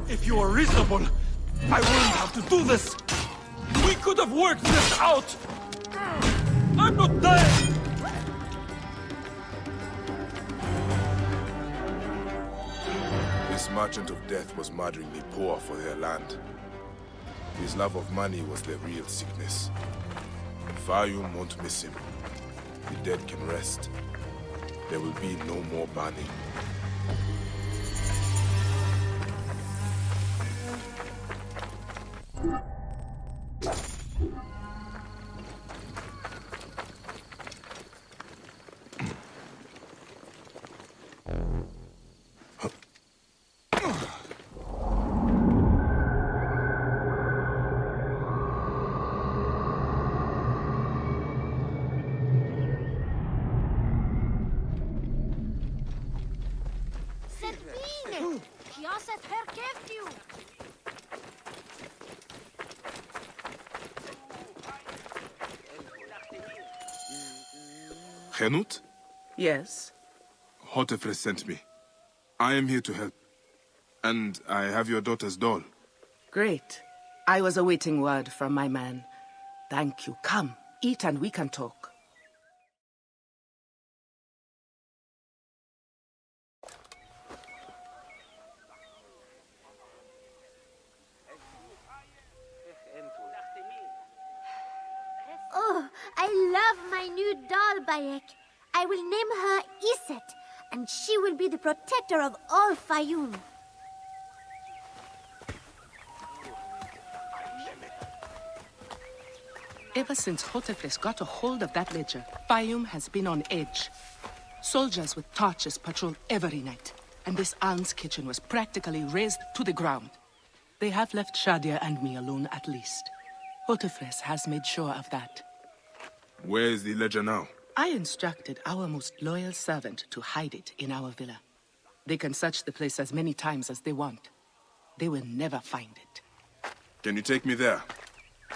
If you are reasonable, I wouldn't have to do this. We could have worked this out. I'm not dead. This merchant of death was murdering the poor for their land. His love of money was their real sickness. Fayum won't miss him. The dead can rest. there will be no more burning. Henut? Yes? Hotefres sent me. I am here to help. And I have your daughter's doll. Great. I was awaiting word from my man. Thank you. Come, eat and we can talk. Oh, I love my new doll, Bayek. I will name her Iset, and she will be the protector of all Fayum. Ever since Hotefres got a hold of that ledger, Fayum has been on edge. Soldiers with torches patrol every night, and this alms kitchen was practically razed to the ground. They have left Shadia and me alone at least. Hotefres has made sure of that. Where is the ledger now? I instructed our most loyal servant to hide it in our villa. They can search the place as many times as they want. They will never find it. Can you take me there?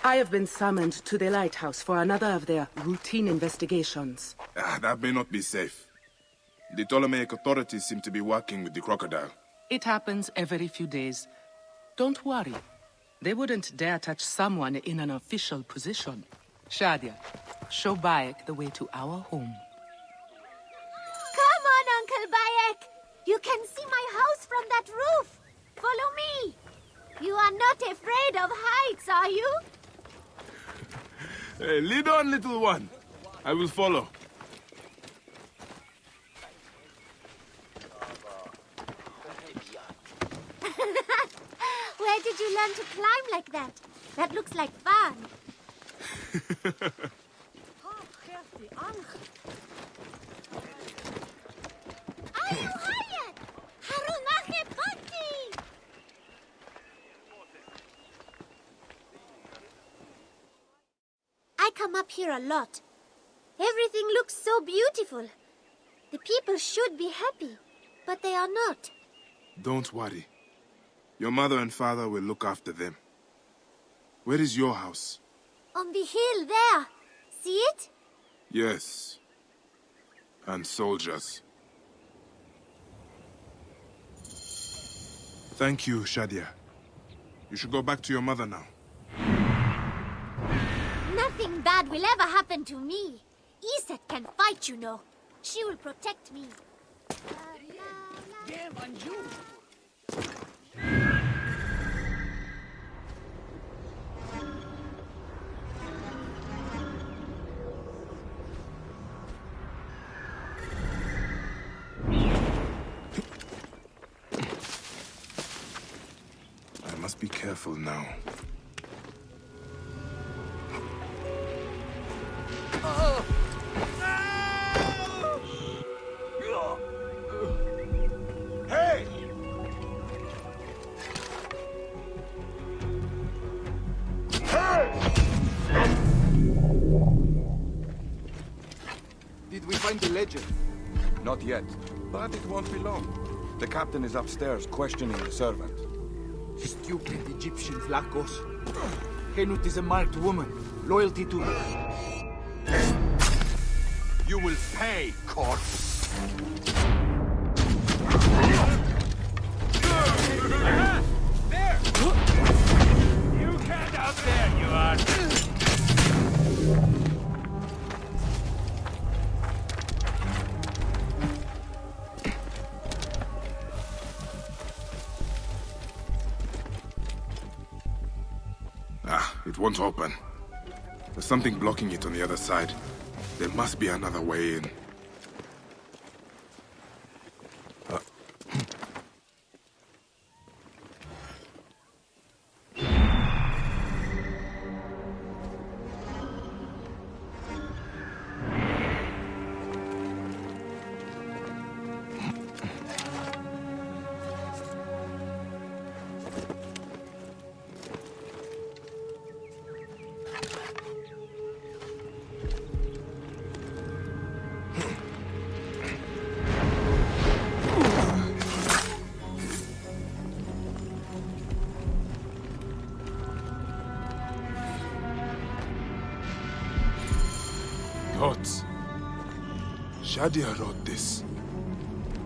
I have been summoned to the lighthouse for another of their routine investigations. That may not be safe. The Ptolemaic authorities seem to be working with the crocodile. It happens every few days. Don't worry. They wouldn't dare touch someone in an official position. Shadia, show Bayek the way to our home. Come on, Uncle Bayek! You can see my house from that roof! Follow me! You are not afraid of heights, are you? Hey, lead on, little one. I will follow. Where did you learn to climb like that? That looks like fun. I come up here a lot. Everything looks so beautiful. The people should be happy, but they are not. Don't worry. Your mother and father will look after them. Where is your house? On the hill there. See it? Yes. And soldiers. Thank you, Shadia. You should go back to your mother now. Nothing bad will ever happen to me. Iset can fight, you know. She will protect me. I must be careful now. Hey! Did we find the ledger? Not yet, but it won't be long. The captain is upstairs questioning the servant. Stupid Egyptian flacos. Henut is a marked woman. Loyalty to her. You will pay, corpse! There! You can't out there, you are! It won't open. There's something blocking it on the other side. There must be another way in. Shadia wrote this.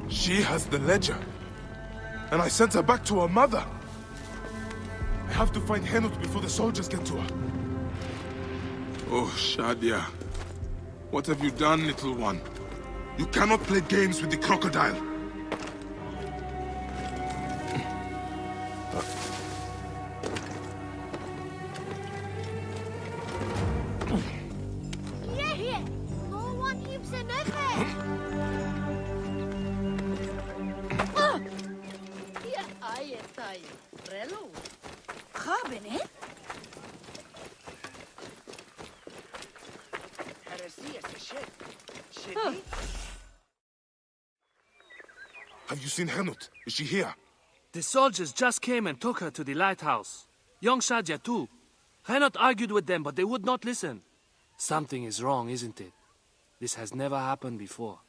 She has the ledger. And I sent her back to her mother. I have to find Henut before the soldiers get to her. Oh, Shadia. What have you done, little one? You cannot play games with the crocodile. Have you seen Henut? Is she here? The soldiers just came and took her to the lighthouse. Young Shadia too. Henut argued with them, but they would not listen. Something is wrong, isn't it? This has never happened before.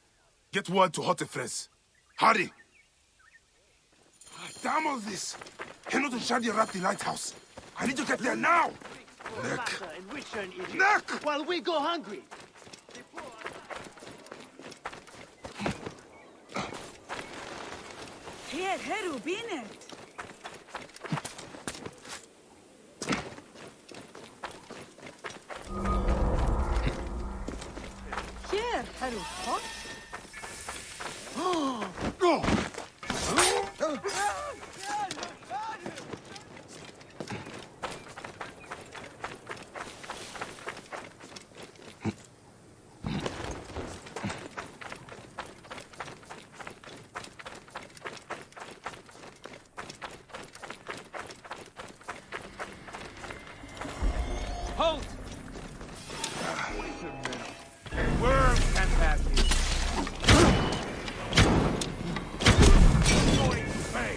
Get word to Hotefres. Hurry! Damn all this! Henut and Shadia are at the lighthouse. I need to get there now! Neck! Neck! While we go hungry. Here, Heru, binet. Here, Heru, hot. Go! Halt! Worms can pass you. Going to pay.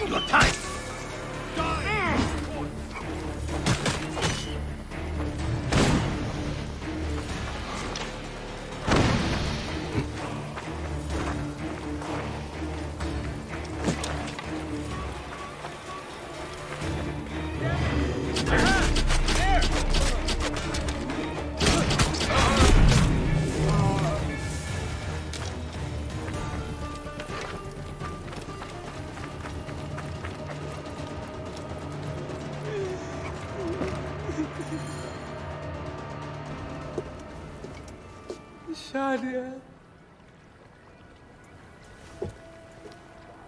Your time! Shadia.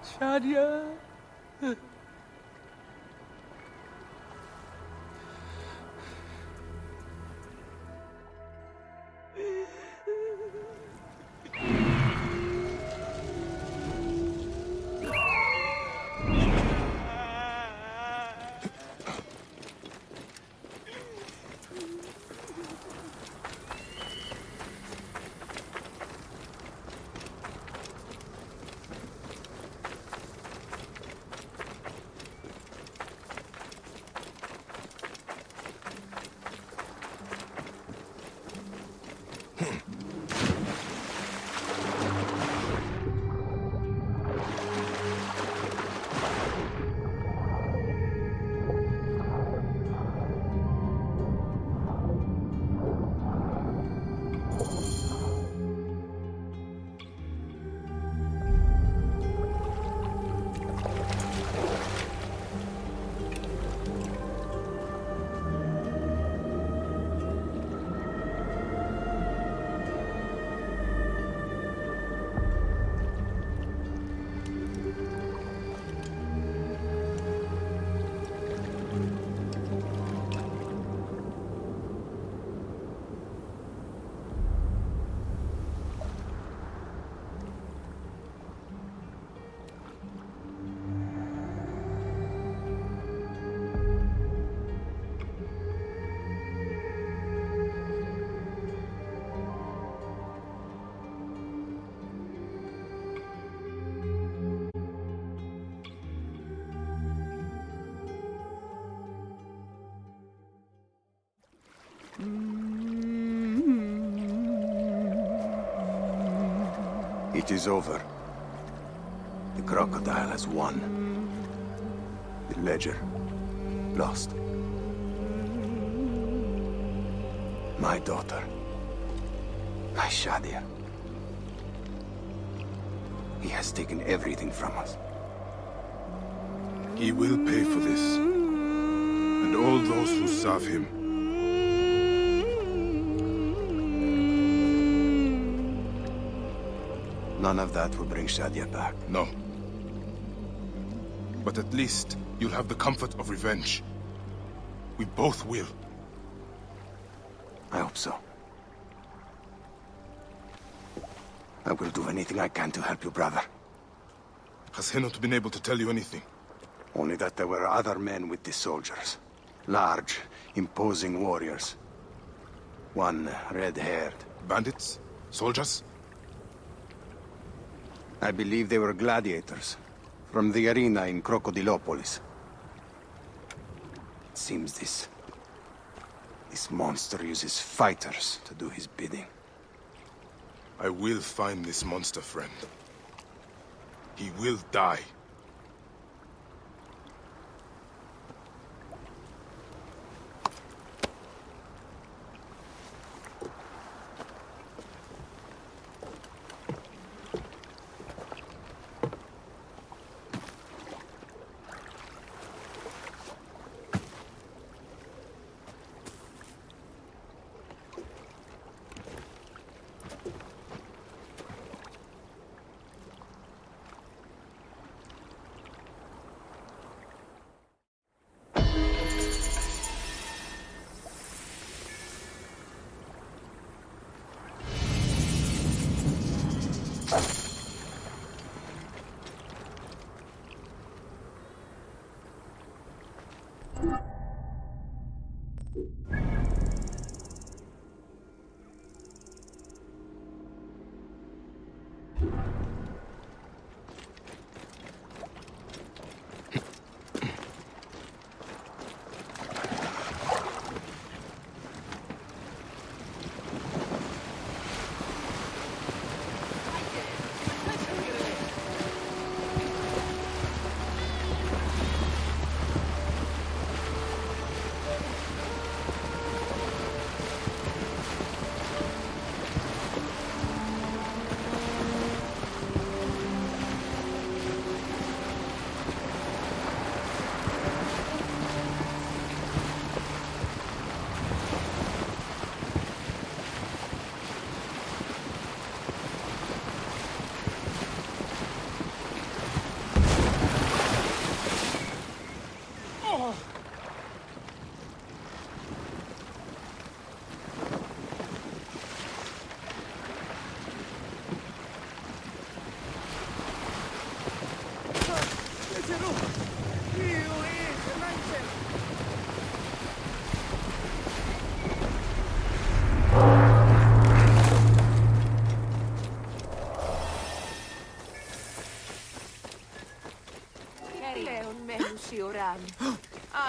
Shadia. It is over. The crocodile has won. The ledger lost. My daughter. My Shadia. He has taken everything from us. He will pay for this. And all those who serve him. None of that will bring Shadia back. No. But at least you'll have the comfort of revenge. We both will. I hope so. I will do anything I can to help you, brother. Has he not been able to tell you anything? Only that there were other men with the soldiers. Large, imposing warriors. One red-haired. Bandits? Soldiers? I believe they were gladiators. From the arena in Crocodilopolis. It seems this monster uses fighters to do his bidding. I will find this monster, friend. He will die.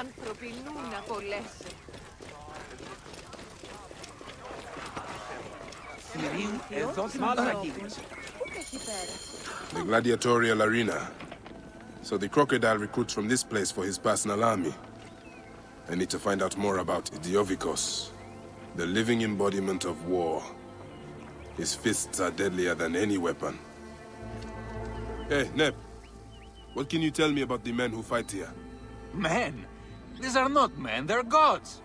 Άνθρωποι νου πολλές. The gladiatorial arena. So the crocodile recruits from this place for his personal army. I need to find out more about Idiovikos, the living embodiment of war. His fists are deadlier than any weapon. Hey, Nep. What can you tell me about the men who fight here? Men? These are not men, they're gods.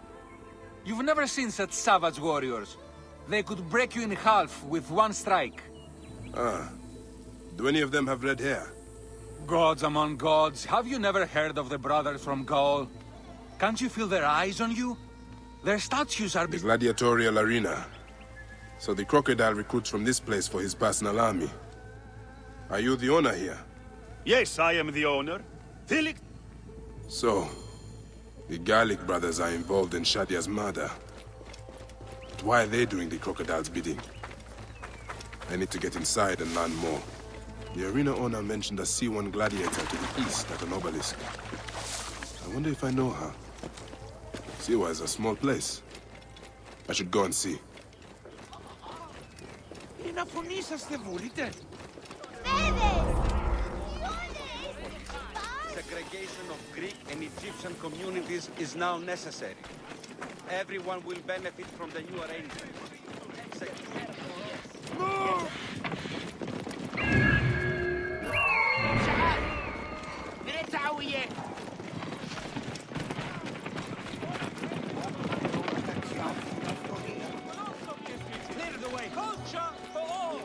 You've never seen such savage warriors. They could break you in half with one strike. Ah. Do any of them have red hair? Gods among gods, have you never heard of the brothers from Gaul? Can't you feel their eyes on you? Their statues are... The gladiatorial arena. So the crocodile recruits from this place for his personal army. Are you the owner here? Yes, I am the owner. Felix... So, the Garlic brothers are involved in Shadia's murder. But why are they doing the crocodile's bidding? I need to get inside and learn more. The arena owner mentioned a C1 gladiator to the east at an obelisk. I wonder if I know her. Siwa is a small place. I should go and see. Segregation of Greek and Egyptian communities is now necessary. Everyone will benefit from the new arrangement. Move! Clear the way. Culture for all.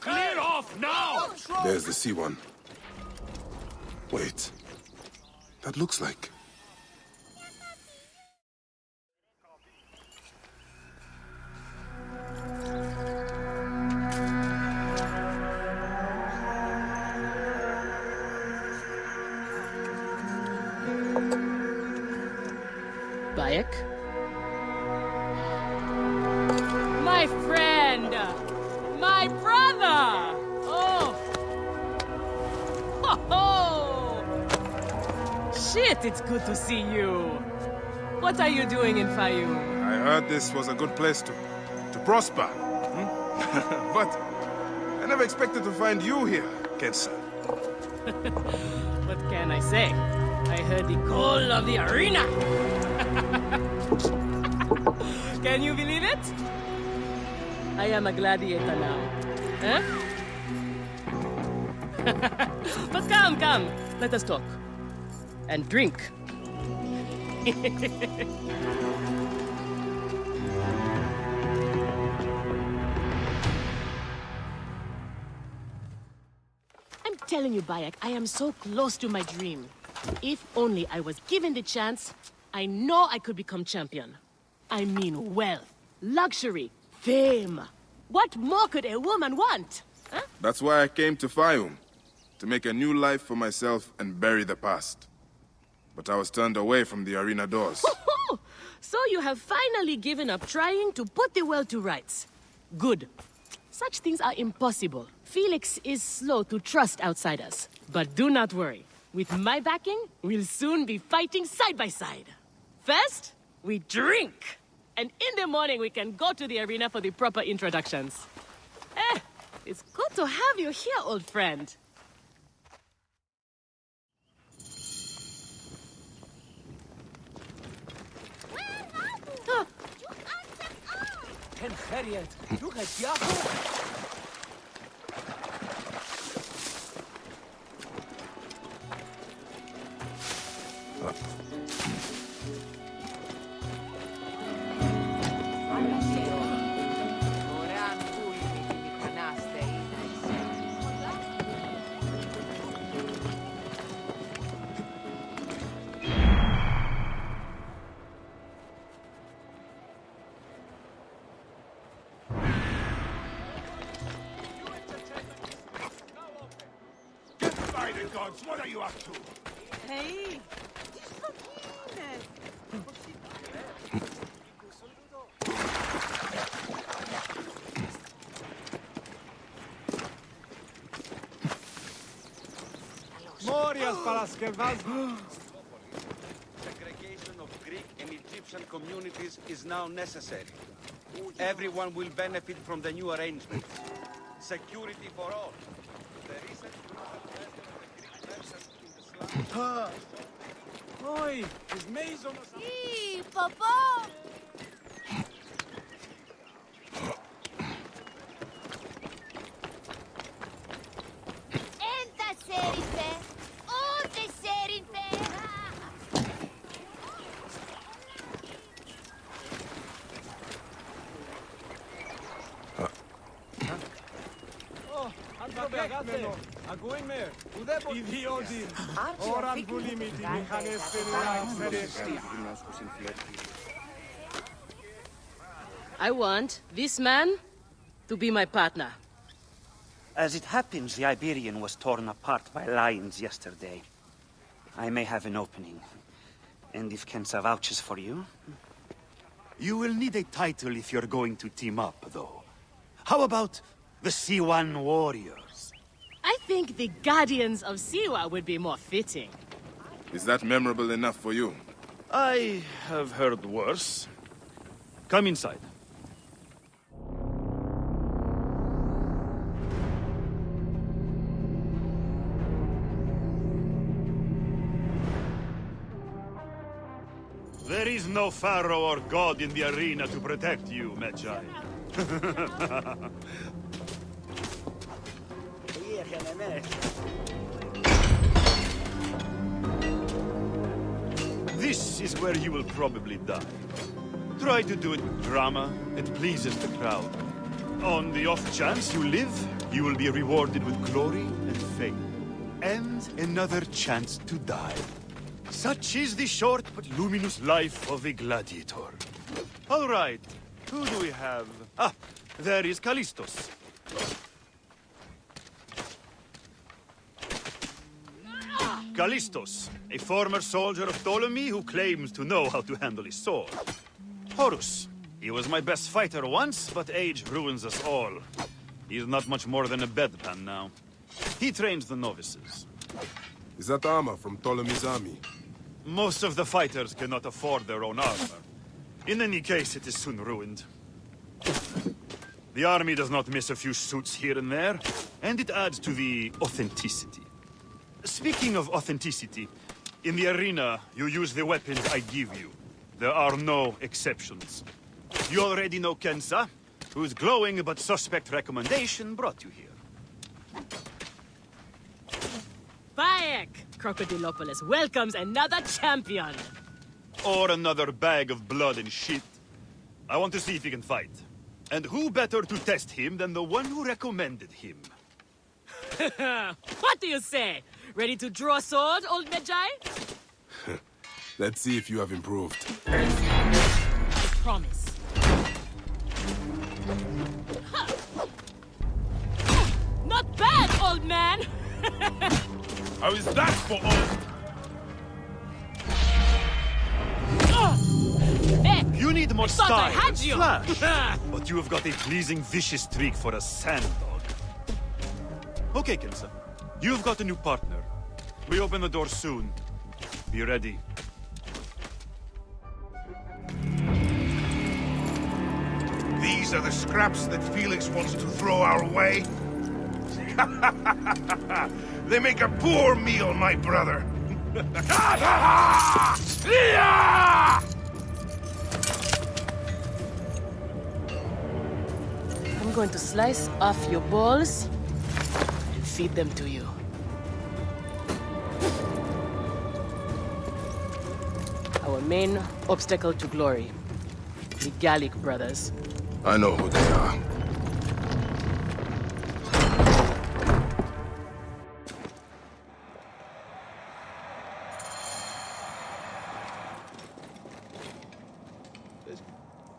Clear off now! There's the C1. Wait. That looks like... Bayek? My friend! My brother! Oh! Ho ho! Shit, it's good to see you. What are you doing in Fayum? I heard this was a good place to prosper. But I never expected to find you here, Kensa. What can I say? I heard the call of the arena. Can you believe it? I am a gladiator now. Huh? But come. Let us talk. And drink. I'm telling you, Bayek, I am so close to my dream. If only I was given the chance, I know I could become champion. I mean wealth, luxury, fame. What more could a woman want? Huh? That's why I came to Fayum. To make a new life for myself and bury the past. But I was turned away from the arena doors. So you have finally given up trying to put the world to rights. Good. Such things are impossible. Felix is slow to trust outsiders. But do not worry. With my backing, we'll soon be fighting side by side. First, we drink. And in the morning, we can go to the arena for the proper introductions. It's good to have you here, old friend. By the gods, what are you up to? Hey! Segregation of Greek and Egyptian communities is now necessary. Everyone will benefit from the new arrangement. Security for all. The recent Greek merchants in the slums. Oi, is Maison... Eee, Papa! Entä serite? Oote serite! Oh, ragazze, aguin mer. Idiotin. Oran bulimiti, I want this man to be my partner. As it happens, the Iberian was torn apart by lions yesterday. I may have an opening. And if Kensa vouches for you... You will need a title if you're going to team up, though. How about the C1 Warriors? I think the Guardians of Siwa would be more fitting. Is that memorable enough for you? I have heard worse. Come inside. There is no pharaoh or god in the arena to protect you, Medjay. This is where you will probably die. Try to do it with drama. It pleases the crowd. On the off chance you live, you will be rewarded with glory and fame. And another chance to die. Such is the short but luminous life of a gladiator. All right, who do we have? Ah, there is Callistos. Callistos, a former soldier of Ptolemy who claims to know how to handle his sword. Horus, he was my best fighter once, but age ruins us all. He's not much more than a bedpan now. He trains the novices. Is that armor from Ptolemy's army? Most of the fighters cannot afford their own armor. In any case, it is soon ruined. The army does not miss a few suits here and there, and it adds to the authenticity. Speaking of authenticity, in the arena, you use the weapons I give you. There are no exceptions. You already know Kensa, whose glowing but suspect recommendation brought you here. Bayek! Crocodilopolis welcomes another champion! Or another bag of blood and shit. I want to see if he can fight. And who better to test him than the one who recommended him? What do you say? Ready to draw a sword, old Medjay? Let's see if you have improved. I promise. Not bad, old man! How is that for old? You need more thought I style had and you. flash. But you have got a pleasing vicious streak for a sand dog. Okay, Kensa. You've got a new partner. We open the door soon. Be ready. These are the scraps that Felix wants to throw our way? They make a poor meal, my brother. I'm going to slice off your balls and feed them to you. Our main obstacle to glory, the Gallic brothers. I know who they are.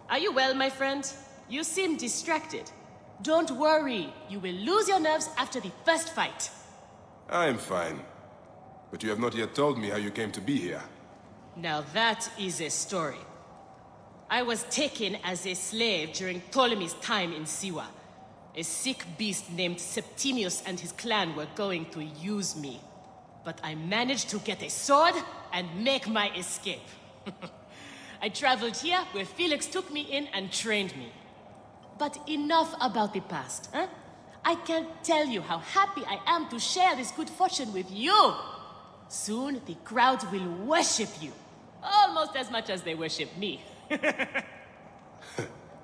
Are you well, my friend? You seem distracted. Don't worry, you will lose your nerves after the first fight. I am fine. But you have not yet told me how you came to be here. Now that is a story. I was taken as a slave during Ptolemy's time in Siwa. A sick beast named Septimius and his clan were going to use me. But I managed to get a sword and make my escape. I traveled here where Felix took me in and trained me. But enough about the past, huh? I can't tell you how happy I am to share this good fortune with you. Soon the crowd will worship you. Almost as much as they worship me.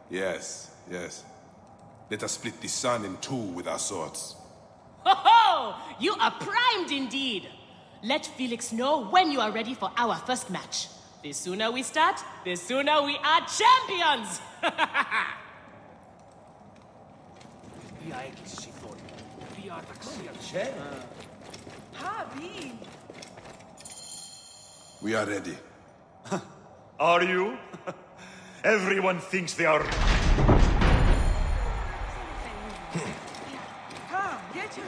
Yes, yes. Let us split the sun in two with our swords. Ho ho! You are primed indeed! Let Felix know when you are ready for our first match. The sooner we start, the sooner we are champions! We are ready. Are you? Everyone thinks they are... Come, get you.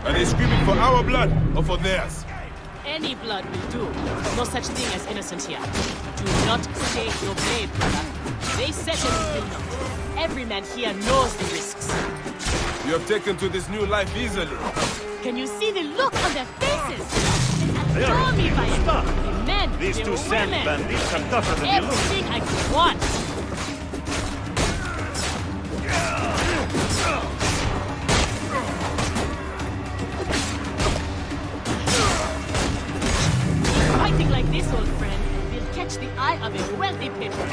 Are they screaming for our blood or for theirs? Any blood will do. No such thing as innocent here. Do not stay your blade, brother. They said that we will not. Every man here knows the risks. You have taken to this new life easily. Can you see the look on their faces? They adore me by it. The men, These the two sand women, bandits are tougher than they look. everything I could want. Fighting like this, old friend, will catch the eye of a wealthy patron.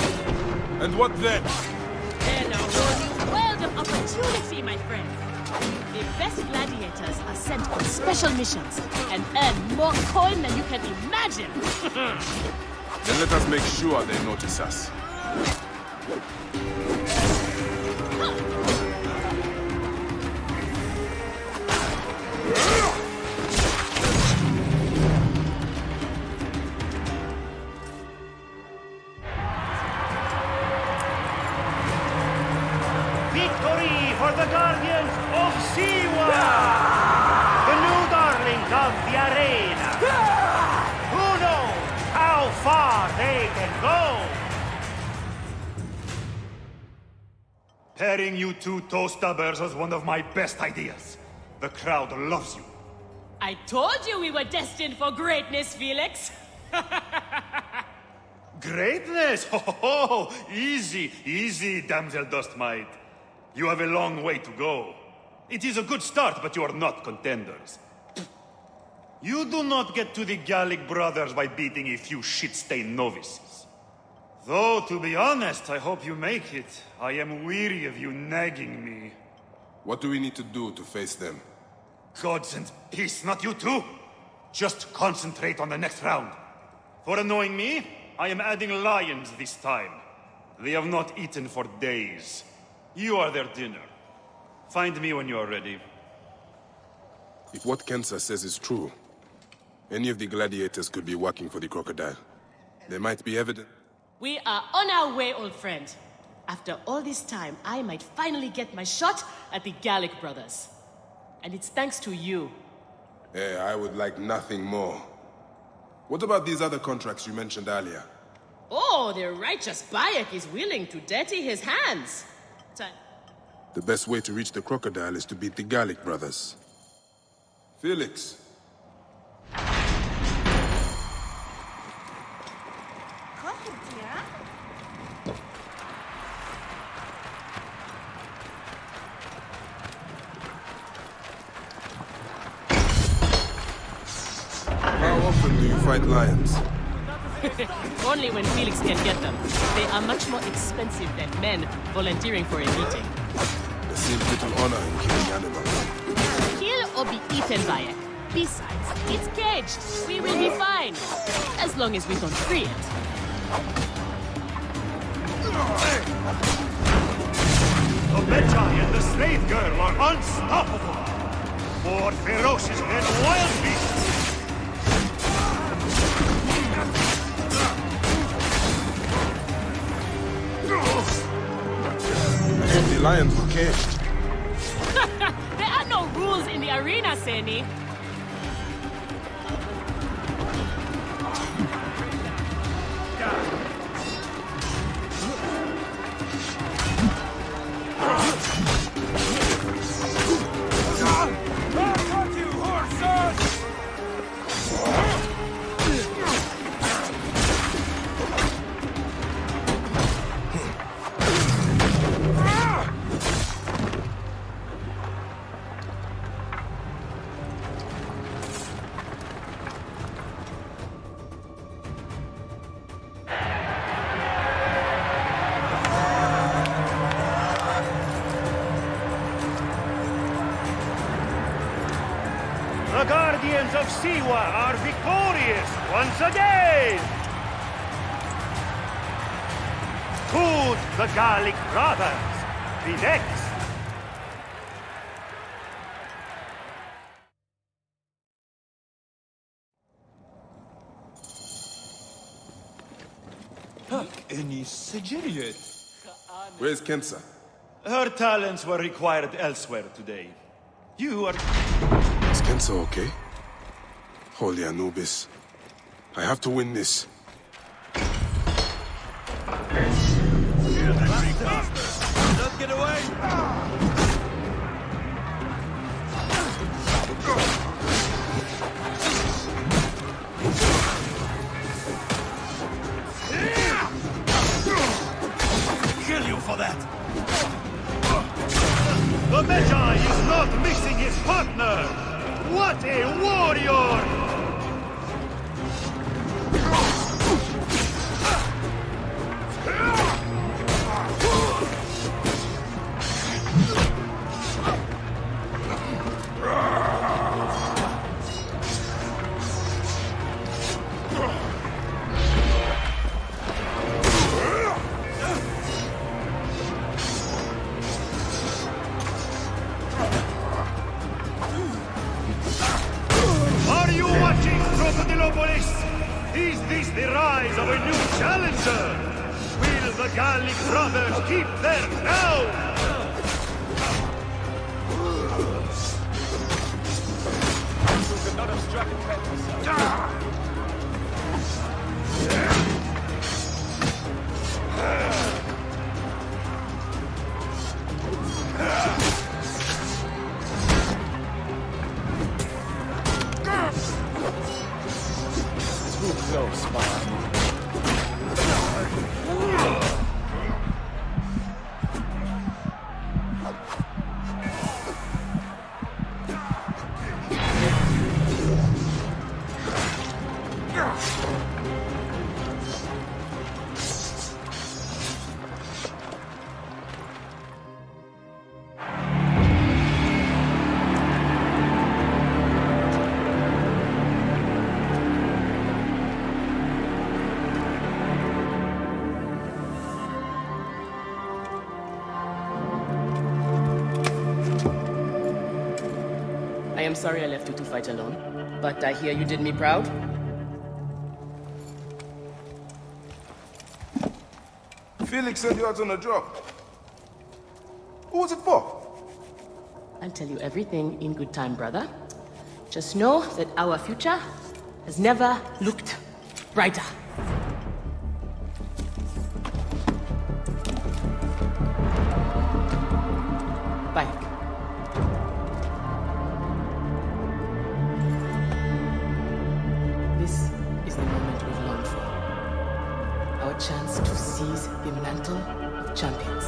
And what then? Then a whole new world of opportunity, my friend. The best gladiators are sent on special missions and earn more coin than you can imagine. Then let us make sure they notice us. Victory for the Guardians of Siwa! The new darlings of the arena! Who knows how far they can go? Pairing you two toe-stubbers was one of my best ideas. The crowd loves you. I told you we were destined for greatness, Felix. Greatness? Oh, easy, easy, damsel Dustmite. You have a long way to go. It is a good start, but you are not contenders. You do not get to the Gallic brothers by beating a few shit-stained novices. Though, to be honest, I hope you make it. I am weary of you nagging me. What do we need to do to face them? Gods and peace, not you two. Just concentrate on the next round. For annoying me, I am adding lions this time. They have not eaten for days. You are their dinner. Find me when you are ready. If what Kensa says is true, any of the gladiators could be working for the crocodile. There might be evidence. We are on our way, old friend. After all this time, I might finally get my shot at the Gallic brothers. And it's thanks to you. I would like nothing more. What about these other contracts you mentioned earlier? Oh, the righteous Bayek is willing to dirty his hands. The best way to reach the crocodile is to beat the Gallic brothers. Felix. How often do you fight lions? Only when Felix can get them. They are much more expensive than men volunteering for a meeting. There seems little honor in killing animals. Kill or be eaten by it. Besides, it's caged. We will be fine. As long as we don't free it. The Medjay and the slave girl are unstoppable. More ferocious than wild beasts. The lions were caged. There are no rules in the arena, Seni. The Guardians of Siwa are victorious once again! Could the Gallic brothers be next? Any Sigiriot? Where's Kensa? Her talents were required elsewhere today. You are... Is Kensa okay? Holy Anubis. I have to win this. Medjay is not missing his partner! What a warrior! Is this the rise of a new challenger? Will the Gallic brothers keep their crown? We could not have struck it better. Close, man. I am sorry I left you to fight alone, but I hear you did me proud. Felix said you had on a job. Who was it for? I'll tell you everything in good time, brother. Just know that our future has never looked brighter. Bye. This is the moment we've longed for. Our chance to seize the mantle of champions.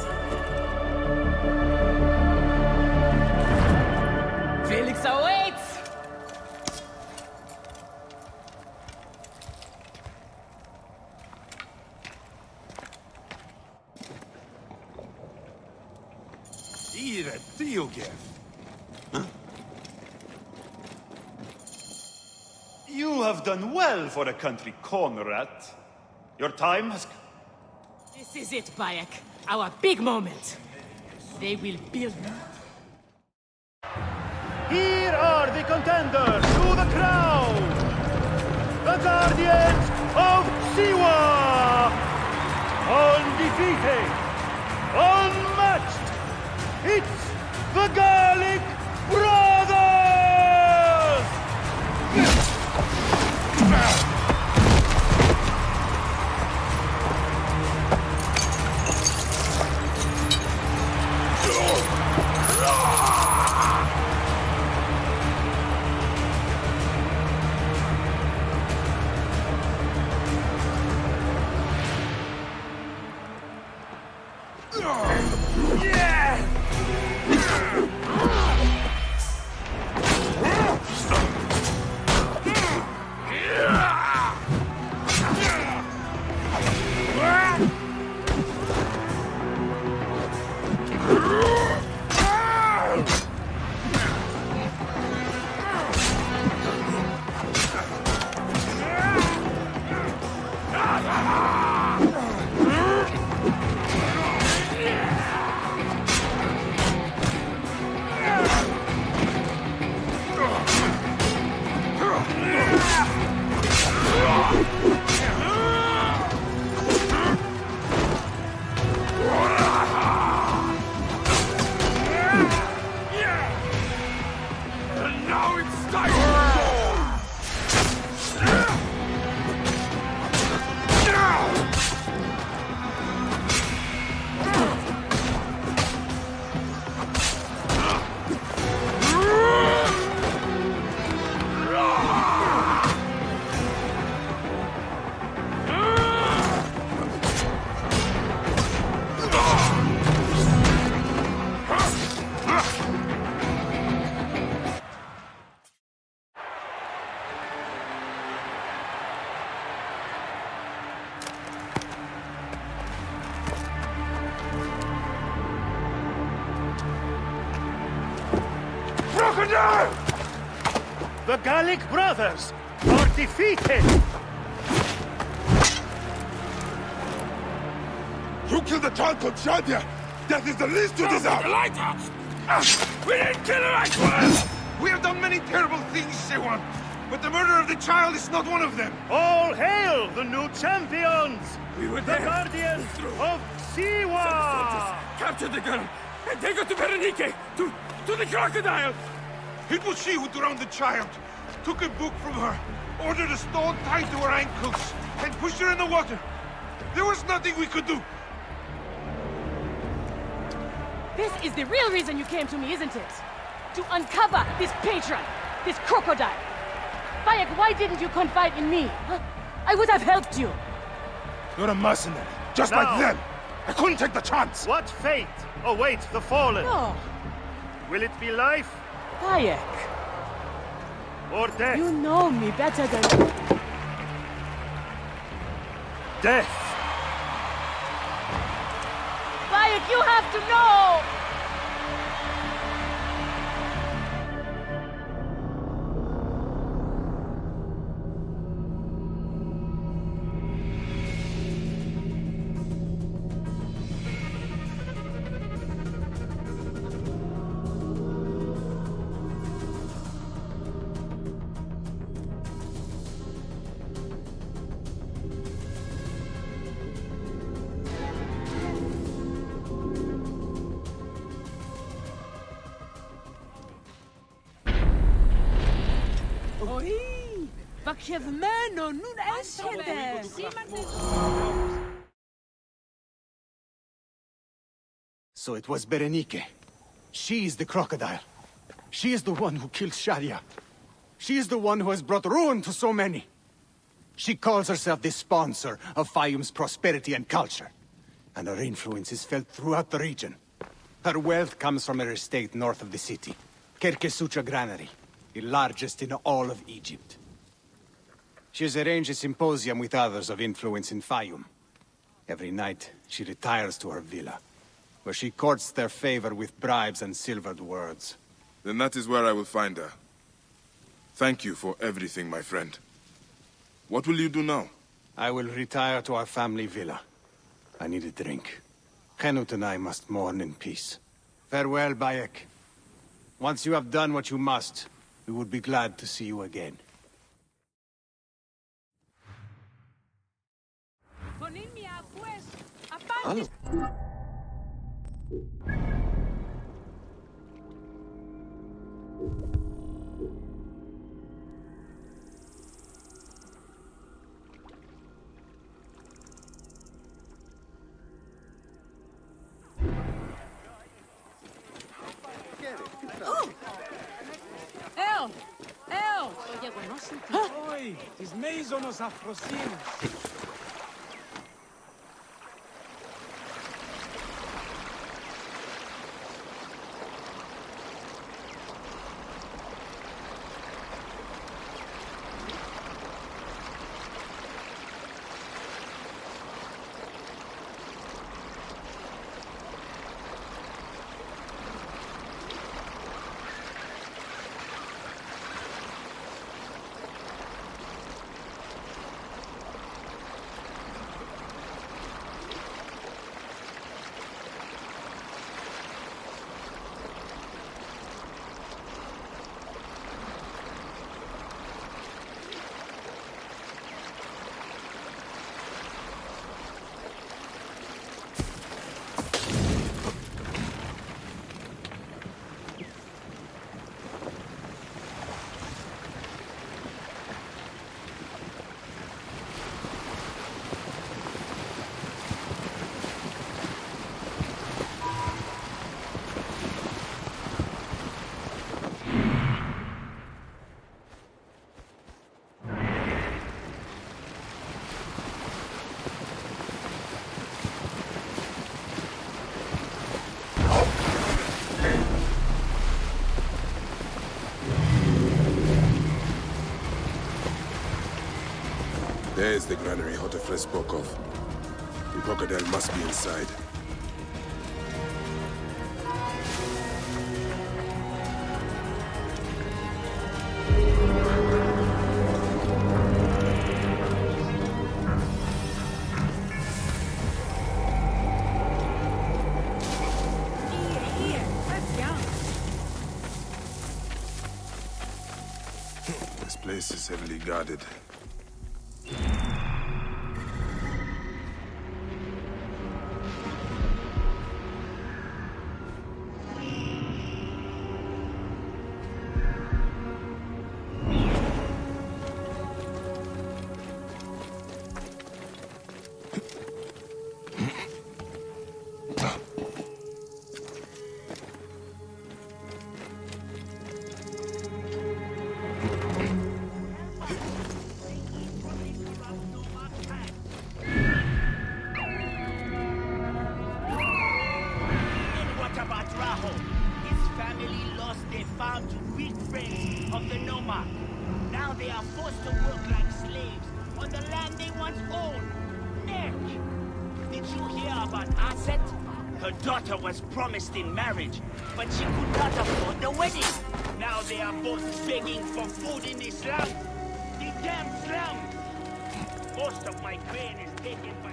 Felix awaits! Ire Diogev. You have done well for a country corner rat. Your time has come. This is it, Bayek. Our big moment. They will build. Here are the contenders to the crown! The Guardians of Siwa! Undefeated! Unmatched! It's the Gallic Brothers! The Gallic brothers are defeated! You killed the child called Shadia! That is the least you deserve! The lighthouse! We didn't kill her, I swear! We have done many terrible things, Sewan, but the murder of the child is not one of them! All hail the new champions! We were the there. guardians of Siwa! Captured the girl and take her to Berenike, to the crocodile! It was she who drowned the child, took a book from her, ordered a stone tied to her ankles, and pushed her in the water. There was nothing we could do. This is the real reason you came to me, isn't it? To uncover this patron, this crocodile. Bayek, why didn't you confide in me? Huh? I would have helped you. You're a mercenary, just Now, like them. I couldn't take the chance. What fate awaits the fallen? No. Will it be life Bayek, or death? you know me better than... Death! Bayek, you have to know! So it was Berenike. She is the crocodile. She is the one who killed Shadia. She is the one who has brought ruin to so many. She calls herself the sponsor of Fayum's prosperity and culture. And her influence is felt throughout the region. Her wealth comes from her estate north of the city. Kerkesucha Granary, the largest in all of Egypt. She has arranged a symposium with others of influence in Fayum. Every night, she retires to her villa, where she courts their favor with bribes and silvered words. Then that is where I will find her. Thank you for everything, my friend. What will you do now? I will retire to our family villa. I need a drink. Henut and I must mourn in peace. Farewell, Bayek. Once you have done what you must, we would be glad to see you again. Hello. El! El! Oi, tis meizonos afrosinos. There is the granary Hotefres spoke of. The crocodile must be inside. place is heavily guarded. Promised in marriage, but she could not afford the wedding. Now they are both begging for food in the slum. The damn slum! Most of my grain is taken by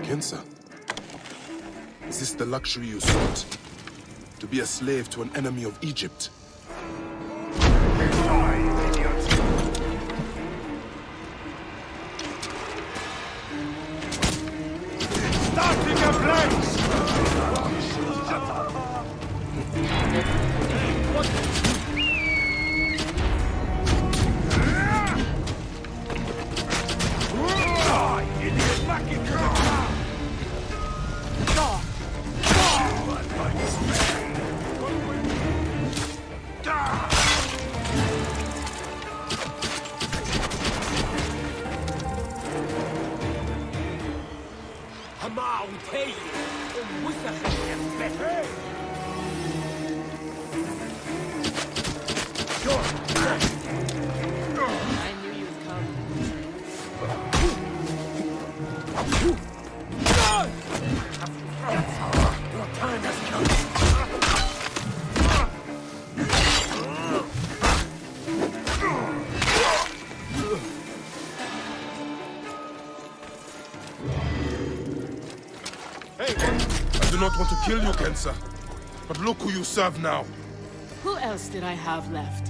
Kensa, is this the luxury you sought? To be a slave to an enemy of Egypt? Starting a blaze! I do not want to kill you, Kensa, but look who you serve now. Who else did I have left?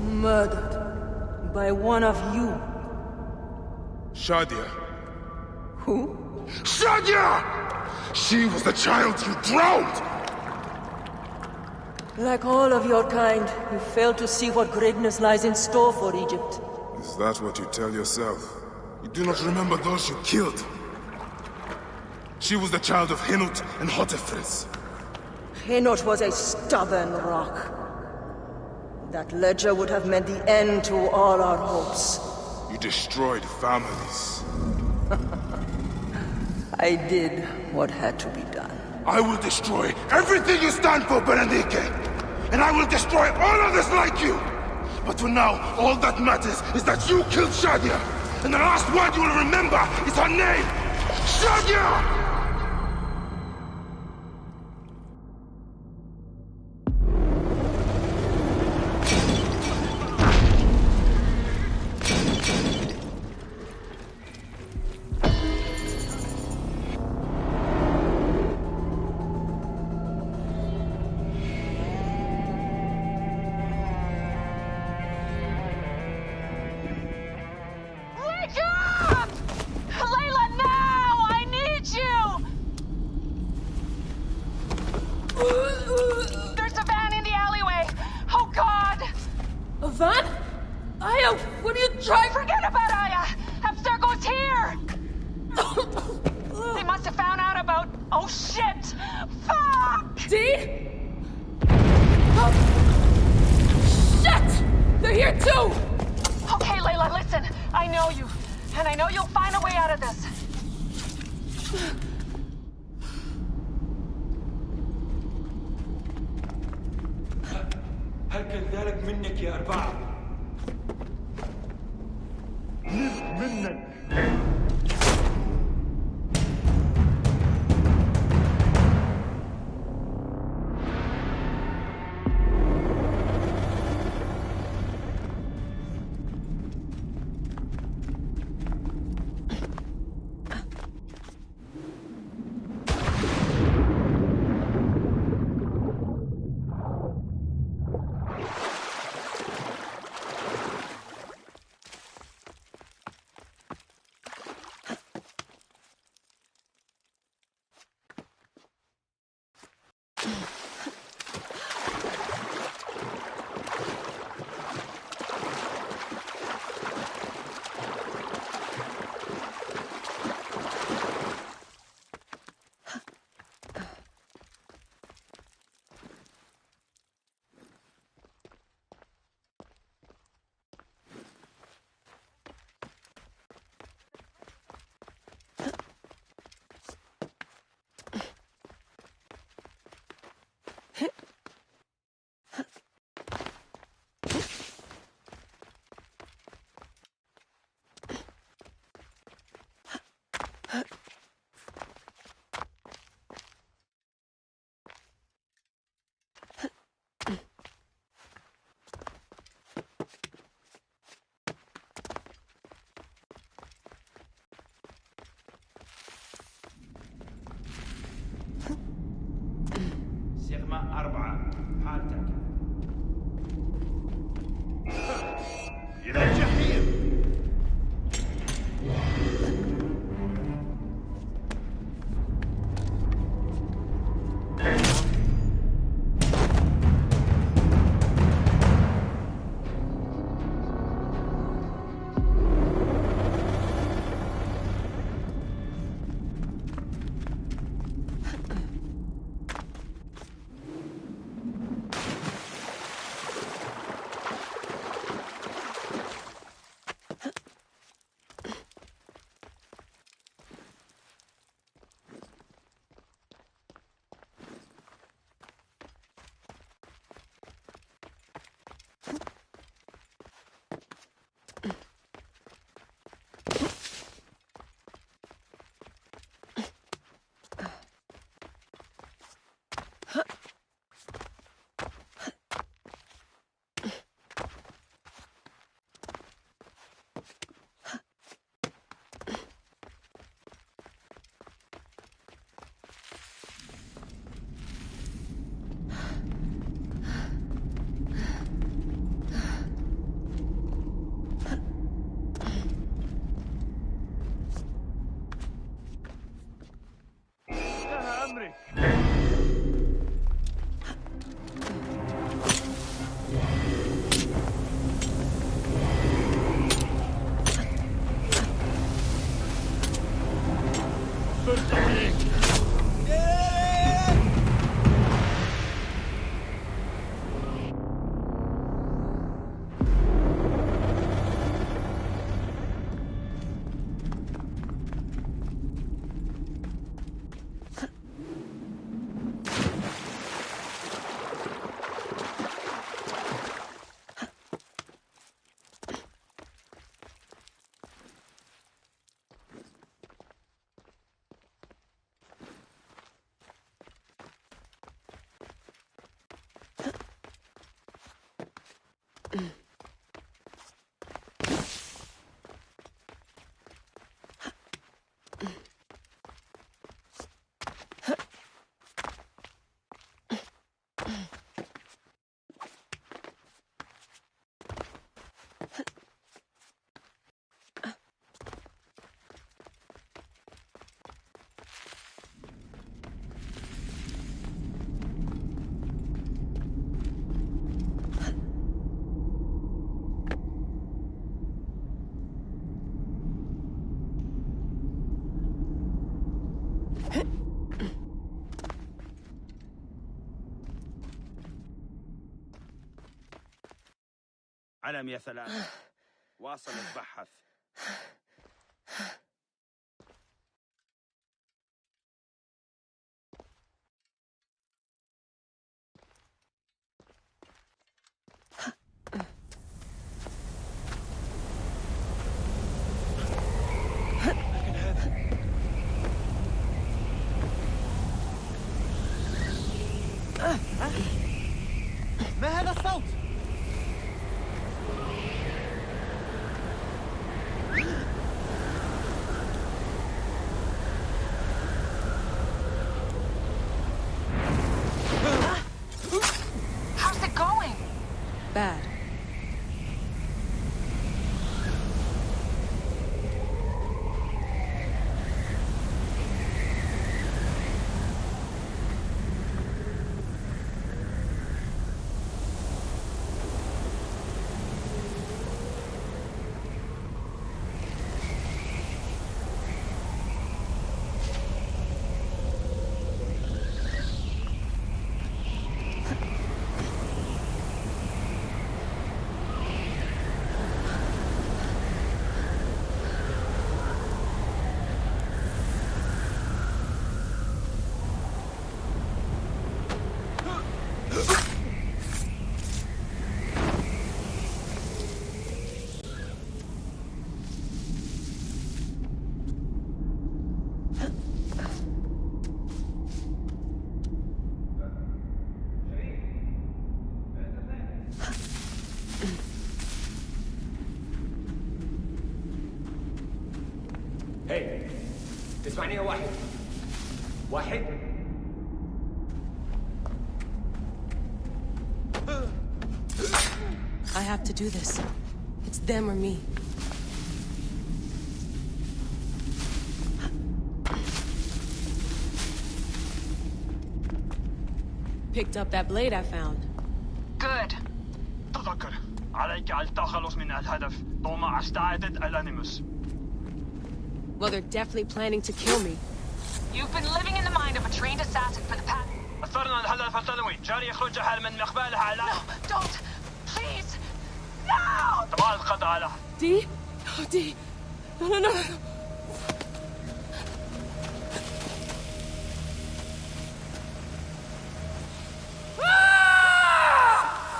Murdered by one of you. Shadia. Who? Shadia! She was the child you drowned! Like all of your kind, you fail to see what greatness lies in store for Egypt. Is that what you tell yourself? You do not remember those you killed. She was the child of Henut and Hotefres. Henut was a stubborn rock. That ledger would have meant the end to all our hopes. You destroyed families. I did what had to be done. I will destroy everything you stand for, Berenike! And I will destroy all others like you! But for now, all that matters is that you killed Shadia! And the last word you will remember is her name! Shadia! Van? Aya, what are you trying? Forget about Aya! Abstergo's here! Oh shit! Fuck! Dee? Oh. Shit! They're here too! Okay, Layla, listen. I know you. And I know you'll find a way out of this. هل كان ذلك منك يا أربعة؟ منك سيغما 4 حالتك إلى الجحيم سلام يا ثلاثة. واصل اتبحث. ما هذا الصوت؟ How's it going? Bad. هي تسمعني يا واحد؟ واحد؟ I have to do this. It's them or me. Picked up that blade I found. Good. تذكر عليك التخلص من الهدف طالما استعدت الانيموس. Well, they're definitely planning to kill me. You've been living in the mind of a trained assassin for the past... أثرنا الهدف الثانوي جاري يخرجها من مقبالها على... No, don't! Please! No! تبغى القضاء على... Dee? Oh, Dee. No.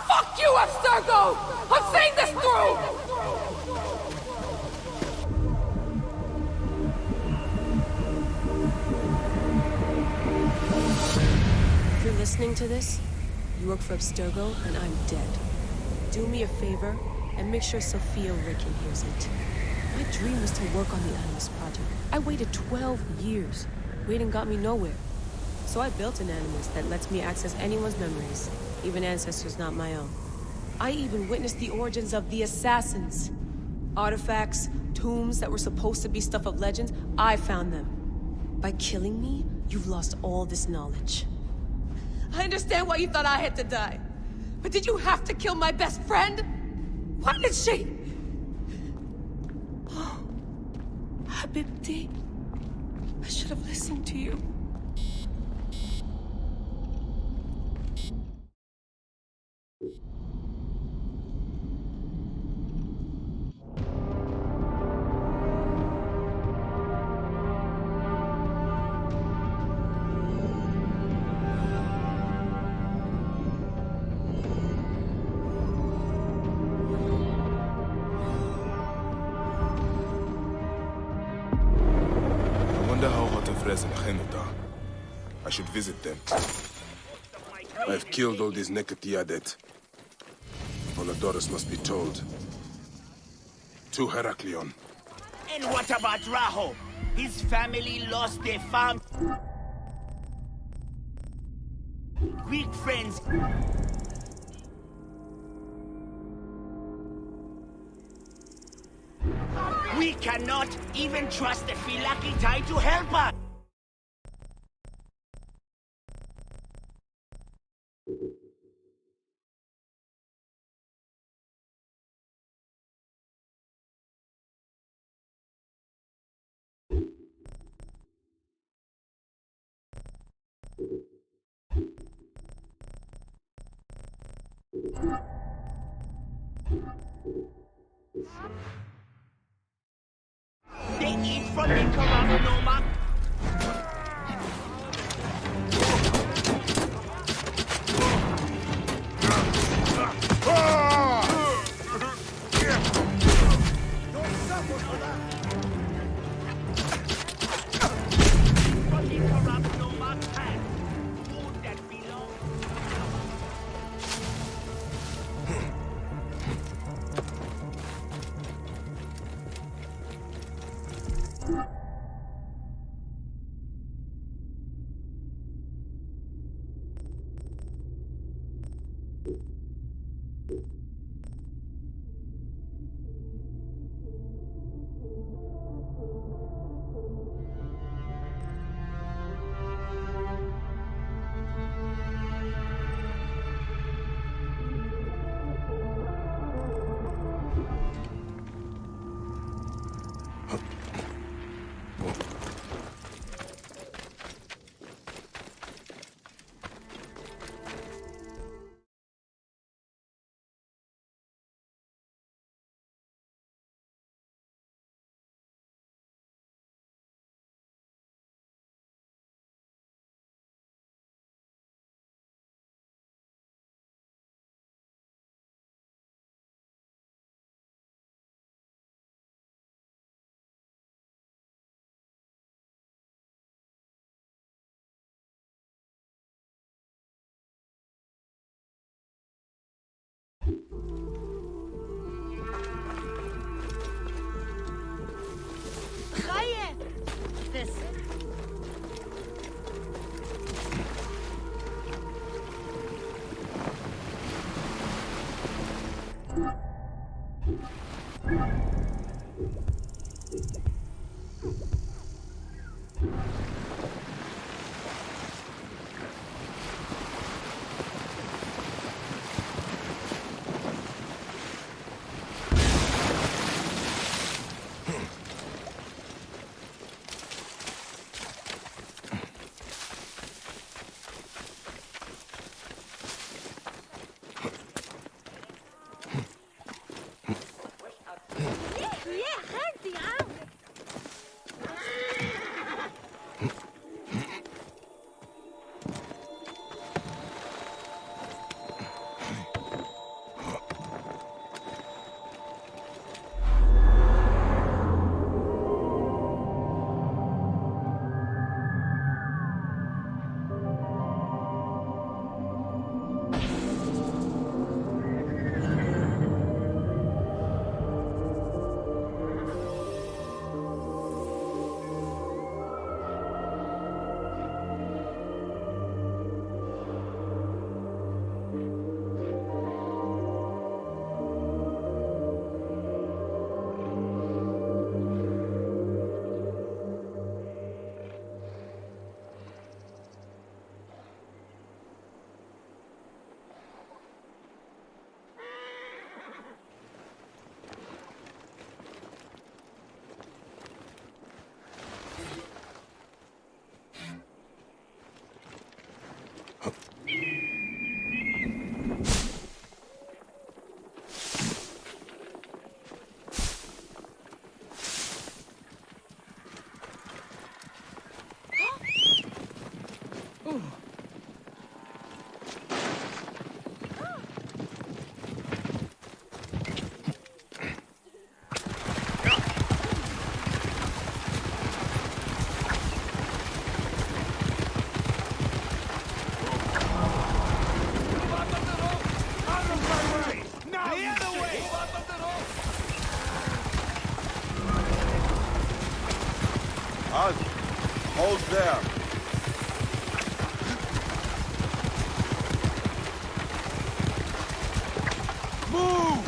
Fuck you, Abstergo! I'm seeing this through! If you're listening to this, you work for Abstergo, and I'm dead. Do me a favor, and make sure Sophia Ricken hears it. My dream was to work on the Animus Project. I waited 12 years. Waiting got me nowhere. So I built an Animus that lets me access anyone's memories, even ancestors not my own. I even witnessed the origins of the Assassins. Artifacts, tombs that were supposed to be stuff of legends, I found them. By killing me, you've lost all this knowledge. I understand why you thought I had to die. But did you have to kill my best friend? Why did she? Oh, Habibti. I should have listened to you. I should visit them. I've killed all these Nekatiadet. Voladorus must be told. To Heraklion. And what about Raho? His family lost their farm. Greek friends. We cannot even trust the Philakitai to help us. They eat from me, corrupt nomad. This. Hold there. Move!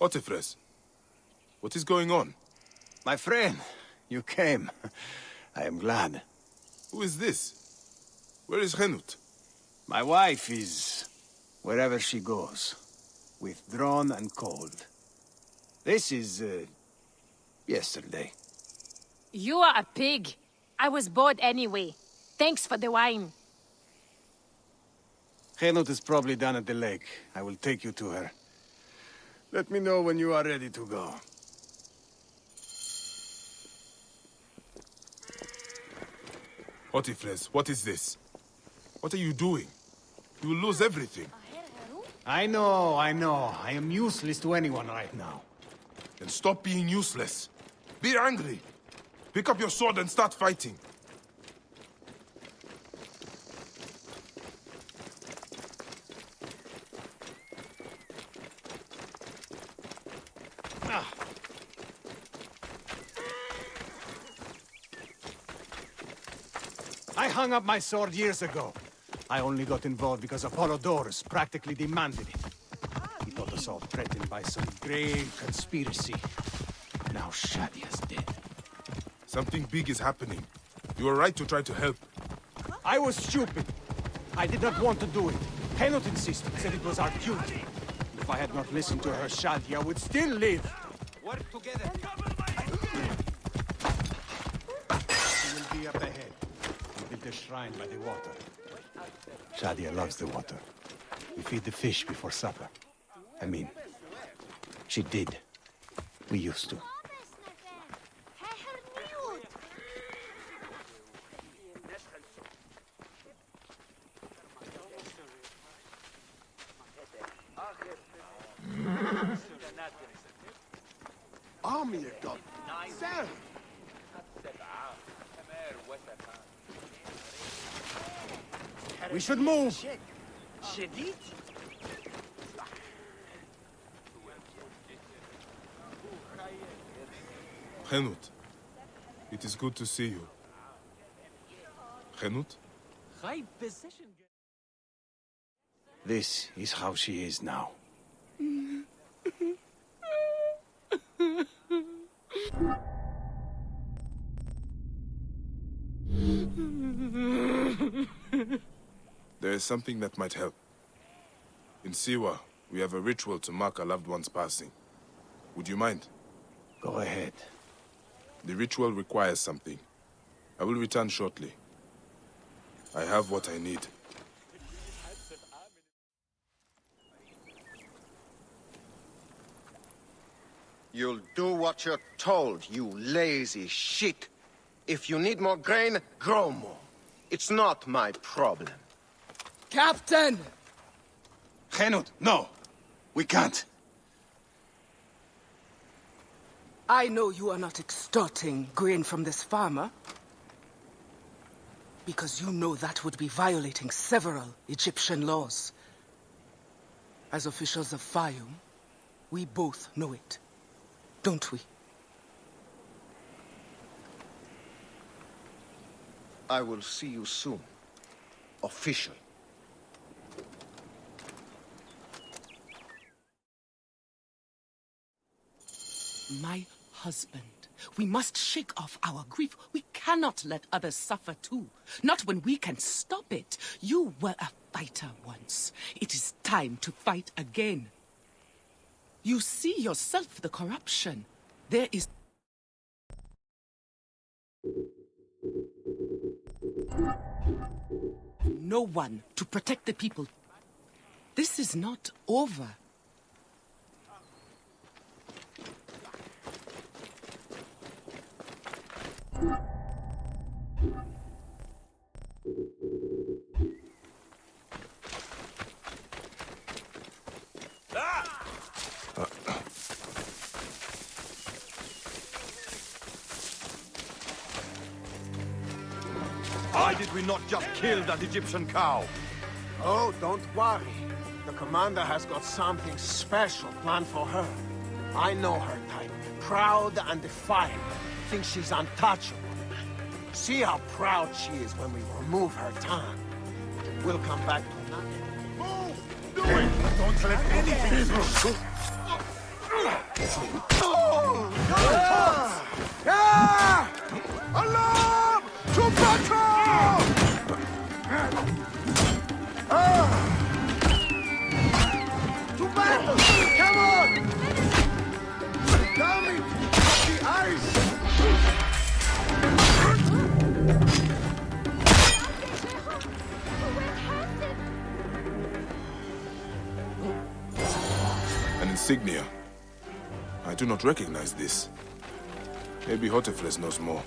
Otifres, what is going on? My friend, you came. I am glad. Who is this? Where is Henut? My wife is wherever she goes. Withdrawn and cold. This is, yesterday. You are a pig. I was bored anyway. Thanks for the wine. Henut is probably down at the lake. I will take you to her. Let me know when you are ready to go. Hotifles, what is this? What are you doing? You will lose everything. I know. I am useless to anyone right now. Then stop being useless. Be angry. Pick up your sword and start fighting. I hung up my sword years ago. I only got involved because Apollodorus practically demanded it. He thought us all threatened by some grave conspiracy. Now Shadia's dead. Something big is happening. You are right to try to help. I was stupid. I did not want to do it. Henut insisted, said it was our duty. If I had not listened to her, Shadia would still live. Work together. She will be up ahead. We built a shrine by the water. Shadia loves the water. We feed the fish before supper. I mean, she did. We used to. Army God. Sir! We should move! Henut, it is good to see you. Henut? This is how she is now. There is something that might help. In Siwa, we have a ritual to mark our loved one's passing. Would you mind? Go ahead. The ritual requires something. I will return shortly. I have what I need. You'll do what you're told, you lazy shit. If you need more grain, grow more. It's not my problem. Captain! Henut, no! We can't. I know you are not extorting grain from this farmer. Because you know that would be violating several Egyptian laws. As officials of Fayum, we both know it. Don't we? I will see you soon. Official. My husband. We must shake off our grief. We cannot let others suffer too. Not when we can stop it. You were a fighter once. It is time to fight again. You see yourself the corruption. There is... no one to protect the people. This is not over. Why did we not just kill that Egyptian cow? Oh, don't worry. The commander has got something special planned for her. I know her type. Proud and defiant. Thinks she's untouchable. See how proud she is when we remove her tongue. We'll come back to nothing. Move! Do it! Don't let anything Alarm! To battle! An insignia. I do not recognize this. Maybe Hotefles knows more.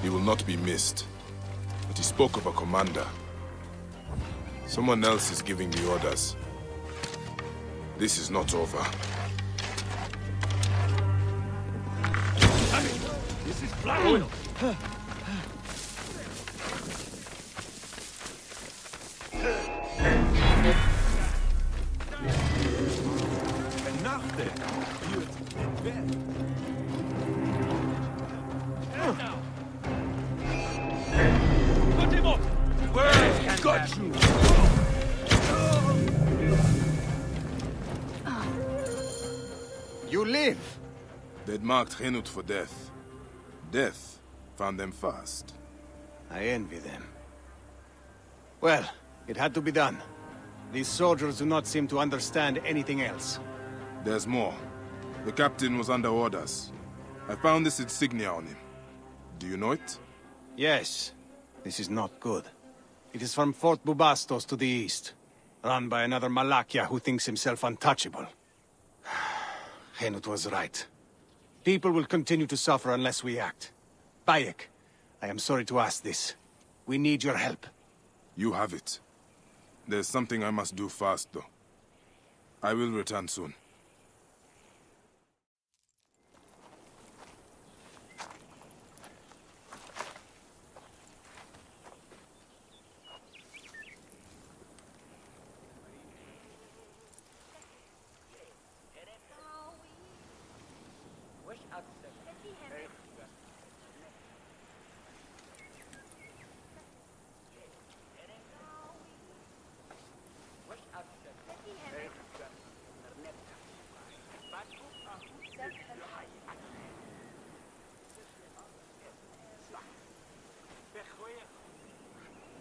He will not be missed. But he spoke of a commander. Someone else is giving me orders. This is not over. This is black oil. Put him up! Where? Got you! You live! They'd marked Henut for death. Death found them fast. I envy them. Well, it had to be done. These soldiers do not seem to understand anything else. There's more. The captain was under orders. I found this insignia on him. Do you know it? Yes. This is not good. It is from Fort Bubastos to the east, run by another Malakia who thinks himself untouchable. Henut was right. People will continue to suffer unless we act. Bayek, I am sorry to ask this. We need your help. You have it. There's something I must do fast, though. I will return soon.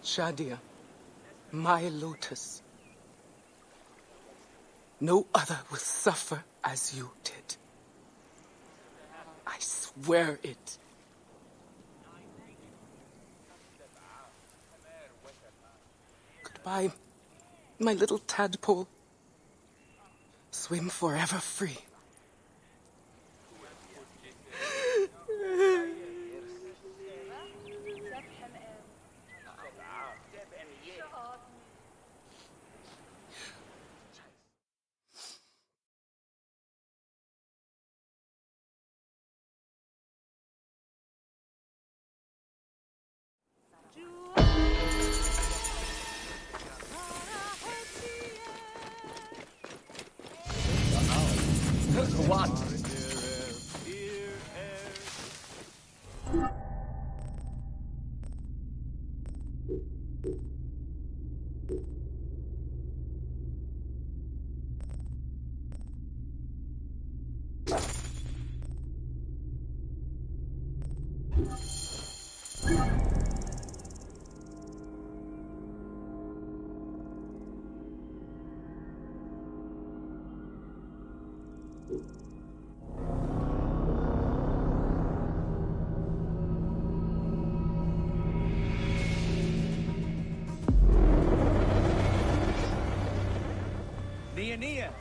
Shadia, my lotus. No other will suffer as you did. I swear it. Goodbye, my little tadpole. Swim forever free. What? Nia,